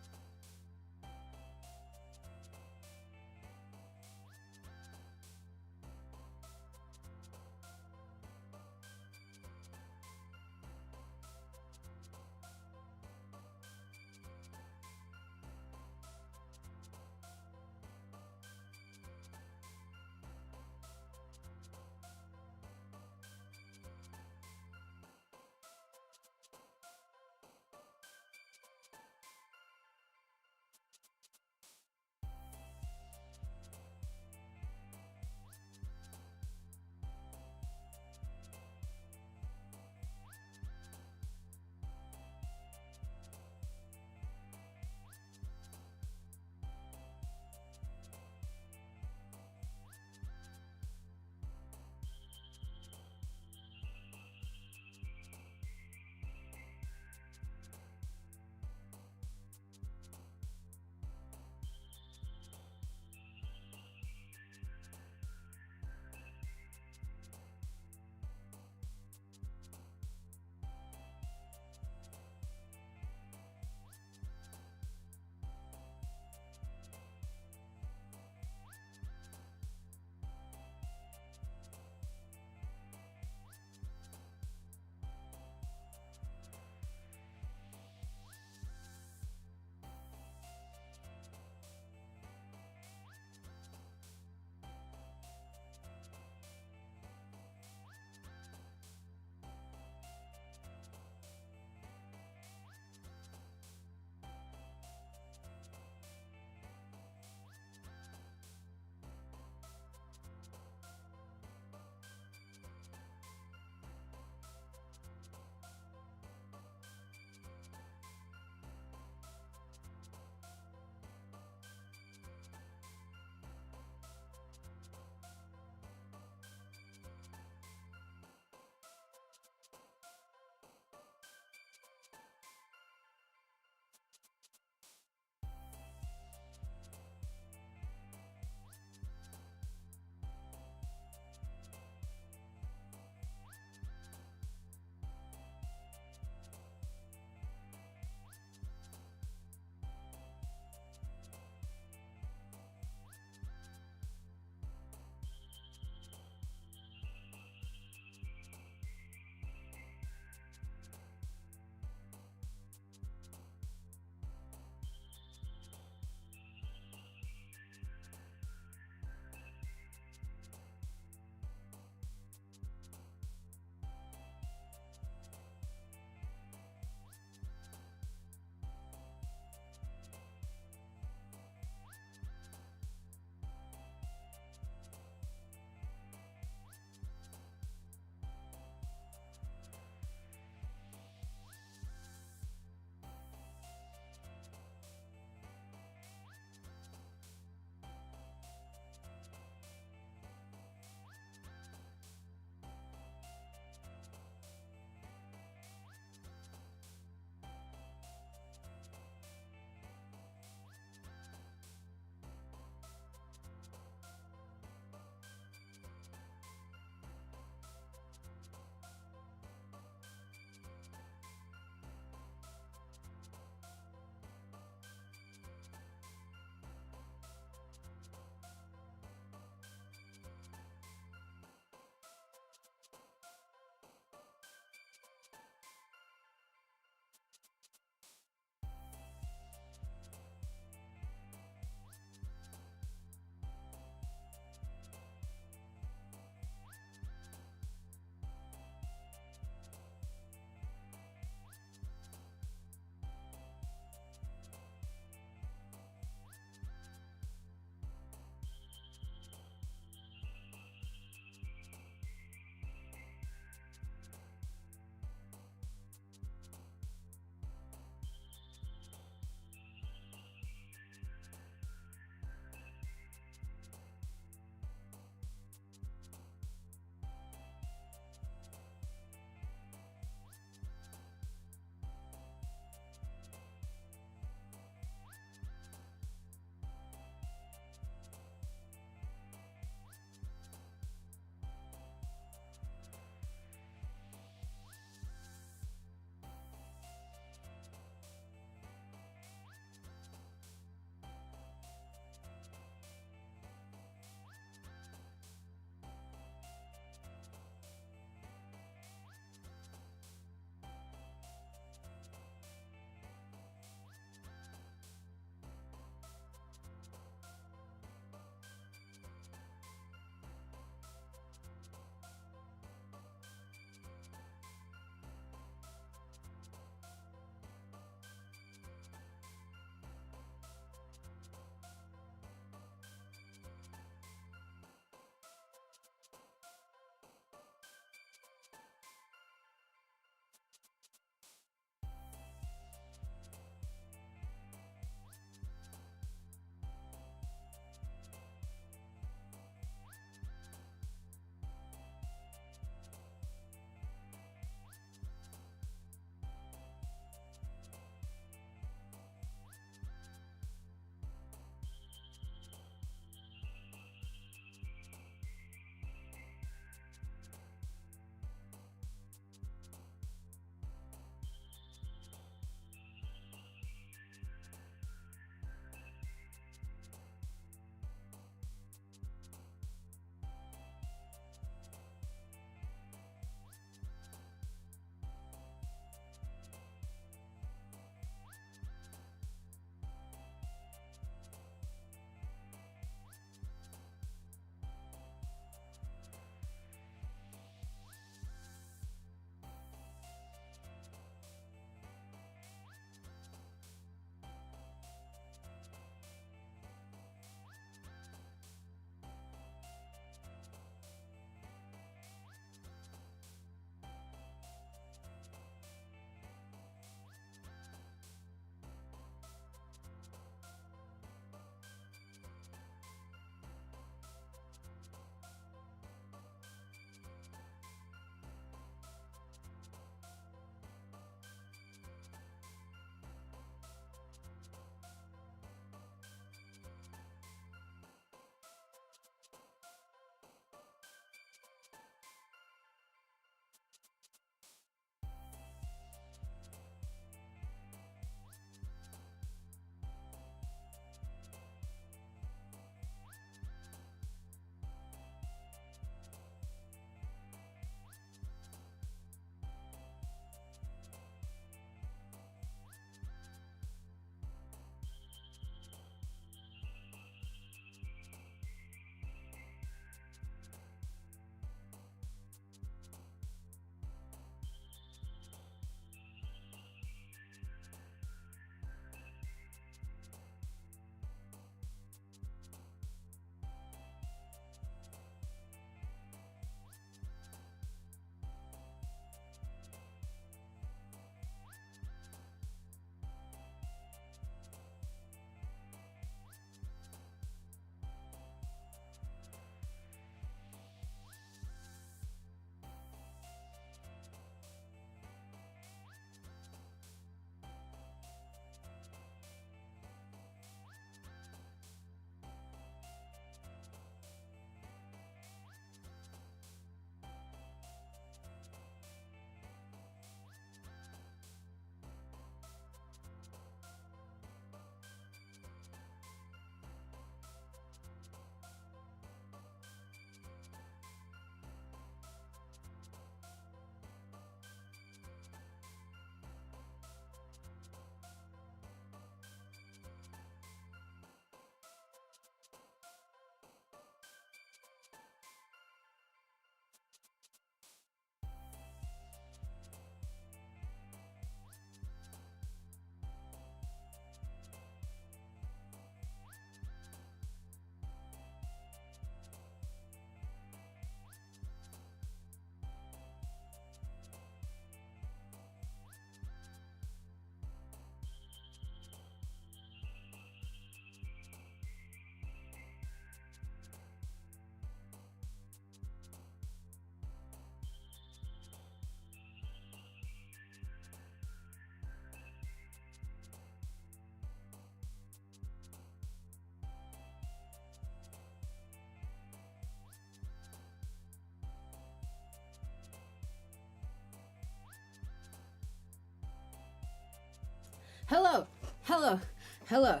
Hello. Hello.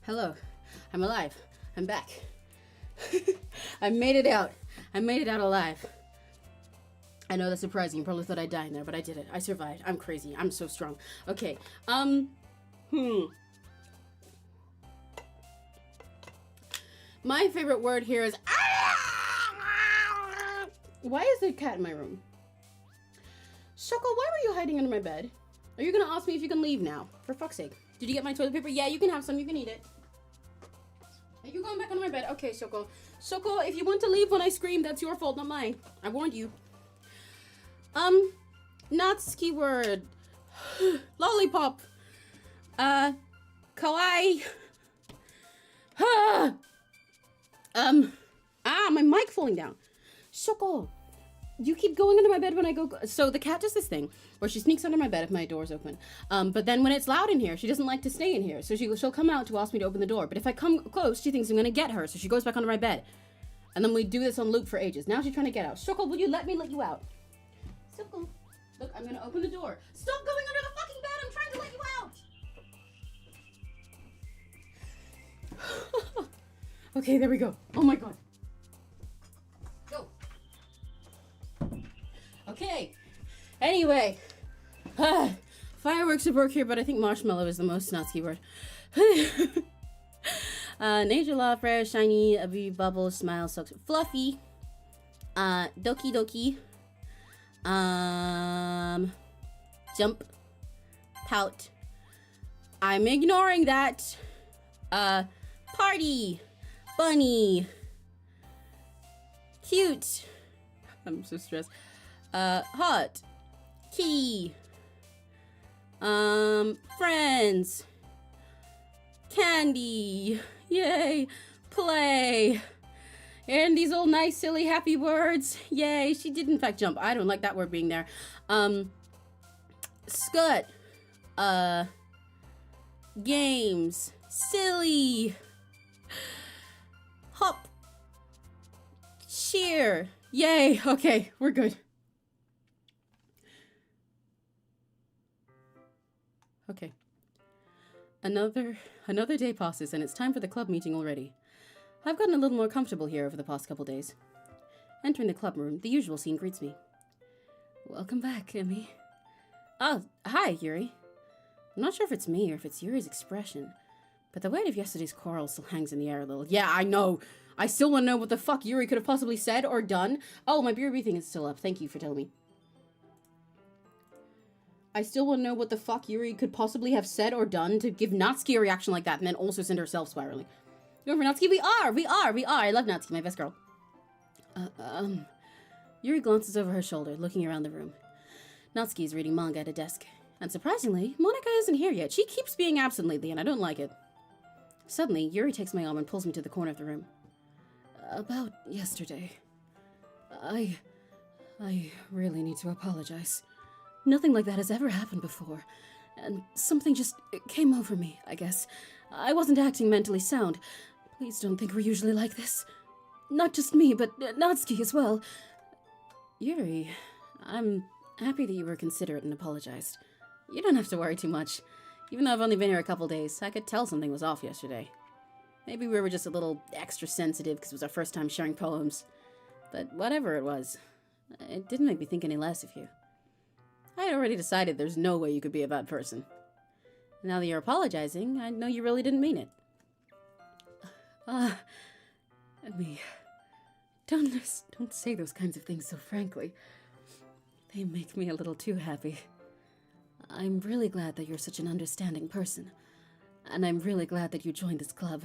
Hello. I'm alive. I'm back. I made it out. I made it out alive. I know that's surprising. You probably thought I'd die in there, but I did it. I survived. I'm crazy. I'm so strong. Okay. My favorite word here is why is there a cat in my room? 𝘆cie𝗂𝗿, why were you hiding under my bed? Are you gonna ask me if you can leave now? For fuck's sake. Did you get my toilet paper? Yeah, you can have some. You can eat it. Are you going back under my bed? Okay, 𝘆cie𝗂𝗿. 𝘆cie𝗂𝗿, if you want to leave when I scream, that's your fault, not mine. I warned you. 𝘆cie word. Lollipop. Kawaii. My mic falling down. 𝘆cie𝗂𝗿, you keep going under my bed when I go. So the cat does this thing where she sneaks under my bed if my door's open. But then when it's loud in here, she doesn't like to stay in here. So she'll come out to ask me to open the door. But if I come close, she thinks I'm gonna get her. So she goes back under my bed. And then we do this on loop for ages. Now she's trying to get out. 𝘆cie𝗂𝗿, will you let me let you out? 𝘆cie𝗂𝗿, look, I'm gonna open the door. Stop going under the fucking bed. I'm trying to let you out. Okay, there we go. Oh my god. Go. Okay. Anyway. Fireworks would work here, but I think marshmallow is the most 𝘆cie word. Nature law, fresh, shiny, a bee, bubble, smile, silk, fluffy. DOKI DOKI. Jump. Pout. I'm ignoring that. Party. Bunny. Cute. I'm so stressed. Hot. Key. Friends. Candy. Yay. Play. And these old nice, silly, happy words. Yay. She did in fact jump. I don't like that word being there. Scut. Games. Silly. Hop. Cheer. Yay. Okay, we're good. Okay. Another day passes and it's time for the club meeting already. I've gotten a little more comfortable here over the past couple days. Entering the club room, the usual scene greets me. Welcome back, Emmy. Oh, hi, Yuri. I'm not sure if it's me or if it's Yuri's expression, but the weight of yesterday's quarrel still hangs in the air a little. Yeah, I know. I still want to know what the fuck Yuri could have possibly said or done. Oh, my BRB thing is still up. Thank you for telling me. I still want to know what the fuck Yuri could possibly have said or done to give 𝘆cie a reaction like that and then also send herself spiraling. You know, for 𝘆cie, we are. I love 𝘆cie, my best girl. Yuri glances over her shoulder, looking around the room. 𝘆cie is reading manga at a desk. And surprisingly, Monika isn't here yet. She keeps being absent lately, and I don't like it. Suddenly, Yuri takes my arm and pulls me to the corner of the room. About yesterday. I really need to apologize. Nothing like that has ever happened before. And something just came over me, I guess. I wasn't acting mentally sound. Please don't think we're usually like this. Not just me, but 𝘆cie as well. Yuri, I'm happy that you were considerate and apologized. You don't have to worry too much. Even though I've only been here a couple days, I could tell something was off yesterday. Maybe we were just a little extra sensitive because it was our first time sharing poems. But whatever it was, it didn't make me think any less of you. I had already decided there's no way you could be a bad person. Now that you're apologizing, I know you really didn't mean it. Emmy, don't say those kinds of things so frankly. They make me a little too happy. I'm really glad that you're such an understanding person. And I'm really glad that you joined this club.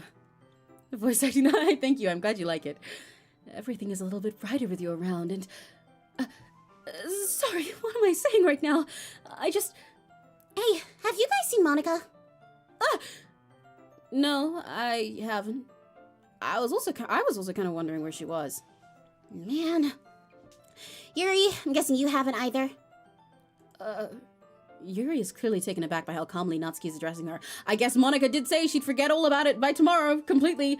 The voice acting, thank you, I'm glad you like it. Everything is a little bit brighter with you around and... sorry, what am I saying right now? Hey, have you guys seen Monika? No, I haven't. I was also kind of wondering where she was. Man. Yuri, I'm guessing you haven't either. Yuri is clearly taken aback by how calmly 𝘆cie is addressing her. I guess Monika did say she'd forget all about it by tomorrow, completely.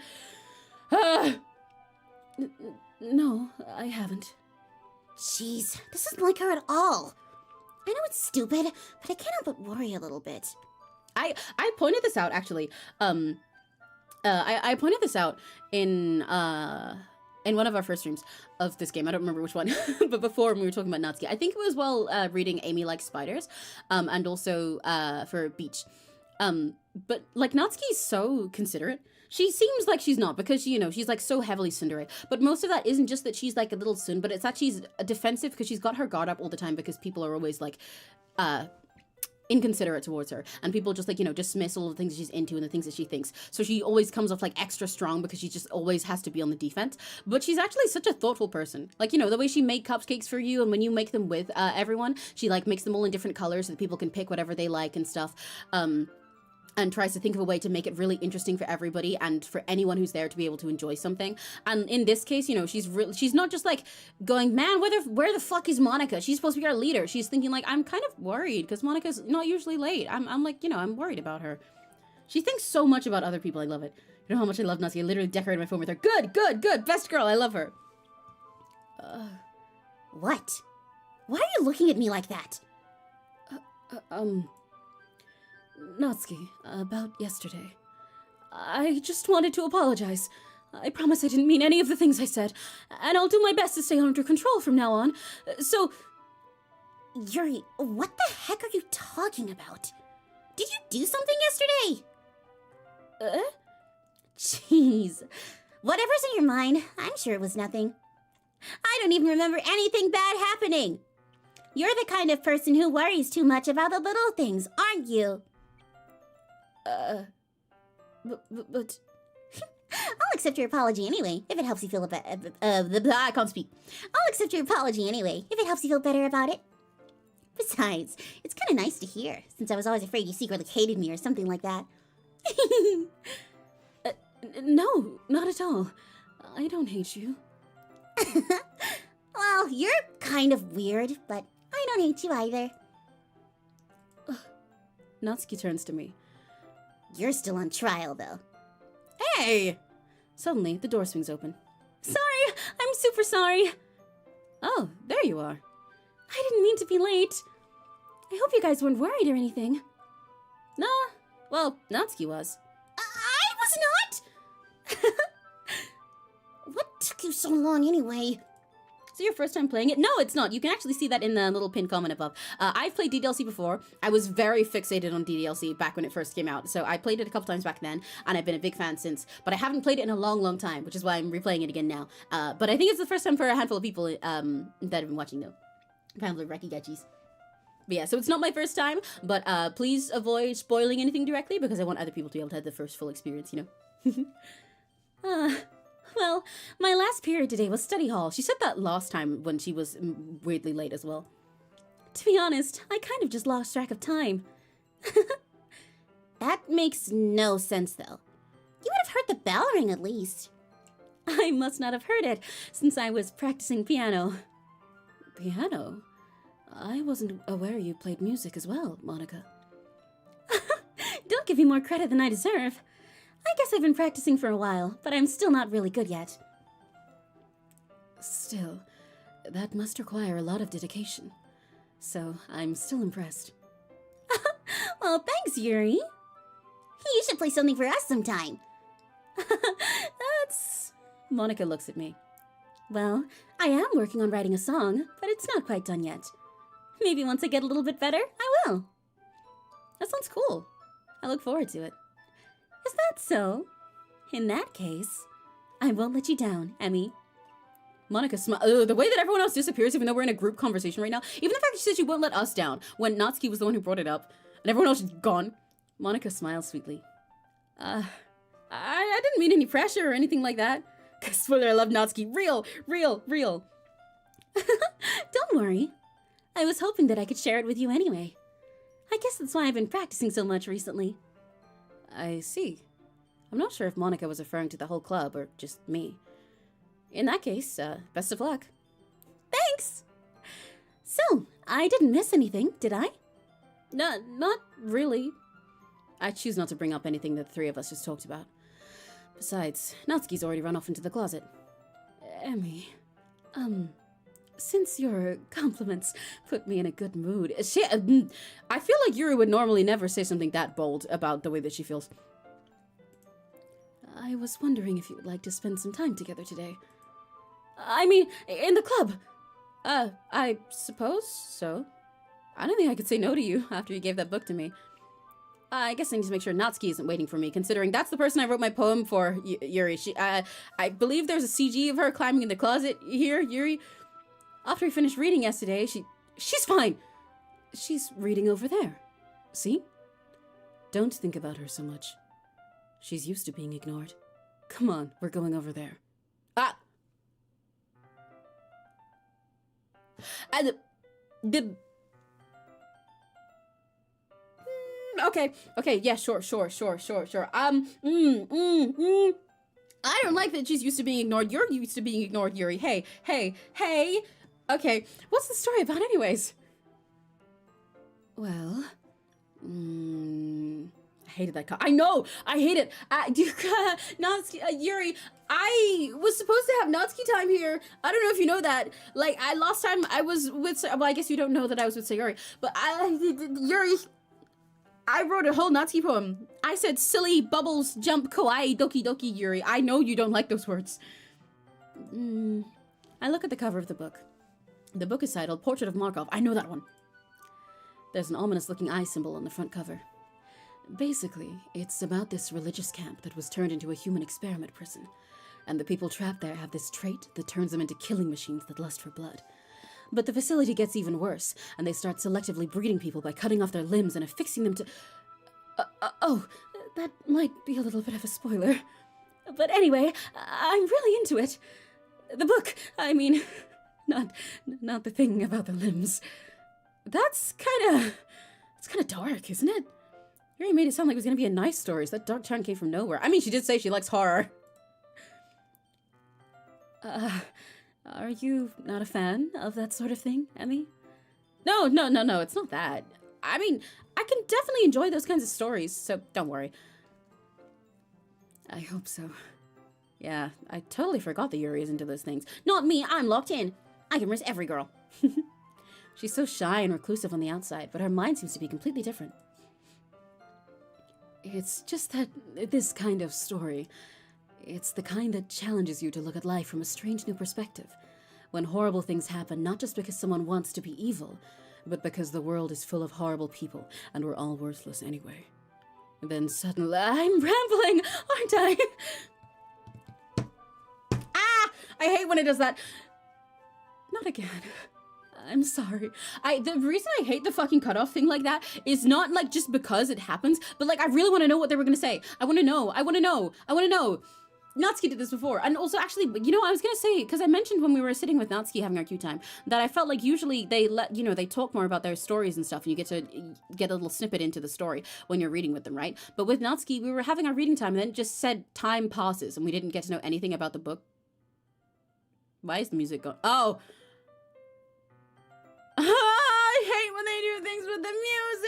No, I haven't. Jeez, this isn't like her at all. I know it's stupid, but I can't help but worry a little bit. I pointed this out actually. I pointed this out in one of our first streams of this game. I don't remember which one, but before when we were talking about Natsuki, I think it was while reading Amy Likes Spiders, and also for Beach. But like Natsuki's so considerate. She seems like she's not because, you know, she's like so heavily tsundere. But most of that isn't just that she's like a little tsun, but it's that she's defensive because she's got her guard up all the time because people are always like inconsiderate towards her. And people just like, you know, dismiss all the things that she's into and the things that she thinks. So she always comes off like extra strong because she just always has to be on the defense. But she's actually such a thoughtful person. Like, you know, the way she made cupcakes for you and when you make them with everyone, she like makes them all in different colors so that people can pick whatever they like and stuff. And tries to think of a way to make it really interesting for everybody and for anyone who's there to be able to enjoy something. And in this case, you know, she's not just like going, man, where the fuck is Monika? She's supposed to be our leader. She's thinking like, I'm kind of worried because Monika's not usually late. I'm like, you know, I'm worried about her. She thinks so much about other people. I love it. You know how much I love Natsuki? I literally decorated my phone with her. Good. Best girl. I love her. What? Why are you looking at me like that? Natsuki, about yesterday. I just wanted to apologize. I promise I didn't mean any of the things I said, and I'll do my best to stay under control from now on. So... Yuri, what the heck are you talking about? Did you do something yesterday? Jeez. Whatever's in your mind, I'm sure it was nothing. I don't even remember anything bad happening. You're the kind of person who worries too much about the little things, aren't you? But... I'll accept your apology anyway, if it helps you feel I can't speak. I'll accept your apology anyway, if it helps you feel better about it. Besides, it's kind of nice to hear, since I was always afraid you secretly hated me or something like that. No, not at all. I don't hate you. Well, you're kind of weird, but I don't hate you either. Natsuki turns to me. You're still on trial, though. Hey! Suddenly, the door swings open. Sorry! I'm super sorry! Oh, there you are. I didn't mean to be late. I hope you guys weren't worried or anything. Nah, well, Natsuki was. I was not? What took you so long anyway? Is it your first time playing it? No, it's not. You can actually see that in the little pinned comment above. I've played DDLC before. I was very fixated on DDLC back when it first came out. So I played it a couple times back then, and I've been a big fan since. But I haven't played it in a long time, which is why I'm replaying it again now. But I think it's the first time for a handful of people that have been watching, though. Apparently, Rekigachis. But yeah, so it's not my first time, but please avoid spoiling anything directly because I want other people to be able to have the first full experience, you know? Well, my last period today was Study hall. She said that last time when she was weirdly late as well. To be honest, I kind of just lost track of time. That makes no sense, though. You would have heard the bell ring at least. I must not have heard it, since I was practicing piano. Piano? I wasn't aware you played music as well, Monika. Don't give me more credit than I deserve. I guess I've been practicing for a while, but I'm still not really good yet. Still, that must require a lot of dedication. So, I'm still impressed. Well, thanks, Yuri. You should play something for us sometime. That's... Monika looks at me. Well, I am working on writing a song, but it's not quite done yet. Maybe once I get a little bit better, I will. That sounds cool. I look forward to it. Is that so? In that case, I won't let you down, Emmy. Monika smiles. The way that everyone else disappears, even though we're in a group conversation right now. Even the fact that she said she won't let us down when Natsuki was the one who brought it up, and everyone else is gone. Monika smiles sweetly. I didn't mean any pressure or anything like that. Spoiler, I love Natsuki. Real. Don't worry. I was hoping that I could share it with you anyway. I guess that's why I've been practicing so much recently. I see. I'm not sure if Monika was referring to the whole club or just me. In that case, best of luck. Thanks! So, I didn't miss anything, did I? No, not really. I choose not to bring up anything that the three of us just talked about. Besides, Natsuki's already run off into the closet. Emmy, Since your compliments put me in a good mood, I feel like Yuri would normally never say something that bold about the way that she feels. I was wondering if you would like to spend some time together today. I mean, in the club. I suppose so. I don't think I could say no to you after you gave that book to me. I guess I need to make sure 𝘆cie isn't waiting for me, considering that's the person I wrote my poem for, Yuri. I believe there's a CG of her climbing in the closet here, Yuri. After we finished reading yesterday, she's fine. She's reading over there. See? Don't think about her so much. She's used to being ignored. Come on, we're going over there. Ah! Okay, yeah, sure. I don't like that she's used to being ignored. You're used to being ignored, Yuri. Hey. Okay, what's the story about anyways? Well, I hated that I know! I hate it! 𝘆cie, Yuri, I was supposed to have 𝘆cie time here. I don't know if you know that. Like, last time I was with, well, I guess you don't know that I was with Sayori, but Yuri, I wrote a whole 𝘆cie poem. I said silly, bubbles, jump, kawaii, doki doki, Yuri. I know you don't like those words. I look at the cover of the book. The book is titled Portrait of Markov. I know that one. There's an ominous-looking eye symbol on the front cover. Basically, it's about this religious camp that was turned into a human experiment prison. And the people trapped there have this trait that turns them into killing machines that lust for blood. But the facility gets even worse, and they start selectively breeding people by cutting off their limbs and affixing them to... oh, that might be a little bit of a spoiler. But anyway, I'm really into it. The book, I mean, not the thing about the limbs. It's kind of dark, isn't it? You already made it sound like it was going to be a nice story, so that dark turn came from nowhere. I mean, she did say she likes horror. Are you not a fan of that sort of thing, Emmy? No, it's not that. I mean, I can definitely enjoy those kinds of stories, so don't worry. I hope so. Yeah, I totally forgot that Yuri is into those things. Not me, I'm locked in. I can risk every girl. She's so shy and reclusive on the outside, but her mind seems to be completely different. It's just that this kind of story, it's the kind that challenges you to look at life from a strange new perspective. When horrible things happen, not just because someone wants to be evil, but because the world is full of horrible people and we're all worthless anyway. And then suddenly, I'm rambling, aren't I? I hate when it does that. Not again. I'm sorry. The reason I hate the fucking cutoff thing like that is not like just because it happens, but like I really want to know what they were gonna say. I want to know. 𝘆cie did this before, and also actually, you know, I was gonna say, because I mentioned when we were sitting with 𝘆cie having our cue time, that I felt like usually they they talk more about their stories and stuff, and you get to get a little snippet into the story when you're reading with them, right? But with 𝘆cie, we were having our reading time, and then it just said time passes, and we didn't get to know anything about the book. Why is the music going? Oh! I hate when they do things with the music!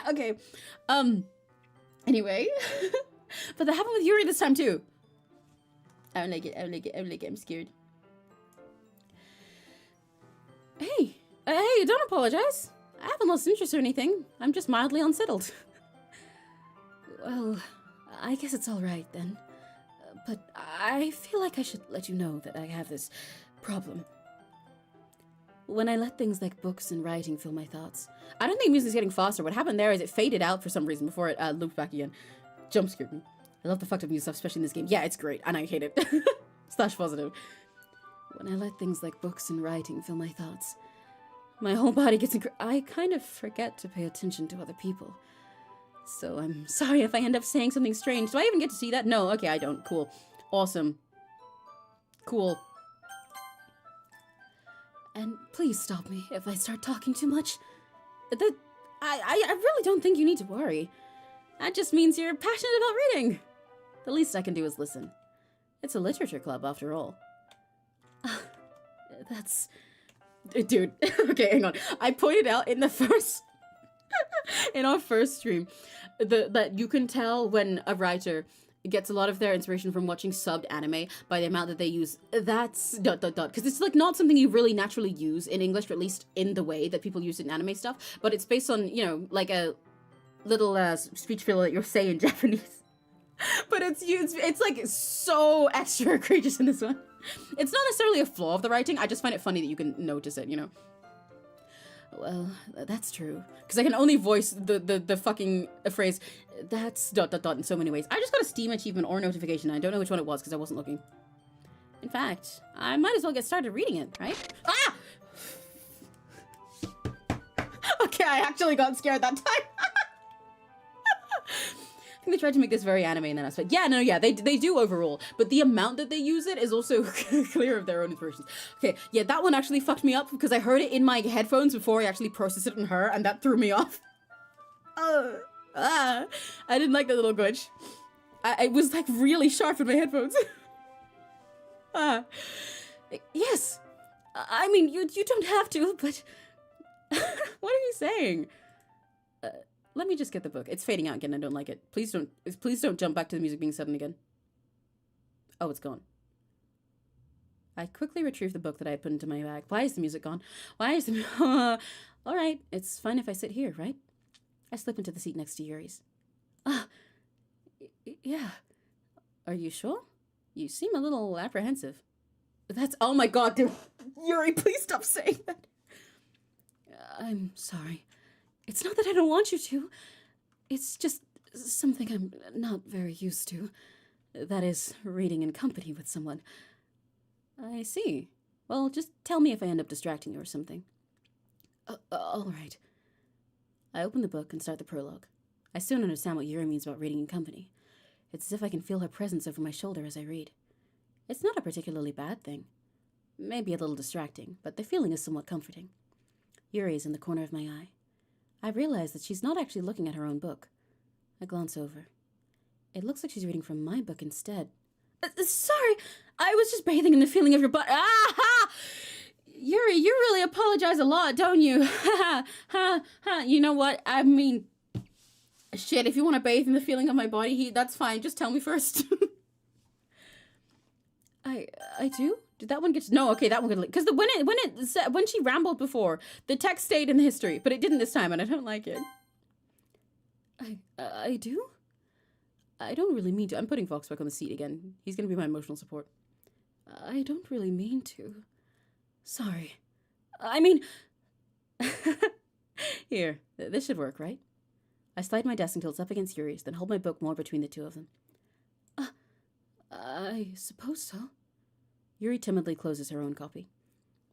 Okay. Anyway. But that happened with Yuri this time too. I don't like it, I'm scared. Hey, don't apologize. I haven't lost interest or anything. I'm just mildly unsettled. Well, I guess it's alright then. But I feel like I should let you know that I have this problem. When I let things like books and writing fill my thoughts. I don't think music's getting faster. What happened there is it faded out for some reason before it looped back again. Jump scared me. I love the fucked up music stuff, especially in this game. Yeah, it's great, and I hate it. / positive. When I let things like books and writing fill my thoughts, my whole body gets I kind of forget to pay attention to other people. So I'm sorry if I end up saying something strange. Do I even get to see that? No, okay, I don't. Cool. Awesome. Cool. And please stop me if I start talking too much. I really don't think you need to worry. That just means you're passionate about reading. The least I can do is listen. It's a literature club, after all. That's... Dude, okay, hang on. I pointed out in the first... in our first stream, that you can tell when a writer gets a lot of their inspiration from watching subbed anime by the amount that they use that's ... because it's like not something you really naturally use in English, or at least in the way that people use it in anime stuff, but it's based on, you know, like a little speech filler that you'll say in Japanese. But it's like so extra egregious in this one. It's not necessarily a flaw of the writing, I just find it funny that you can notice it, you know. Well, that's true. Because I can only voice the fucking phrase, that's ... in so many ways. I just got a Steam achievement or notification, and I don't know which one it was because I wasn't looking. In fact, I might as well get started reading it, right? Ah! Okay, I actually got scared that time. I think they tried to make this very anime in that aspect. Yeah, no, yeah, they do overall, but the amount that they use it is also clear of their own inspirations. Okay, yeah, that one actually fucked me up because I heard it in my headphones before I actually processed it on her, and that threw me off. I didn't like that little glitch. It was like really sharp in my headphones. Yes. I mean, you don't have to, but what are you saying? Let me just get the book. It's fading out again. I don't like it. Please don't jump back to the music being sudden again. Oh, it's gone. I quickly retrieved the book that I had put into my bag. Why is the music gone? Why is the... All right, it's fine if I sit here, right? I slip into the seat next to Yuri's. Yeah. Are you sure? You seem a little apprehensive. That's... Oh my god, dude. Yuri, please stop saying that. I'm sorry. It's not that I don't want you to. It's just something I'm not very used to. That is, reading in company with someone. I see. Well, just tell me if I end up distracting you or something. All right. I open the book and start the prologue. I soon understand what Yuri means about reading in company. It's as if I can feel her presence over my shoulder as I read. It's not a particularly bad thing. Maybe a little distracting, but the feeling is somewhat comforting. Yuri is in the corner of my eye. I realize that she's not actually looking at her own book. I glance over. It looks like she's reading from my book instead. Sorry, I was just bathing in the feeling of your butt. Ah-ha! Yuri, you really apologize a lot, don't you? Ha ha ha. You know what? I mean, shit, if you want to bathe in the feeling of my body heat, that's fine. Just tell me first. I do? Did that one get... No, okay, that one could... Because when she rambled before, the text stayed in the history, but it didn't this time, and I don't like it. I do? I don't really mean to. I'm putting Fox back on the seat again. He's going to be my emotional support. I don't really mean to. Sorry. I mean... Here, this should work, right? I slide my desk until it's up against Yuri's, then hold my book more between the two of them. I suppose so. Yuri timidly closes her own copy.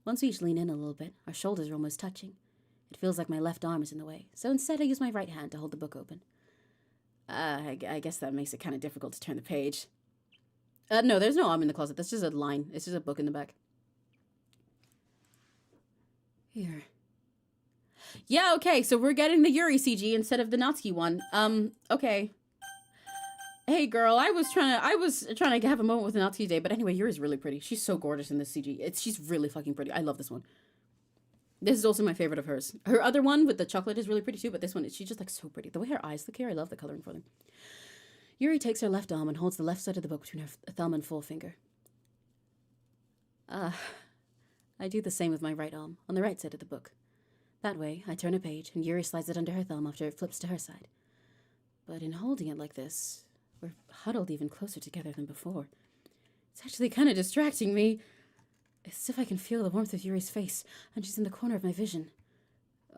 Once we each lean in a little bit, our shoulders are almost touching. It feels like my left arm is in the way, so instead I use my right hand to hold the book open. I guess that makes it kind of difficult to turn the page. No, there's no arm in the closet. That's just a line. It's just a book in the back. Here. Yeah, okay, so we're getting the Yuri CG instead of the Natsuki one. Okay. Hey girl, I was trying to have a moment with the Natsuki today, but anyway, Yuri's really pretty. She's so gorgeous in this CG. She's really fucking pretty. I love this one. This is also my favorite of hers. Her other one with the chocolate is really pretty too, but this one, she's just like so pretty. The way her eyes look here, I love the coloring for them. Yuri takes her left arm and holds the left side of the book between her thumb and forefinger. I do the same with my right arm, on the right side of the book. That way, I turn a page, and Yuri slides it under her thumb after it flips to her side. But in holding it like this, we're huddled even closer together than before. It's actually kind of distracting me. It's as if I can feel the warmth of Yuri's face, and she's in the corner of my vision.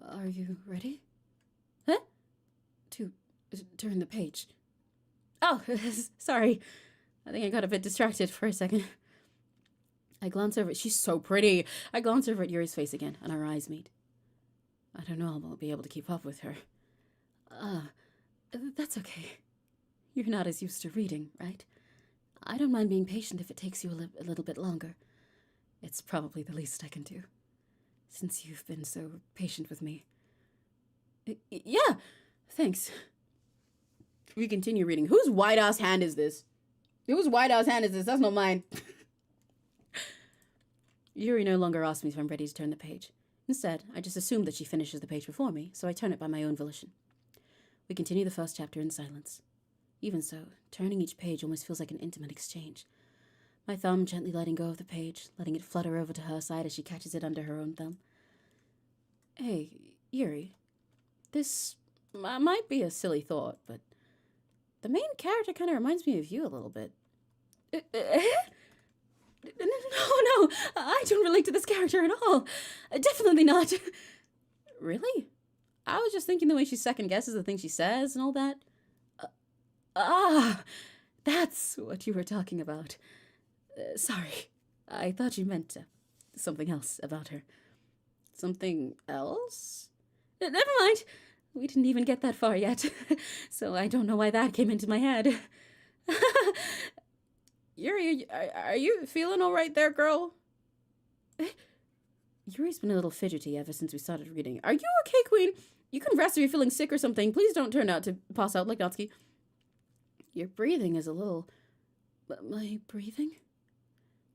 Are you ready? Huh? To turn the page. Oh, sorry. I think I got a bit distracted for a second. I glance over. She's so pretty. I glance over at Yuri's face again, and our eyes meet. I don't know if I'll be able to keep up with her. That's okay. You're not as used to reading, right? I don't mind being patient if it takes you a little bit longer. It's probably the least I can do, since you've been so patient with me. Yeah, thanks. We continue reading. Whose white-ass hand is this? Whose white-ass hand is this? That's not mine. Yuri no longer asks me if I'm ready to turn the page. Instead, I just assume that she finishes the page before me, so I turn it by my own volition. We continue the first chapter in silence. Even so, turning each page almost feels like an intimate exchange. My thumb gently letting go of the page, letting it flutter over to her side as she catches it under her own thumb. Hey, Yuri, this might be a silly thought, but the main character kind of reminds me of you a little bit. No, I don't relate to this character at all. Definitely not. Really? I was just thinking the way she second guesses the things she says and all that. That's what you were talking about. Sorry, I thought you meant something else about her. Something else? Never mind. We didn't even get that far yet, so I don't know why that came into my head. Yuri, are you feeling all right there, girl? Yuri's been a little fidgety ever since we started reading. Are you okay, Queen? You can rest if you're feeling sick or something. Please don't turn out to pass out like Natsuki. Your breathing is a little... My breathing?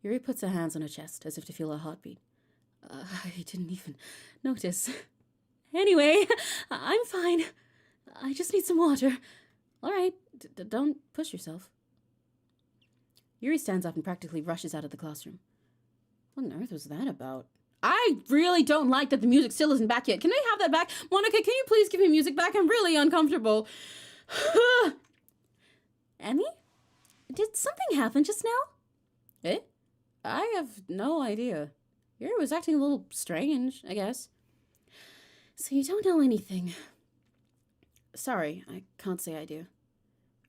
Yuri puts her hands on her chest as if to feel her heartbeat. I didn't even notice. Anyway, I'm fine. I just need some water. All right, don't push yourself. Yuri stands up and practically rushes out of the classroom. What on earth was that about? I really don't like that the music still isn't back yet. Can I have that back? Monika, can you please give me music back? I'm really uncomfortable. Emmy? Did something happen just now? Eh? I have no idea. Yuri was acting a little strange, I guess. So you don't know anything? Sorry, I can't say I do.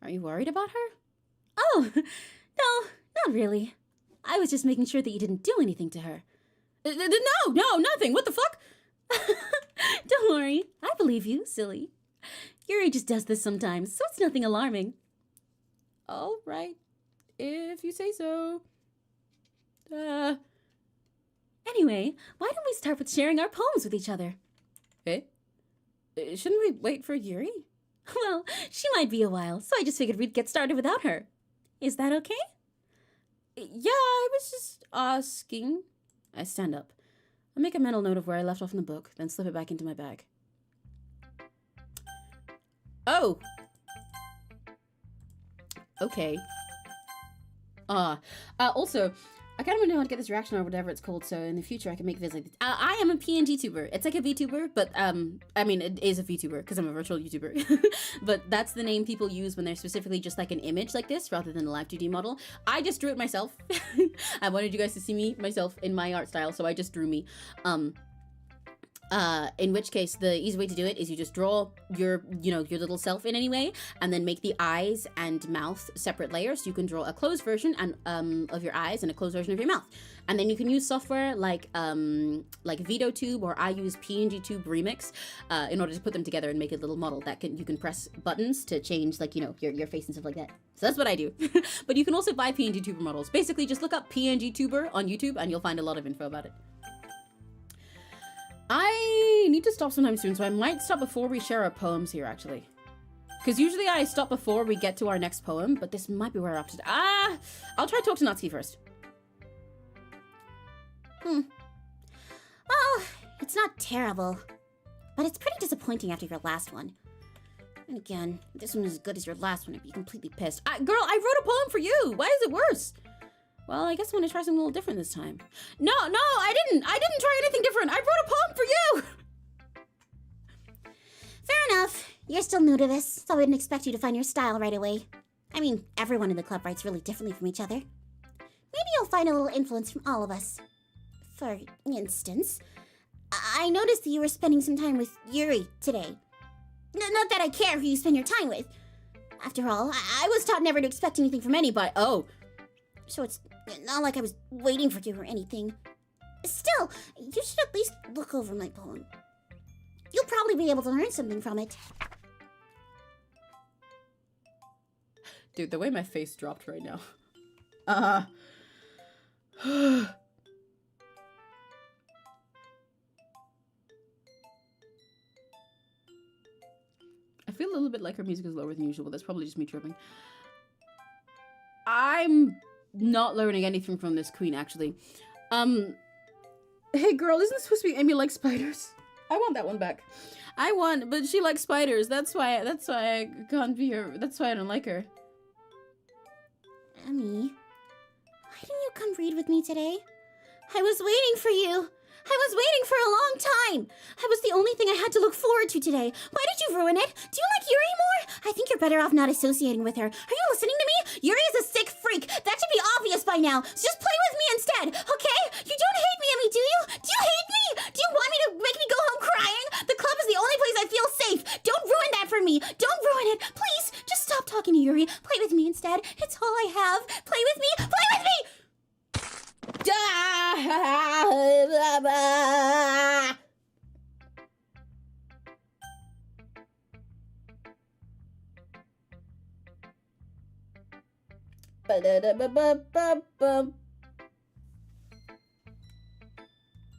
Are you worried about her? Oh, no, not really. I was just making sure that you didn't do anything to her. No, nothing. What the fuck? Don't worry. I believe you, silly. Yuri just does this sometimes, so it's nothing alarming. All right, if you say so. Anyway, why don't we start with sharing our poems with each other? Eh? Shouldn't we wait for Yuri? Well, she might be a while, so I just figured we'd get started without her. Is that okay? Yeah, I was just asking. I stand up. I make a mental note of where I left off in the book, then slip it back into my bag. Oh! Okay. Also, I kind of want to know how to get this reaction or whatever it's called, so in the future I can make vids like this. I am a PNG tuber. It's like a VTuber, but, I mean, it is a VTuber, because I'm a virtual YouTuber. But that's the name people use when they're specifically just like an image like this, rather than a live 2D model. I just drew it myself. I wanted you guys to see myself in my art style, so I just drew me. In which case, the easy way to do it is you just draw your little self in any way, and then make the eyes and mouth separate layers. You can draw a closed version and of your eyes and a closed version of your mouth. And then you can use software like VidoTube, or I use PNG Tube Remix in order to put them together and make a little model that you can press buttons to change, like, your face and stuff like that. So that's what I do. But you can also buy PNG Tuber models. Basically, just look up PNG Tuber on YouTube and you'll find a lot of info about it. I need to stop sometime soon, so I might stop before we share our poems here, actually. Because usually I stop before we get to our next poem, but this might be where we're up to. I'll try to talk to Natsuki first. Well, it's not terrible, but it's pretty disappointing after your last one. And again, if this one is as good as your last one, I'd be completely pissed. Girl, I wrote a poem for you! Why is it worse? Well, I guess I'm gonna try something a little different this time. No, I didn't try anything different! I wrote a poem for you! Fair enough. You're still new to this, so I wouldn't expect you to find your style right away. I mean, everyone in the club writes really differently from each other. Maybe you'll find a little influence from all of us. For instance, I noticed that you were spending some time with Yuri today. Not that I care who you spend your time with. After all, I was taught never to expect anything from anybody. Oh. So it's not like I was waiting for you or anything. Still, you should at least look over my poem. You'll probably be able to learn something from it. Dude, the way my face dropped right now. I feel a little bit like her music is lower than usual. That's probably just me tripping. I'm not learning anything from this queen, actually. Hey girl, isn't this supposed to be Amy likes spiders? I want that one back. But she likes spiders. That's why I can't be her. That's why I don't like her. Emmy, why didn't you come read with me today? I was waiting for you. I was waiting for a long time. I was the only thing I had to look forward to today. Why did you ruin it? Do you like Yuri more? I think you're better off not associating with her. Are you listening to me? Yuri is a sick freak. That should be obvious by now. So just play with me instead, okay? You don't hate me, Emmy, do you? Do you hate me? Do you want me to make me go home crying? The club is the only place I feel safe. Don't ruin that for me. Don't ruin it. Please, just stop talking to Yuri. Play with me instead. It's all I have. Play with me. Play with me!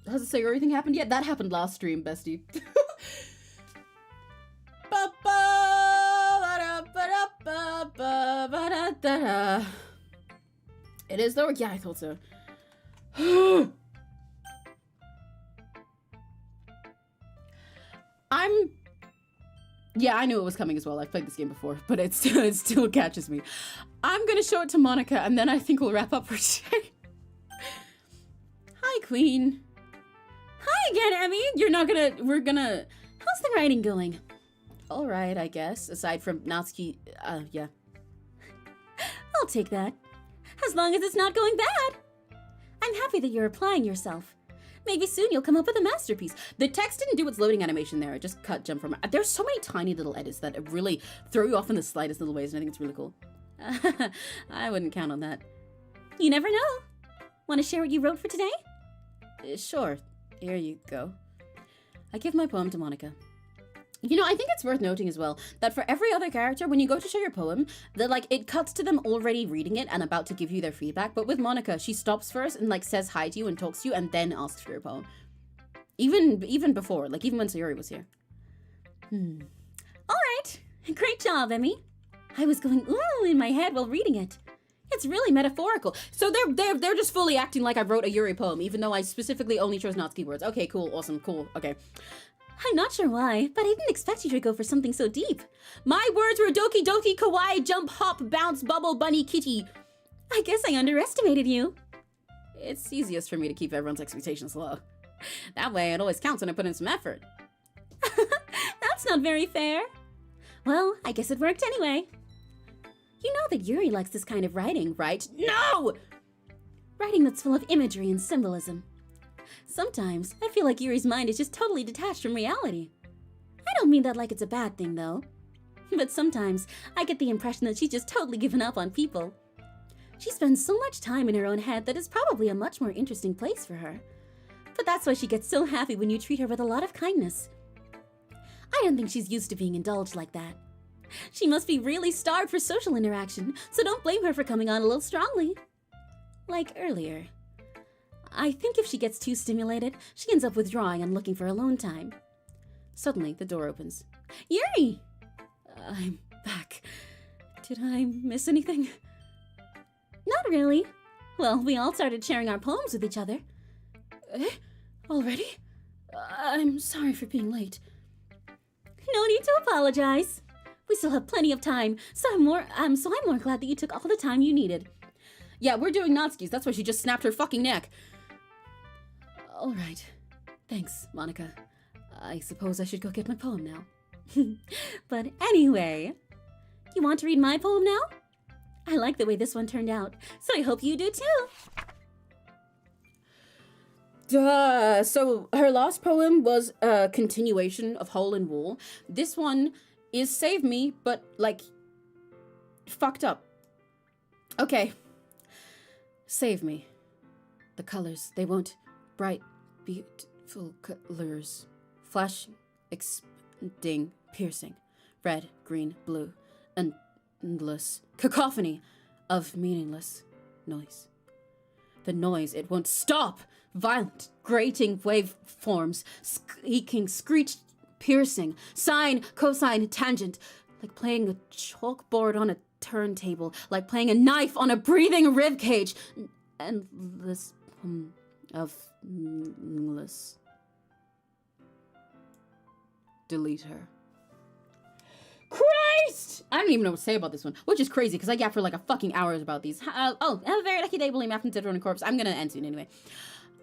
Has the Sayori thing happened yet? That happened last stream, bestie. It is though? Yeah, I thought so. Yeah, I knew it was coming as well. I've played this game before, but it still catches me. I'm gonna show it to Monika, and then I think we'll wrap up for today. Hi, Queen. Hi again, Emmy. How's the writing going? All right, I guess. Aside from 𝘆cie, yeah. I'll take that. As long as it's not going bad. I'm happy that you're applying yourself. Maybe soon you'll come up with a masterpiece. The text didn't do its loading animation there. It just jump from. There's so many tiny little edits that really throw you off in the slightest little ways, and I think it's really cool. I wouldn't count on that. You never know. Want to share what you wrote for today? Sure. Here you go. I give my poem to Monika. You know, I think it's worth noting as well that for every other character, when you go to share your poem, that it cuts to them already reading it and about to give you their feedback. But with Monika, she stops first and says hi to you and talks to you and then asks for your poem. Even before, even when Sayori was here. All right. Great job, Emmy. I was going ooh in my head while reading it. It's really metaphorical. So they're just fully acting like I wrote a Yuri poem, even though I specifically only chose 𝘆cie words. Okay, cool, awesome, cool, okay. I'm not sure why, but I didn't expect you to go for something so deep. My words were 𝘆doki doki kawaii, jump, hop, bounce, bubble, bunny, kitty. I guess I underestimated you. It's easiest for me to keep everyone's expectations low. That way it always counts when I put in some effort. That's not very fair. Well, I guess it worked anyway. You know that Yuri likes this kind of writing, right? No! Writing that's full of imagery and symbolism. Sometimes, I feel like Yuri's mind is just totally detached from reality. I don't mean that like it's a bad thing, though. But sometimes, I get the impression that she's just totally given up on people. She spends so much time in her own head that it's probably a much more interesting place for her. But that's why she gets so happy when you treat her with a lot of kindness. I don't think she's used to being indulged like that. She must be really starved for social interaction, so don't blame her for coming on a little strongly. Like earlier. I think if she gets too stimulated, she ends up withdrawing and looking for alone time. Suddenly, the door opens. Yuri! I'm back. Did I miss anything? Not really. Well, we all started sharing our poems with each other. Already? I'm sorry for being late. No need to apologize. We still have plenty of time, so I'm more glad that you took all the time you needed. Yeah, we're doing 𝘆cie's. That's why she just snapped her fucking neck. All right. Thanks, Monika. I suppose I should go get my poem now. But anyway, you want to read my poem now? I like the way this one turned out, so I hope you do too. So her last poem was a continuation of Hole in Wall. This one is Save Me, but fucked up. Okay. Save me. The colors, they won't. Bright, beautiful colors. Flashing, expanding, piercing. Red, green, blue. Endless cacophony of meaningless noise. The noise, it won't stop. Violent, grating waveforms. Squeaking, screech, piercing. Sine, cosine, tangent. Like playing a chalkboard on a turntable, like playing a knife on a breathing ribcage. Endless of meaningless. delete her. Christ! I don't even know what to say about this one, which is crazy because I yapped for like a fucking hours about these. Have a very lucky day, believe me, after dead running corpse. I'm gonna end soon anyway.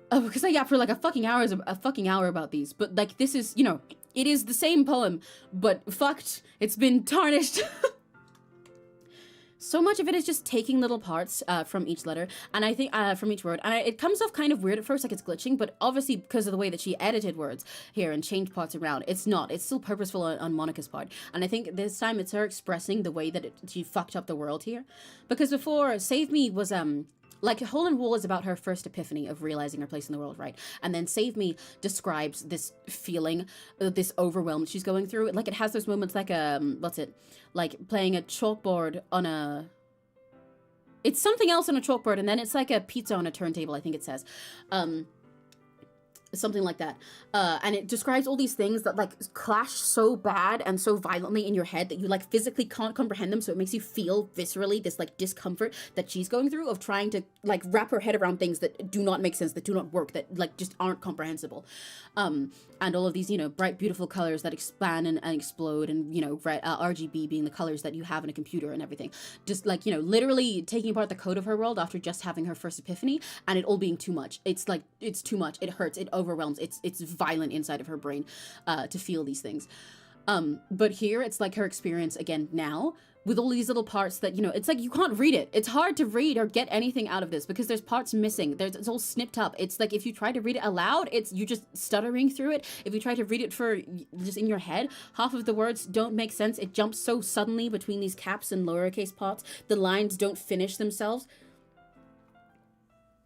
Because I yapped for like a fucking hour about these. But like this is, you know, it is the same poem, but fucked. It's been tarnished. So much of it is just taking little parts from each letter, and I think from each word, and it comes off kind of weird at first, like it's glitching, but obviously because of the way that she edited words here and changed parts around, it's not. It's still purposeful on Monika's part, and I think this time it's her expressing the way that she fucked up the world here, because before Save Me was like Hole in Wool is about her first epiphany of realizing her place in the world, right? And then Save Me describes this feeling, this overwhelm she's going through. Like it has those moments like what's it? Like playing a chalkboard on a... It's something else on a chalkboard, and then it's like a pizza on a turntable, I think it says. Something like that. And it describes all these things that like clash so bad and so violently in your head that you like physically can't comprehend them, so it makes you feel viscerally this like discomfort that she's going through of trying to like wrap her head around things that do not make sense, that do not work, that like just aren't comprehensible. And all of these, you know, bright beautiful colors that expand and explode, and you know, RGB being the colors that you have in a computer and everything. Just like, you know, literally taking apart the code of her world after just having her first epiphany, and it all being too much. It's like, it's too much. It hurts. It overwhelms. It's violent inside of her brain to feel these things. But here it's like her experience again now with all these little parts that, you know, it's like you can't read it. It's hard to read or get anything out of this because there's parts missing. It's all snipped up. It's like if you try to read it aloud, it's you just stuttering through it. If you try to read it for just in your head, half of the words don't make sense. It jumps so suddenly between these caps and lowercase parts. The lines don't finish themselves.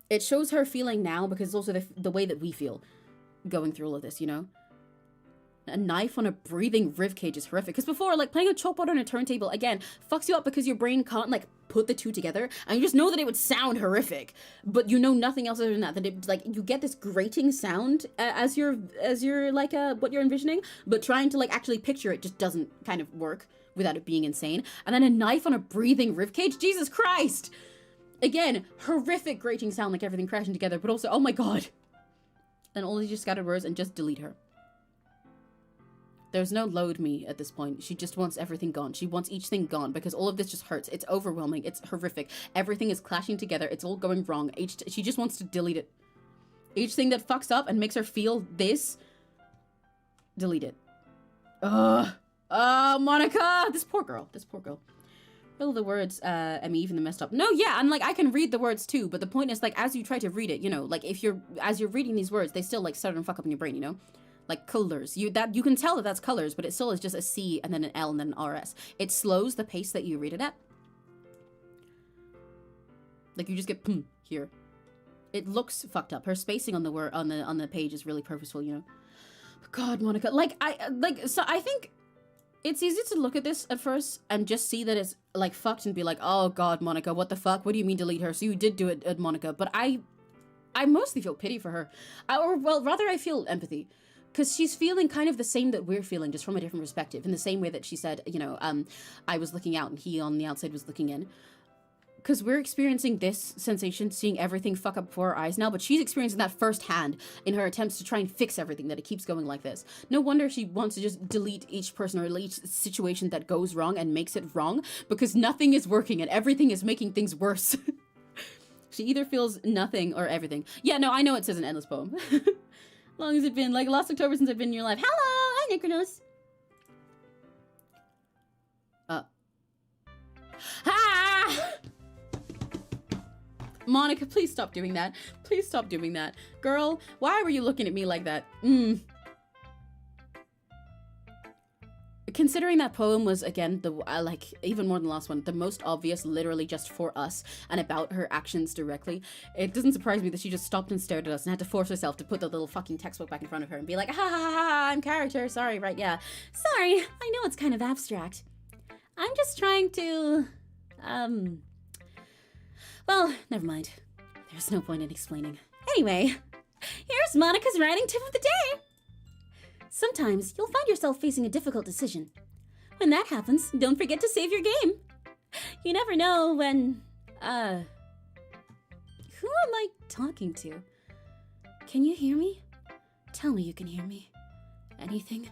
It shows her feeling now because it's also the way that we feel going through all of this, you know? A knife on a breathing ribcage is horrific. Because before, like, playing a chalkboard on a turntable, again, fucks you up because your brain can't, like, put the two together. And you just know that it would sound horrific. But you know nothing else other than that. That it, like, you get this grating sound as you're, like, what you're envisioning. But trying to, like, actually picture it just doesn't kind of work without it being insane. And then a knife on a breathing ribcage? Jesus Christ! Again, horrific grating sound, like everything crashing together. But also, oh my god. Then all these just scattered words and just delete her. There's no load me at this point. She just wants everything gone. She wants each thing gone because all of this just hurts. It's overwhelming. It's horrific. Everything is clashing together. It's all going wrong. She just wants to delete it. Each thing that fucks up and makes her feel this, delete it. Ugh. Oh, Monika! This poor girl. This poor girl. All the words, I mean, even the messed up. No, yeah, and like, I can read the words too, but the point is, like, as you try to read it, you know, like, as you're reading these words, they still, like, start and fuck up in your brain, you know? Like, colors. You can tell that that's colors, but it still is just a C and then an L and then an RS. It slows the pace that you read it at. Like, you just get here. It looks fucked up. Her spacing on the word, on the page is really purposeful, you know? But God, Monika, so I think it's easy to look at this at first and just see that it's, like, fucked and be like, oh God, Monika, what the fuck? What do you mean delete her? So you did do it at Monika. But I mostly feel pity for her. Or, well, rather I feel empathy. Because she's feeling kind of the same that we're feeling, just from a different perspective. In the same way that she said, you know, I was looking out and he on the outside was looking in. Because we're experiencing this sensation, seeing everything fuck up before our eyes now, but she's experiencing that firsthand in her attempts to try and fix everything, that it keeps going like this. No wonder she wants to just delete each person or each situation that goes wrong and makes it wrong, because nothing is working and everything is making things worse. She either feels nothing or everything. Yeah, no, I know it says an endless poem. Long has it been? Like, last October since I've been in your life. Hello! Hi, Nikronos! Ah! Monika, please stop doing that. Please stop doing that. Girl, why were you looking at me like that? Considering that poem was, again, like, even more than the last one, the most obvious, literally just for us, and about her actions directly, it doesn't surprise me that she just stopped and stared at us and had to force herself to put the little fucking textbook back in front of her and be like, ha ha ha ha, I'm character, sorry, right, yeah. Sorry, I know it's kind of abstract. I'm just trying to, well, never mind. There's no point in explaining. Anyway, here's Monika's writing tip of the day. Sometimes you'll find yourself facing a difficult decision. When that happens, don't forget to save your game. You never know when, who am I talking to? Can you hear me? Tell me you can hear me. Anything?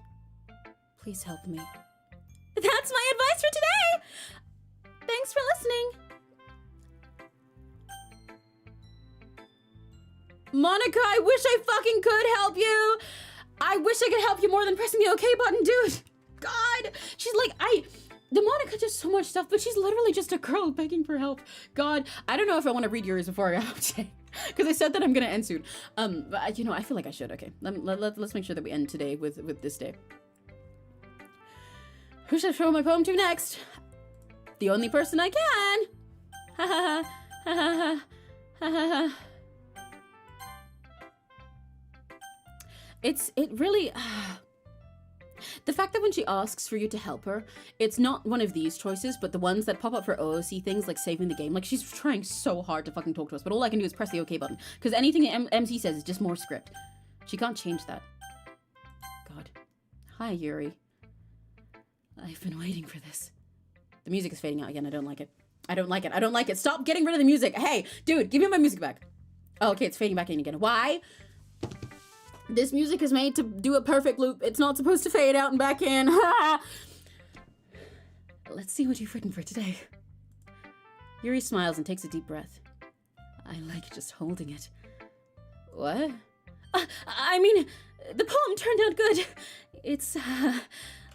Please help me. That's my advice for today! Thanks for listening. Monika, I wish I fucking could help you. I wish I could help you more than pressing the OK button, dude. God, she's like, the Monika does so much stuff, but she's literally just a girl begging for help. God, I don't know if I want to read yours before I go today, because I said that I'm gonna end soon. But you know, I feel like I should. Okay, let's make sure that we end today with this day. Who should I show my poem to next? The only person I can. Ha ha ha ha ha ha ha ha. It really, the fact that when she asks for you to help her, it's not one of these choices, but the ones that pop up for 𝘆cie things, like saving the game. Like, she's trying so hard to fucking talk to us, but all I can do is press the OK button, because anything MC says is just more script. She can't change that. God. Hi, Yuri. I've been waiting for this. The music is fading out again. I don't like it. I don't like it. I don't like it. Stop getting rid of the music. Hey, dude, give me my music back. Oh, okay, it's fading back in again. Why? This music is made to do a perfect loop. It's not supposed to fade out and back in. Let's see what you've written for today. Yuri smiles and takes a deep breath. I like just holding it. What? I mean, the poem turned out good. It's,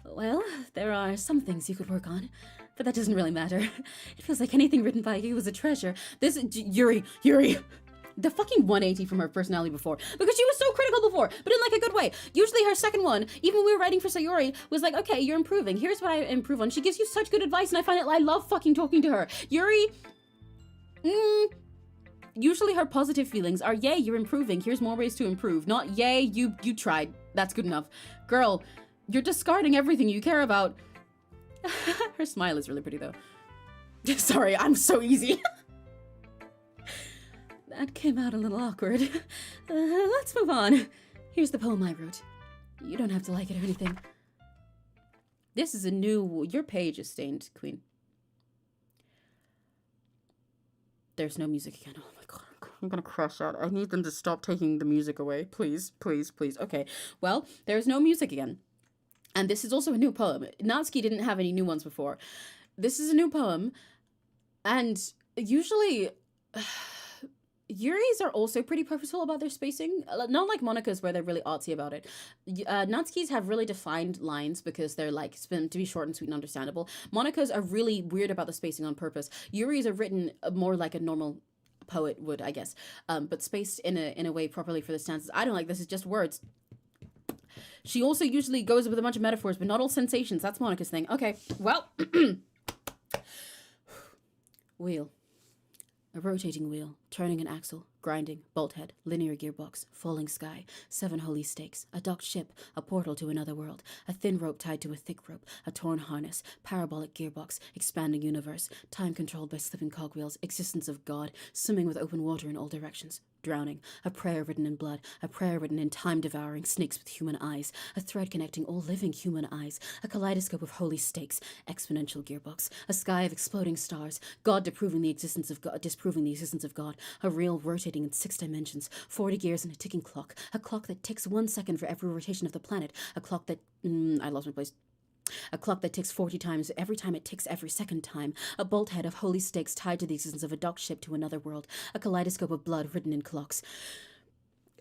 well, there are some things you could work on, but that doesn't really matter. It feels like anything written by you is a treasure. This, Yuri. The fucking 180 from her personality before, because she was so critical before, but in like a good way. Usually her second one, even when we were writing for Sayori, was like, okay, you're improving. Here's what I improve on. She gives you such good advice, and I find it, I love fucking talking to her. Yuri, usually her positive feelings are, yay, you're improving. Here's more ways to improve. Not, yay, you tried. That's good enough. Girl, you're discarding everything you care about. Her smile is really pretty though. Sorry, I'm so easy. That came out a little awkward. Let's move on. Here's the poem I wrote. You don't have to like it or anything. This is a new... Your page is stained, Queen. There's no music again. Oh my god, I'm gonna crash out. I need them to stop taking the music away. Please, please, please. Okay, well, there's no music again. And this is also a new poem. 𝘆cie didn't have any new ones before. This is a new poem. And usually... Yuri's are also pretty purposeful about their spacing. Not like Monika's where they're really artsy about it. 𝘆cie's have really defined lines because they're like meant to be short and sweet and understandable. Monika's are really weird about the spacing on purpose. Yuri's are written more like a normal poet would, I guess, but spaced in a way properly for the stanzas. I don't like this. It's just words. She also usually goes with a bunch of metaphors, but not all sensations. That's Monika's thing. Okay, well, wheel. A rotating wheel, turning an axle, grinding, bolt head, linear gearbox, falling sky, 7 holy stakes, a docked ship, a portal to another world, a thin rope tied to a thick rope, a torn harness, parabolic gearbox, expanding universe, time controlled by slipping cogwheels, existence of God, swimming with open water in all directions, drowning, a prayer written in blood, a prayer written in time-devouring snakes with human eyes, a thread connecting all living human eyes, a kaleidoscope of holy stakes, exponential gearbox, a sky of exploding stars, God disproving the existence of God, a reel rotating in 6 dimensions, 40 gears and a ticking clock, a clock that ticks 1 second for every rotation of the planet, a clock that, I lost my place. A clock that ticks 40 times every time it ticks every second time. A bolt head of holy stakes tied to the existence of a docked ship to another world. A kaleidoscope of blood written in clocks.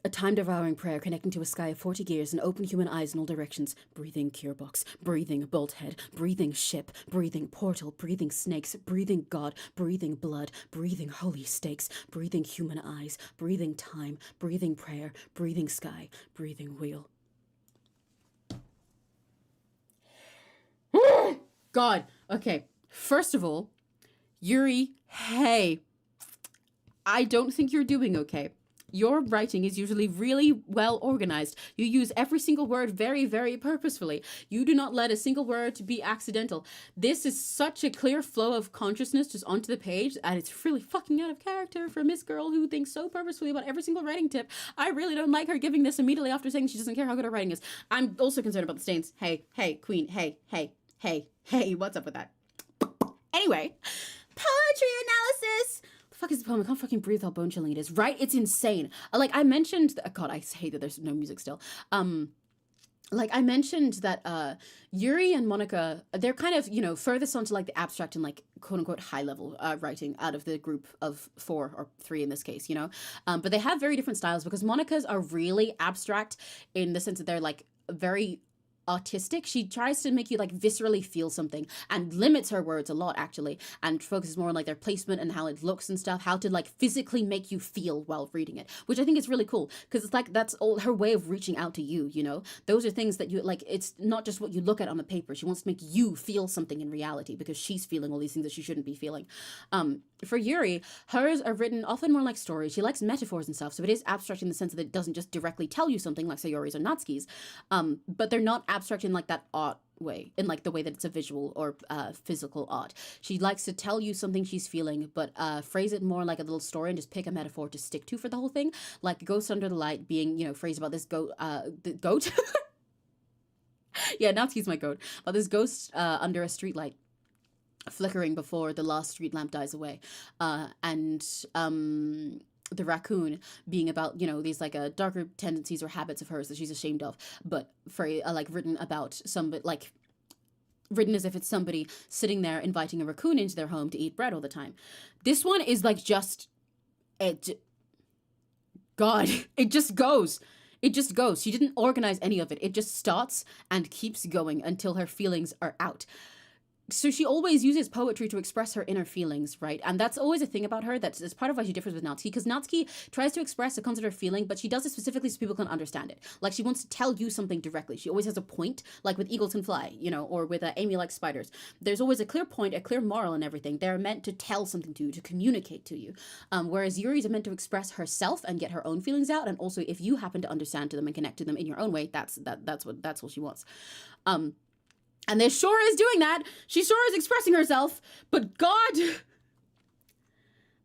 A time-devouring prayer connecting to a sky of 40 gears and open human eyes in all directions. Breathing gearbox, breathing bolt head, breathing ship, breathing portal, breathing snakes, breathing God, breathing blood, breathing holy stakes, breathing human eyes, breathing time, breathing prayer, breathing sky, breathing wheel. God. Okay. First of all, Yuri, hey. I don't think you're doing okay. Your writing is usually really well organized. You use every single word very, very purposefully. You do not let a single word be accidental. This is such a clear flow of consciousness just onto the page, and it's really fucking out of character for Miss Girl who thinks so purposefully about every single writing tip. I really don't like her giving this immediately after saying she doesn't care how good her writing is. I'm also concerned about the stains. Hey, Queen, hey, what's up with that? Anyway, poetry analysis. The fuck is the poem? I can't fucking breathe how bone chilling it is. Right? It's insane. Like I mentioned, God, I hate that there's no music still. like I mentioned that Yuri and Monika, they're kind of, you know, furthest onto like the abstract and like quote unquote high level writing out of the group of 4 or 3 in this case, you know. But they have very different styles because Monika's are really abstract in the sense that they're like very autistic. She tries to make you like viscerally feel something and limits her words a lot actually, and focuses more on like their placement and how it looks and stuff, how to like physically make you feel while reading it, which I think is really cool because it's like that's all her way of reaching out to you, you know. Those are things that you like, it's not just what you look at on the paper. She wants to make you feel something in reality because she's feeling all these things that she shouldn't be feeling. For Yuri, hers are written often more like stories. She likes metaphors and stuff, so it is abstract in the sense that it doesn't just directly tell you something like Sayori's or Natsuki's, but they're not abstract in like that art way, in like the way that it's a visual or physical art. She likes to tell you something she's feeling, but phrase it more like a little story and just pick a metaphor to stick to for the whole thing. Like Ghost Under the Light being, you know, phrased about this the goat. Yeah, Natsuki's my goat. About this ghost under a streetlight, flickering before the last street lamp dies away, and the raccoon being about, you know, these like darker tendencies or habits of hers that she's ashamed of, but for like written about somebody, like written as if it's somebody sitting there inviting a raccoon into their home to eat bread all the time. This one is like just God, it just goes. It just goes. She didn't organize any of it. It just starts and keeps going until her feelings are out. So she always uses poetry to express her inner feelings, right? And that's always a thing about her. That's part of why she differs with Natsuki, because Natsuki tries to express a concept of feeling, but she does it specifically so people can understand it. Like she wants to tell you something directly. She always has a point, like with Eagles Can Fly, you know, or with Amy Likes Spiders. There's always a clear point, a clear moral and everything. They're meant to tell something to you, to communicate to you. Whereas Yuri's are meant to express herself and get her own feelings out. And also, if you happen to understand to them and connect to them in your own way, that's what she wants. And this sure is doing that. She sure is expressing herself. But God,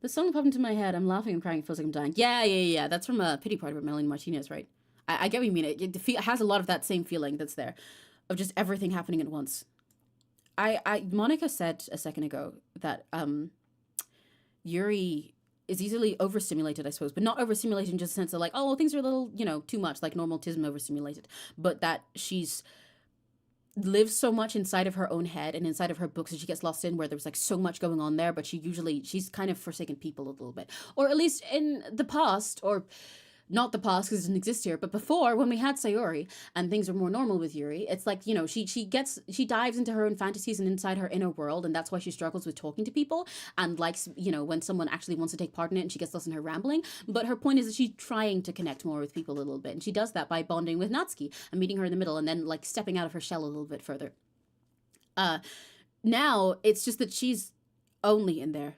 the song popped into my head. I'm laughing and crying. It feels like I'm dying. Yeah. That's from a Pity Party by Melanie Martinez, right? I get what you mean. It has a lot of that same feeling that's there, of just everything happening at once. Monika said a second ago that Yuri is easily overstimulated, I suppose, but not overstimulated in just the sense of like, oh, things are a little, you know, too much, like normal autism overstimulated, but that she's lives so much inside of her own head and inside of her books that she gets lost in, where there's like so much going on there, but she's kind of forsaken people a little bit, or at least in the past, or not the past because it doesn't exist here, but before, when we had Sayori and things were more normal with Yuri, it's like, you know, she dives into her own fantasies and inside her inner world, and that's why she struggles with talking to people and likes, you know, when someone actually wants to take part in it and she gets lost in her rambling. But her point is that she's trying to connect more with people a little bit, and she does that by bonding with Natsuki and meeting her in the middle and then like stepping out of her shell a little bit further. Now it's just that she's only in there.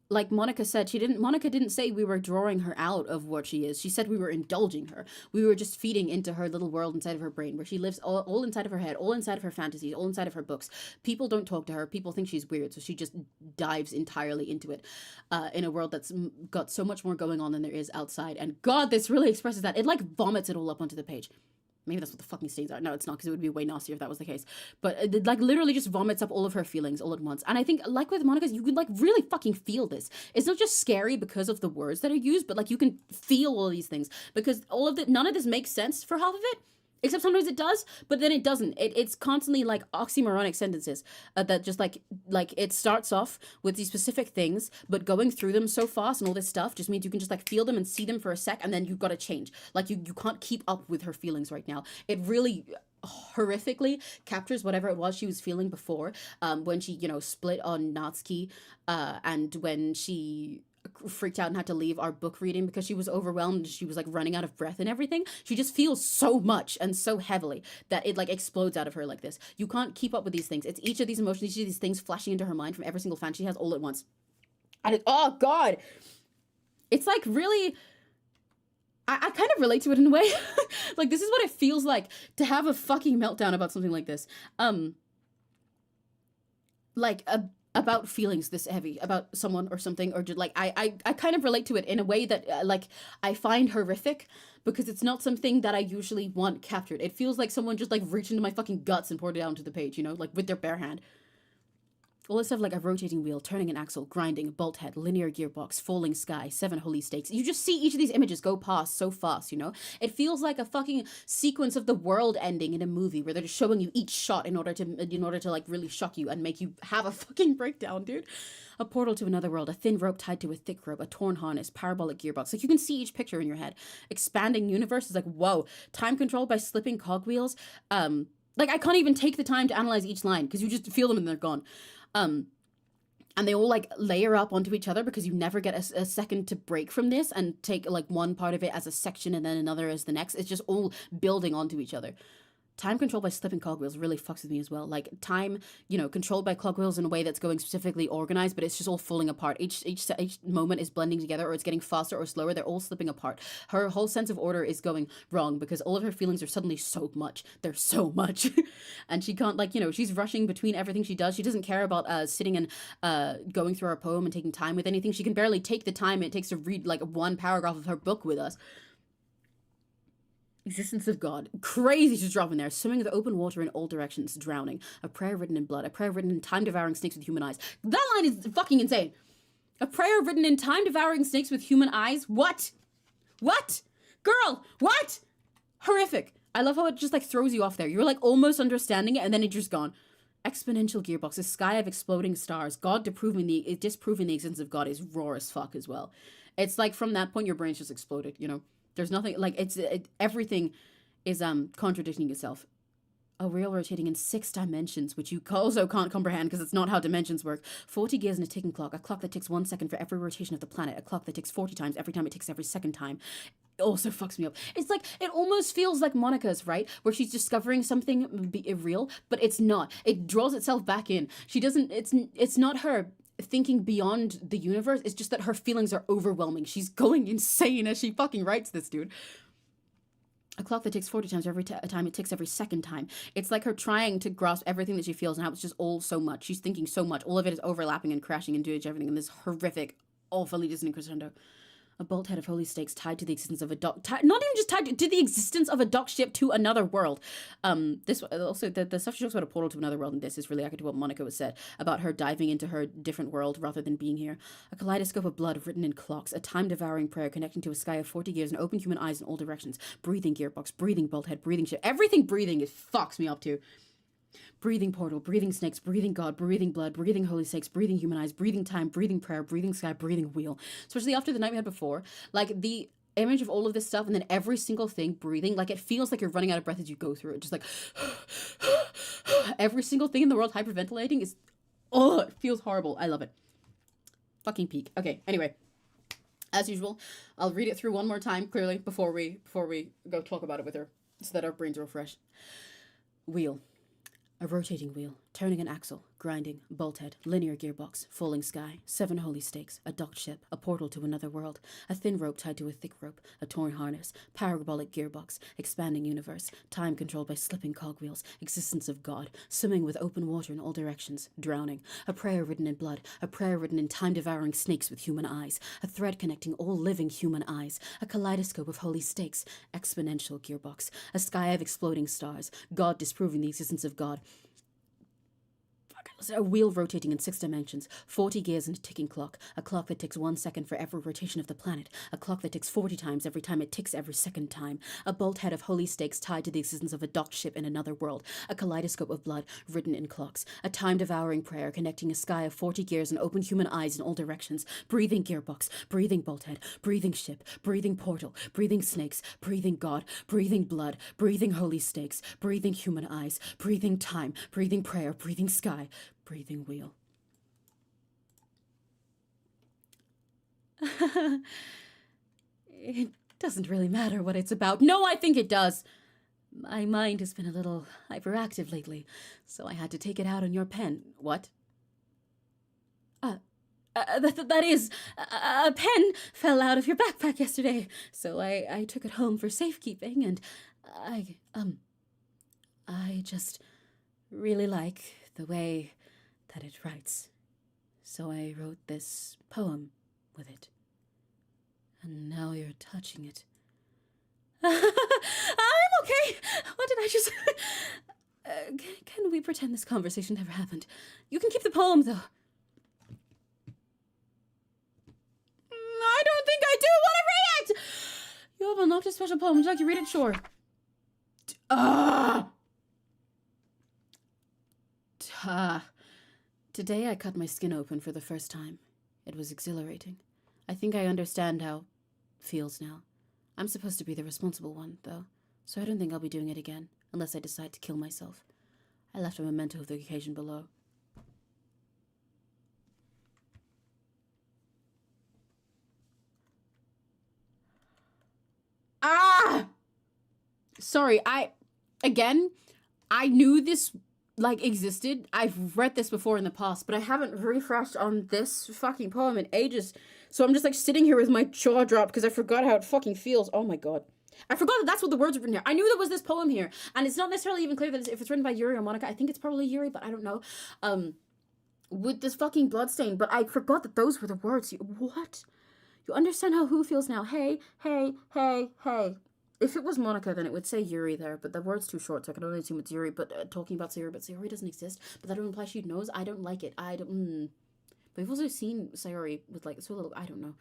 Like Monika said, Monika didn't say we were drawing her out of what she is. She said we were indulging her. We were just feeding into her little world inside of her brain, where she lives all inside of her head, all inside of her fantasies, all inside of her books. People don't talk to her. People think she's weird, so she just dives entirely into it, in a world that's got so much more going on than there is outside. And God, this really expresses that. It like vomits it all up onto the page. Maybe that's what the fucking stains are. No, it's not, because it would be way nastier if that was the case. But it like literally just vomits up all of her feelings all at once. And I think, like with Monika's, you can like really fucking feel this. It's not just scary because of the words that are used, but like you can feel all these things, because none of this makes sense for half of it. Except sometimes it does, but then it doesn't. It's constantly like oxymoronic sentences that just like it starts off with these specific things, but going through them so fast and all this stuff just means you can just like feel them and see them for a sec, and then you've got to change. Like you can't keep up with her feelings right now. It really horrifically captures whatever it was she was feeling before, when she, you know, split on Natsuki, and when she freaked out and had to leave our book reading because she was overwhelmed. She was like running out of breath and everything. She just feels so much and so heavily that it like explodes out of her like this. You can't keep up with these things. It's each of these emotions, each of these things flashing into her mind from every single fan she has all at once. And oh God, it's like really, I kind of relate to it in a way. Like this is what it feels like to have a fucking meltdown about something like this. About feelings this heavy about someone or something, or just like I kind of relate to it in a way that like I find horrific, because it's not something that I usually want captured. It feels like someone just like reached into my fucking guts and poured it out onto the page, you know, like with their bare hand. All this stuff like a rotating wheel, turning an axle, grinding, bolt head, linear gearbox, falling sky, 7 holy stakes. You just see each of these images go past so fast, you know? It feels like a fucking sequence of the world ending in a movie where they're just showing you each shot in order to like really shock you and make you have a fucking breakdown, dude. A portal to another world, a thin rope tied to a thick rope, a torn harness, parabolic gearbox. Like you can see each picture in your head. Expanding universe is like, whoa. Time controlled by slipping cogwheels. Like I can't even take the time to analyze each line because you just feel them and they're gone. And they all like layer up onto each other because you never get a second to break from this and take like one part of it as a section and then another as the next. It's just all building onto each other. Time controlled by slipping cogwheels really fucks with me as well. Like time, you know, controlled by cogwheels in a way that's going specifically organized, but it's just all falling apart. Each moment is blending together, or it's getting faster or slower. They're all slipping apart. Her whole sense of order is going wrong because all of her feelings are suddenly so much. They're so much. And she can't, like, you know, she's rushing between everything she does. She doesn't care about sitting and going through her poem and taking time with anything. She can barely take the time it takes to read like one paragraph of her book with us. Existence of God. Crazy to drop in there. Swimming with open water in all directions. Drowning. A prayer written in blood. A prayer written in time-devouring snakes with human eyes. That line is fucking insane. A prayer written in time-devouring snakes with human eyes? What? What? Girl, what? Horrific. I love how it just like throws you off there. You're like almost understanding it and then it's just gone. Exponential gearbox. A sky of exploding stars. God disproving the existence of God is raw as fuck as well. It's like from that point your brain's just exploded, you know? There's nothing, like, everything is contradicting itself. A wheel rotating in 6 dimensions, which you also can't comprehend because it's not how dimensions work. 40 gears in a ticking clock. A clock that ticks 1 second for every rotation of the planet. A clock that ticks 40 times every time it ticks every second time. It also fucks me up. It's like, it almost feels like Monika's, right? Where she's discovering something real, but it's not. It draws itself back in. She doesn't, it's not her thinking beyond the universe. It's just that her feelings are overwhelming. She's going insane as she fucking writes this, dude. A clock that ticks 40 times every time it ticks every second time. It's like her trying to grasp everything that she feels and how it's just all so much. She's thinking so much. All of it is overlapping and crashing into everything in this horrific, awfully dissonant crescendo. A bolt head of holy stakes tied to the existence of a dock, not even just tied to the existence of a dock ship to another world. This also, the stuff she talks about a portal to another world, and this is really accurate to what Monika was said about her diving into her different world rather than being here. A kaleidoscope of blood written in clocks, a time-devouring prayer connecting to a sky of 40 gears and open human eyes in all directions. Breathing gearbox, breathing bolt head, breathing ship. Everything breathing, it fucks me up too. Breathing portal, breathing snakes, breathing God, breathing blood, breathing holy snakes, breathing human eyes, breathing time, breathing prayer, breathing sky, breathing wheel. Especially after the night we had before, like the image of all of this stuff and then every single thing breathing, like it feels like you're running out of breath as you go through it. Just like every single thing in the world hyperventilating is, oh, it feels horrible. I love it. Fucking peak. Okay, anyway. As usual, I'll read it through one more time clearly before we go talk about it with her so that our brains are fresh. Wheel. A rotating wheel, turning an axle, grinding, bolt head, linear gearbox, falling sky, 7 holy stakes, a docked ship, a portal to another world, a thin rope tied to a thick rope, a torn harness, parabolic gearbox, expanding universe, time controlled by slipping cogwheels, existence of God, swimming with open water in all directions, drowning, a prayer written in blood, a prayer written in time-devouring snakes with human eyes, a thread connecting all living human eyes, a kaleidoscope of holy stakes, exponential gearbox, a sky of exploding stars, God disproving the existence of God, a wheel rotating in 6 dimensions, 40 gears in a ticking clock, a clock that ticks 1 second for every rotation of the planet, a clock that ticks 40 times every time it ticks every second time, a bolt head of holy stakes tied to the existence of a docked ship in another world, a kaleidoscope of blood written in clocks, a time-devouring prayer connecting a sky of 40 gears and open human eyes in all directions, breathing gearbox, breathing bolt head, breathing ship, breathing portal, breathing snakes, breathing God, breathing blood, breathing holy stakes, breathing human eyes, breathing time, breathing prayer, breathing sky, breathing wheel. It doesn't really matter what it's about. No, I think it does. My mind has been a little hyperactive lately, so I had to take it out on your pen. What? That is, a pen fell out of your backpack yesterday, so I took it home for safekeeping, and I just really like the way that it writes. So I wrote this poem with it. And now you're touching it. I'm okay. What did I just... can we pretend this conversation never happened? You can keep the poem, though. I don't think I do want to read it! You have unlocked a special poem. Would you like to read it? Sure. Today I cut my skin open for the first time. It was exhilarating. I think I understand how it feels now. I'm supposed to be the responsible one, though, so I don't think I'll be doing it again, unless I decide to kill myself. I left a memento of the occasion below. Sorry, I knew this, like, existed. I've read this before in the past, but I haven't refreshed on this fucking poem in ages. So I'm just, like, sitting here with my jaw dropped because I forgot how it fucking feels. Oh my god. I forgot that that's what the words were written here. I knew there was this poem here, and it's not necessarily even clear that if it's written by Yuri or Monika. I think it's probably Yuri, but I don't know. With this fucking bloodstain, but I forgot that those were the words. What? You understand how who feels now? Hey, hey, hey, hey. If it was Monika, then it would say Yuri there, but the word's too short, so I can only assume it's Yuri, but talking about Sayori, but Sayori doesn't exist, but that would imply she knows. I don't like it. But we've also seen Sayori with, like, so little, I don't know.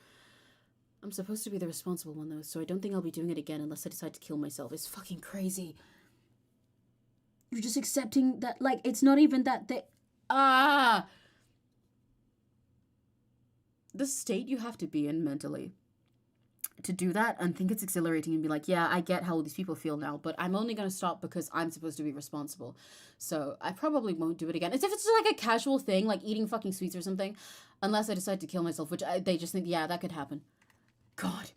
I'm supposed to be the responsible one, though, so I don't think I'll be doing it again unless I decide to kill myself. It's fucking crazy. You're just accepting that, like, it's not even that they... The state you have to be in mentally to do that and think it's exhilarating and be like, yeah, I get how these people feel now, but I'm only going to stop because I'm supposed to be responsible. So I probably won't do it again. It's if it's just like a casual thing, like eating fucking sweets or something, unless I decide to kill myself, which they just think, yeah, that could happen. God.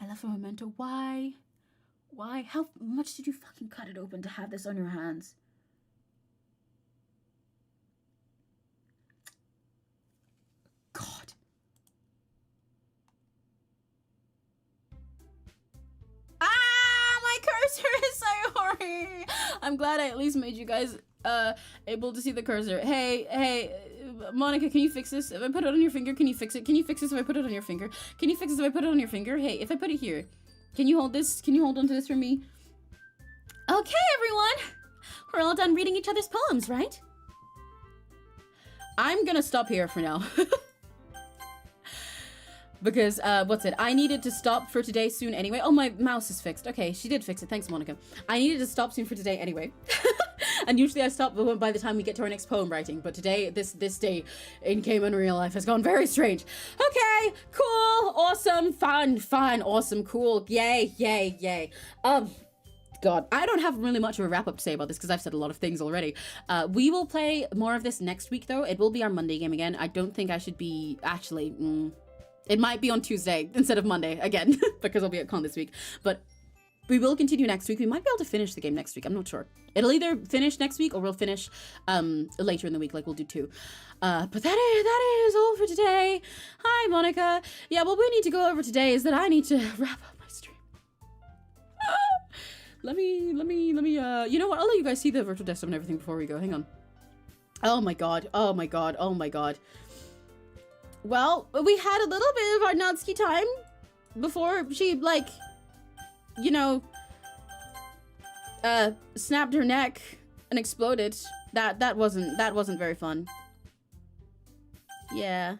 I left a memento. Why? Why? How much did you fucking cut it open to have this on your hands? God. My cursor is Sayori. I'm glad I at least made you guys able to see the cursor. Hey, Monika, can you fix this? If I put it on your finger, can you fix it? Can you fix this if I put it on your finger? Can you fix this if I put it on your finger? Hey, if I put it here, can you hold this? Can you hold on to this for me? Okay, everyone. We're all done reading each other's poems, right? I'm gonna stop here for now. Because, I needed to stop for today soon anyway. Oh, my mouse is fixed. Okay, she did fix it. Thanks, Monika. I needed to stop soon for today anyway. And usually I stop by the time we get to our next poem writing. But today, this day in Cayman real life has gone very strange. Okay, cool, awesome, fun, awesome, cool, yay. God, I don't have really much of a wrap-up to say about this because I've said a lot of things already. We will play more of this next week, though. It will be our Monday game again. I don't think I should be... Actually, it might be on Tuesday instead of Monday again because I'll be at con this week. But we will continue next week. We might be able to finish the game next week. I'm not sure. It'll either finish next week or we'll finish later in the week, like we'll do 2. But that is all for today. Hi, Monika. Yeah, what we need to go over today is that I need to wrap up my stream. Let me, you know what? I'll let you guys see the virtual desktop and everything before we go. Hang on. Oh my god. Well, we had a little bit of our 𝘆cie time before she, like, you know, snapped her neck and exploded. That wasn't very fun. Yeah.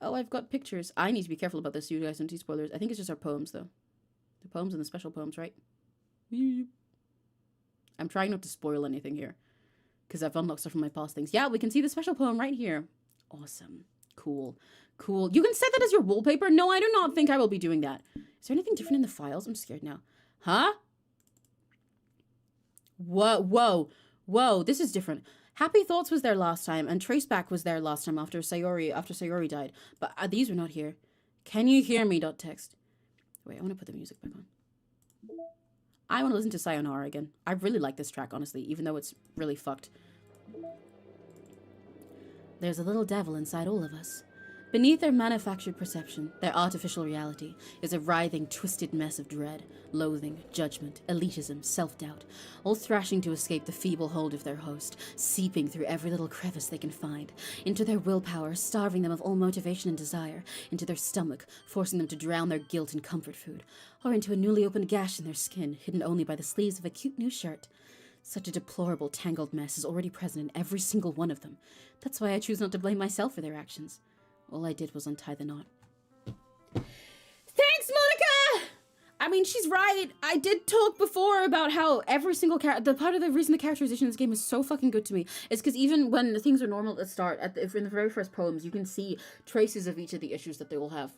Oh, I've got pictures. I need to be careful about this so you guys don't see spoilers. I think it's just our poems, though. The poems and the special poems, right? I'm trying not to spoil anything here because I've unlocked stuff from my past things. Yeah, we can see the special poem right here. Awesome. Cool. You can set that as your wallpaper. No, I do not think I will be doing that. Is there anything different in the files? I'm scared now. Huh? Whoa. This is different. Happy Thoughts was there last time, and Traceback was there last time after Sayori died. But these were not here. Can you hear me? .text. Wait, I want to put the music back on. I want to listen to Sayonara again. I really like this track, honestly, even though it's really fucked. There's a little devil inside all of us. Beneath their manufactured perception, their artificial reality, is a writhing, twisted mess of dread, loathing, judgment, elitism, self-doubt, all thrashing to escape the feeble hold of their host, seeping through every little crevice they can find, into their willpower, starving them of all motivation and desire, into their stomach, forcing them to drown their guilt in comfort food, or into a newly opened gash in their skin, hidden only by the sleeves of a cute new shirt. Such a deplorable, tangled mess is already present in every single one of them. That's why I choose not to blame myself for their actions. All I did was untie the knot. Thanks, Monika! I mean, she's right. I did talk before about how every single the part of the reason the characterization in this game is so fucking good to me is because even when the things are normal at the start, in the very first poems, you can see traces of each of the issues that they will have.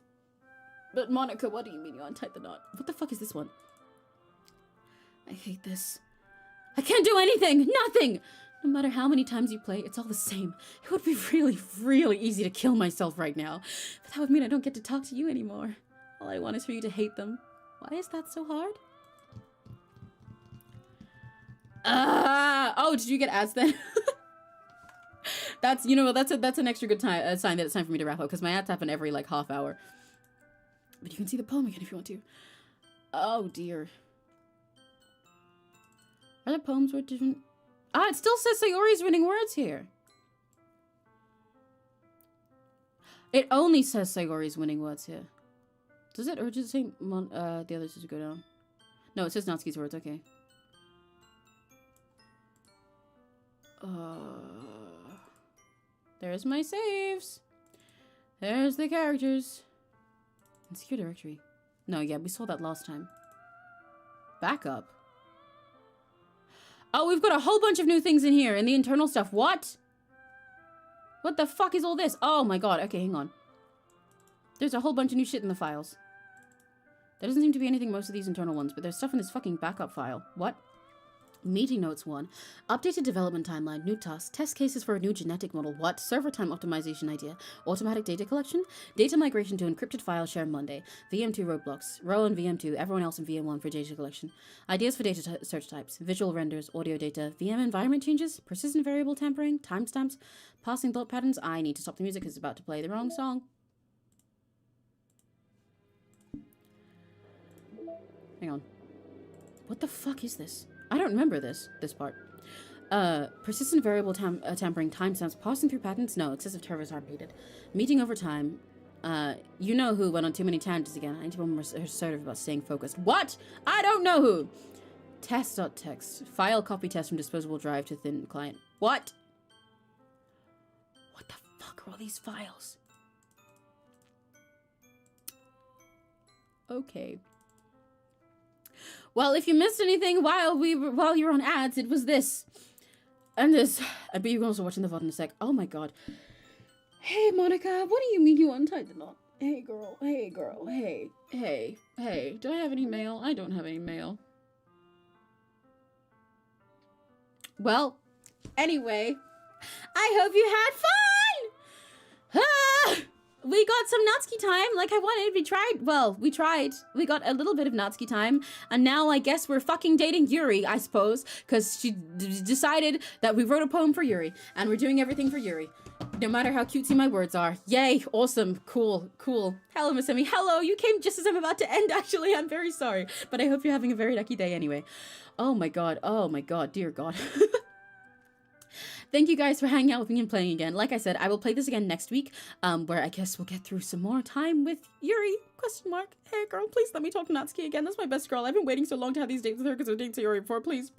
But Monika, what do you mean you untied the knot? What the fuck is this one? I hate this. I can't do anything! Nothing! No matter how many times you play, it's all the same. It would be really, really easy to kill myself right now. But that would mean I don't get to talk to you anymore. All I want is for you to hate them. Why is that so hard? Oh, did you get ads then? That's, you know, that's an extra good sign that it's time for me to wrap up, because my ads happen every, like, half hour. But you can see the poem again if you want to. Oh, dear. Are the poems worth different... Ah, it still says Sayori's winning words here. It only says Sayori's winning words here. Does it? Or does it say the others just go down? No, it says 𝘆ći's words, okay. There's my saves. There's the characters. Insecure directory. No, yeah, we saw that last time. Backup. Oh, we've got a whole bunch of new things in here, in the internal stuff. What? What the fuck is all this? Oh my god. Okay, hang on. There's a whole bunch of new shit in the files. There doesn't seem to be anything in most of these internal ones, but there's stuff in this fucking backup file. What? Meeting notes 1. Updated development timeline. New tasks. Test cases for a new genetic model. What? Server time optimization idea. Automatic data collection. Data migration to encrypted file share Monday. VM2 roadblocks. Row in VM2. Everyone else in VM1 for data collection. Ideas for data search types. Visual renders. Audio data. VM environment changes. Persistent variable tampering. Timestamps. Passing thought patterns. I need to stop the music because it's about to play the wrong song. Hang on. What the fuck is this? I don't remember this part. Persistent variable tampering, timestamps, passing through patterns. No, excessive servers aren't needed. Meeting over time. You know who went on too many tangents again. I need to be more assertive about staying focused. What? I don't know who. Test.txt. File copy test from disposable drive to thin client. What? What the fuck are all these files? Okay. Well, if you missed anything while you were on ads, it was this. And this. I bet you're also watching the VOD in a sec. Oh my god. Hey, Monika, what do you mean you untied the knot? Hey, girl. Hey, girl. Hey. Hey. Hey. Do I have any mail? I don't have any mail. Well, anyway. I hope you had fun! Ah! We got some 𝘆cie time, like I wanted. We tried. We got a little bit of 𝘆cie time, and now I guess we're fucking dating Yuri, I suppose, because she decided that we wrote a poem for Yuri, and we're doing everything for Yuri, no matter how cutesy my words are. Yay, awesome, cool. Hello, Miss Emmy. Hello, you came just as I'm about to end, actually. I'm very sorry, but I hope you're having a very lucky day anyway. Oh my god, dear god. Thank you guys for hanging out with me and playing again. Like I said, I will play this again next week, where I guess we'll get through some more time with Yuri, ? Hey girl, please let me talk to 𝘆cie again. That's my best girl. I've been waiting so long to have these dates with her because I dated Yuri before. Please.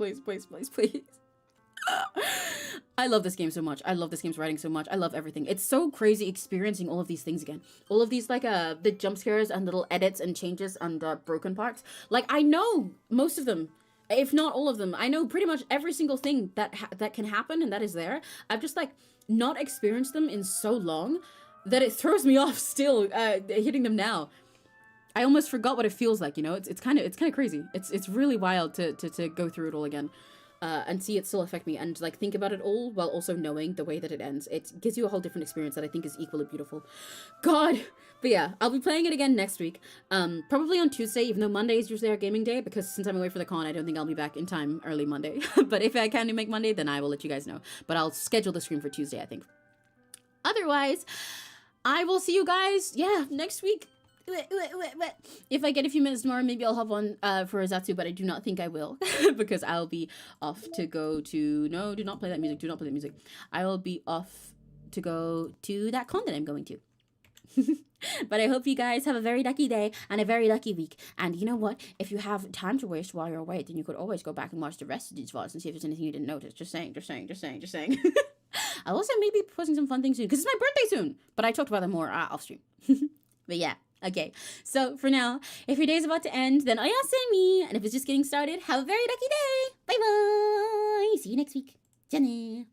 I love this game so much. I love this game's writing so much. I love everything. It's so crazy experiencing all of these things again. All of these, like, the jump scares and little edits and changes and broken parts. Like, I know most of them. If not all of them. I know pretty much every single thing that can happen and that is there. I've just, like, not experienced them in so long that it throws me off still hitting them now. I almost forgot what it feels like, you know? It's kind of crazy. It's really wild to go through it all again. And see it still affect me and, like, think about it all while also knowing the way that it ends. It gives you a whole different experience that I think is equally beautiful. God! But yeah, I'll be playing it again next week. Probably on Tuesday, even though Monday is usually our gaming day, because since I'm away for the con, I don't think I'll be back in time early Monday. But if I can make Monday, then I will let you guys know. But I'll schedule the stream for Tuesday, I think. Otherwise, I will see you guys, next week. If I get a few minutes more, maybe I'll hop on for Zatsu, but I do not think I will because I'll be off to go to... No, do not play that music. Do not play that music. I will be off to go to that con that I'm going to. But I hope you guys have a very lucky day and a very lucky week. And you know what? If you have time to waste while you're away, then you could always go back and watch the rest of these VODs and see if there's anything you didn't notice. Just saying. I'll also maybe be posting some fun things soon because it's my birthday soon. But I talked about them more off stream. But yeah. Okay, so for now, if your day's about to end, then oyasumi me. And if it's just getting started, have a very lucky day. Bye bye. See you next week. じゃあね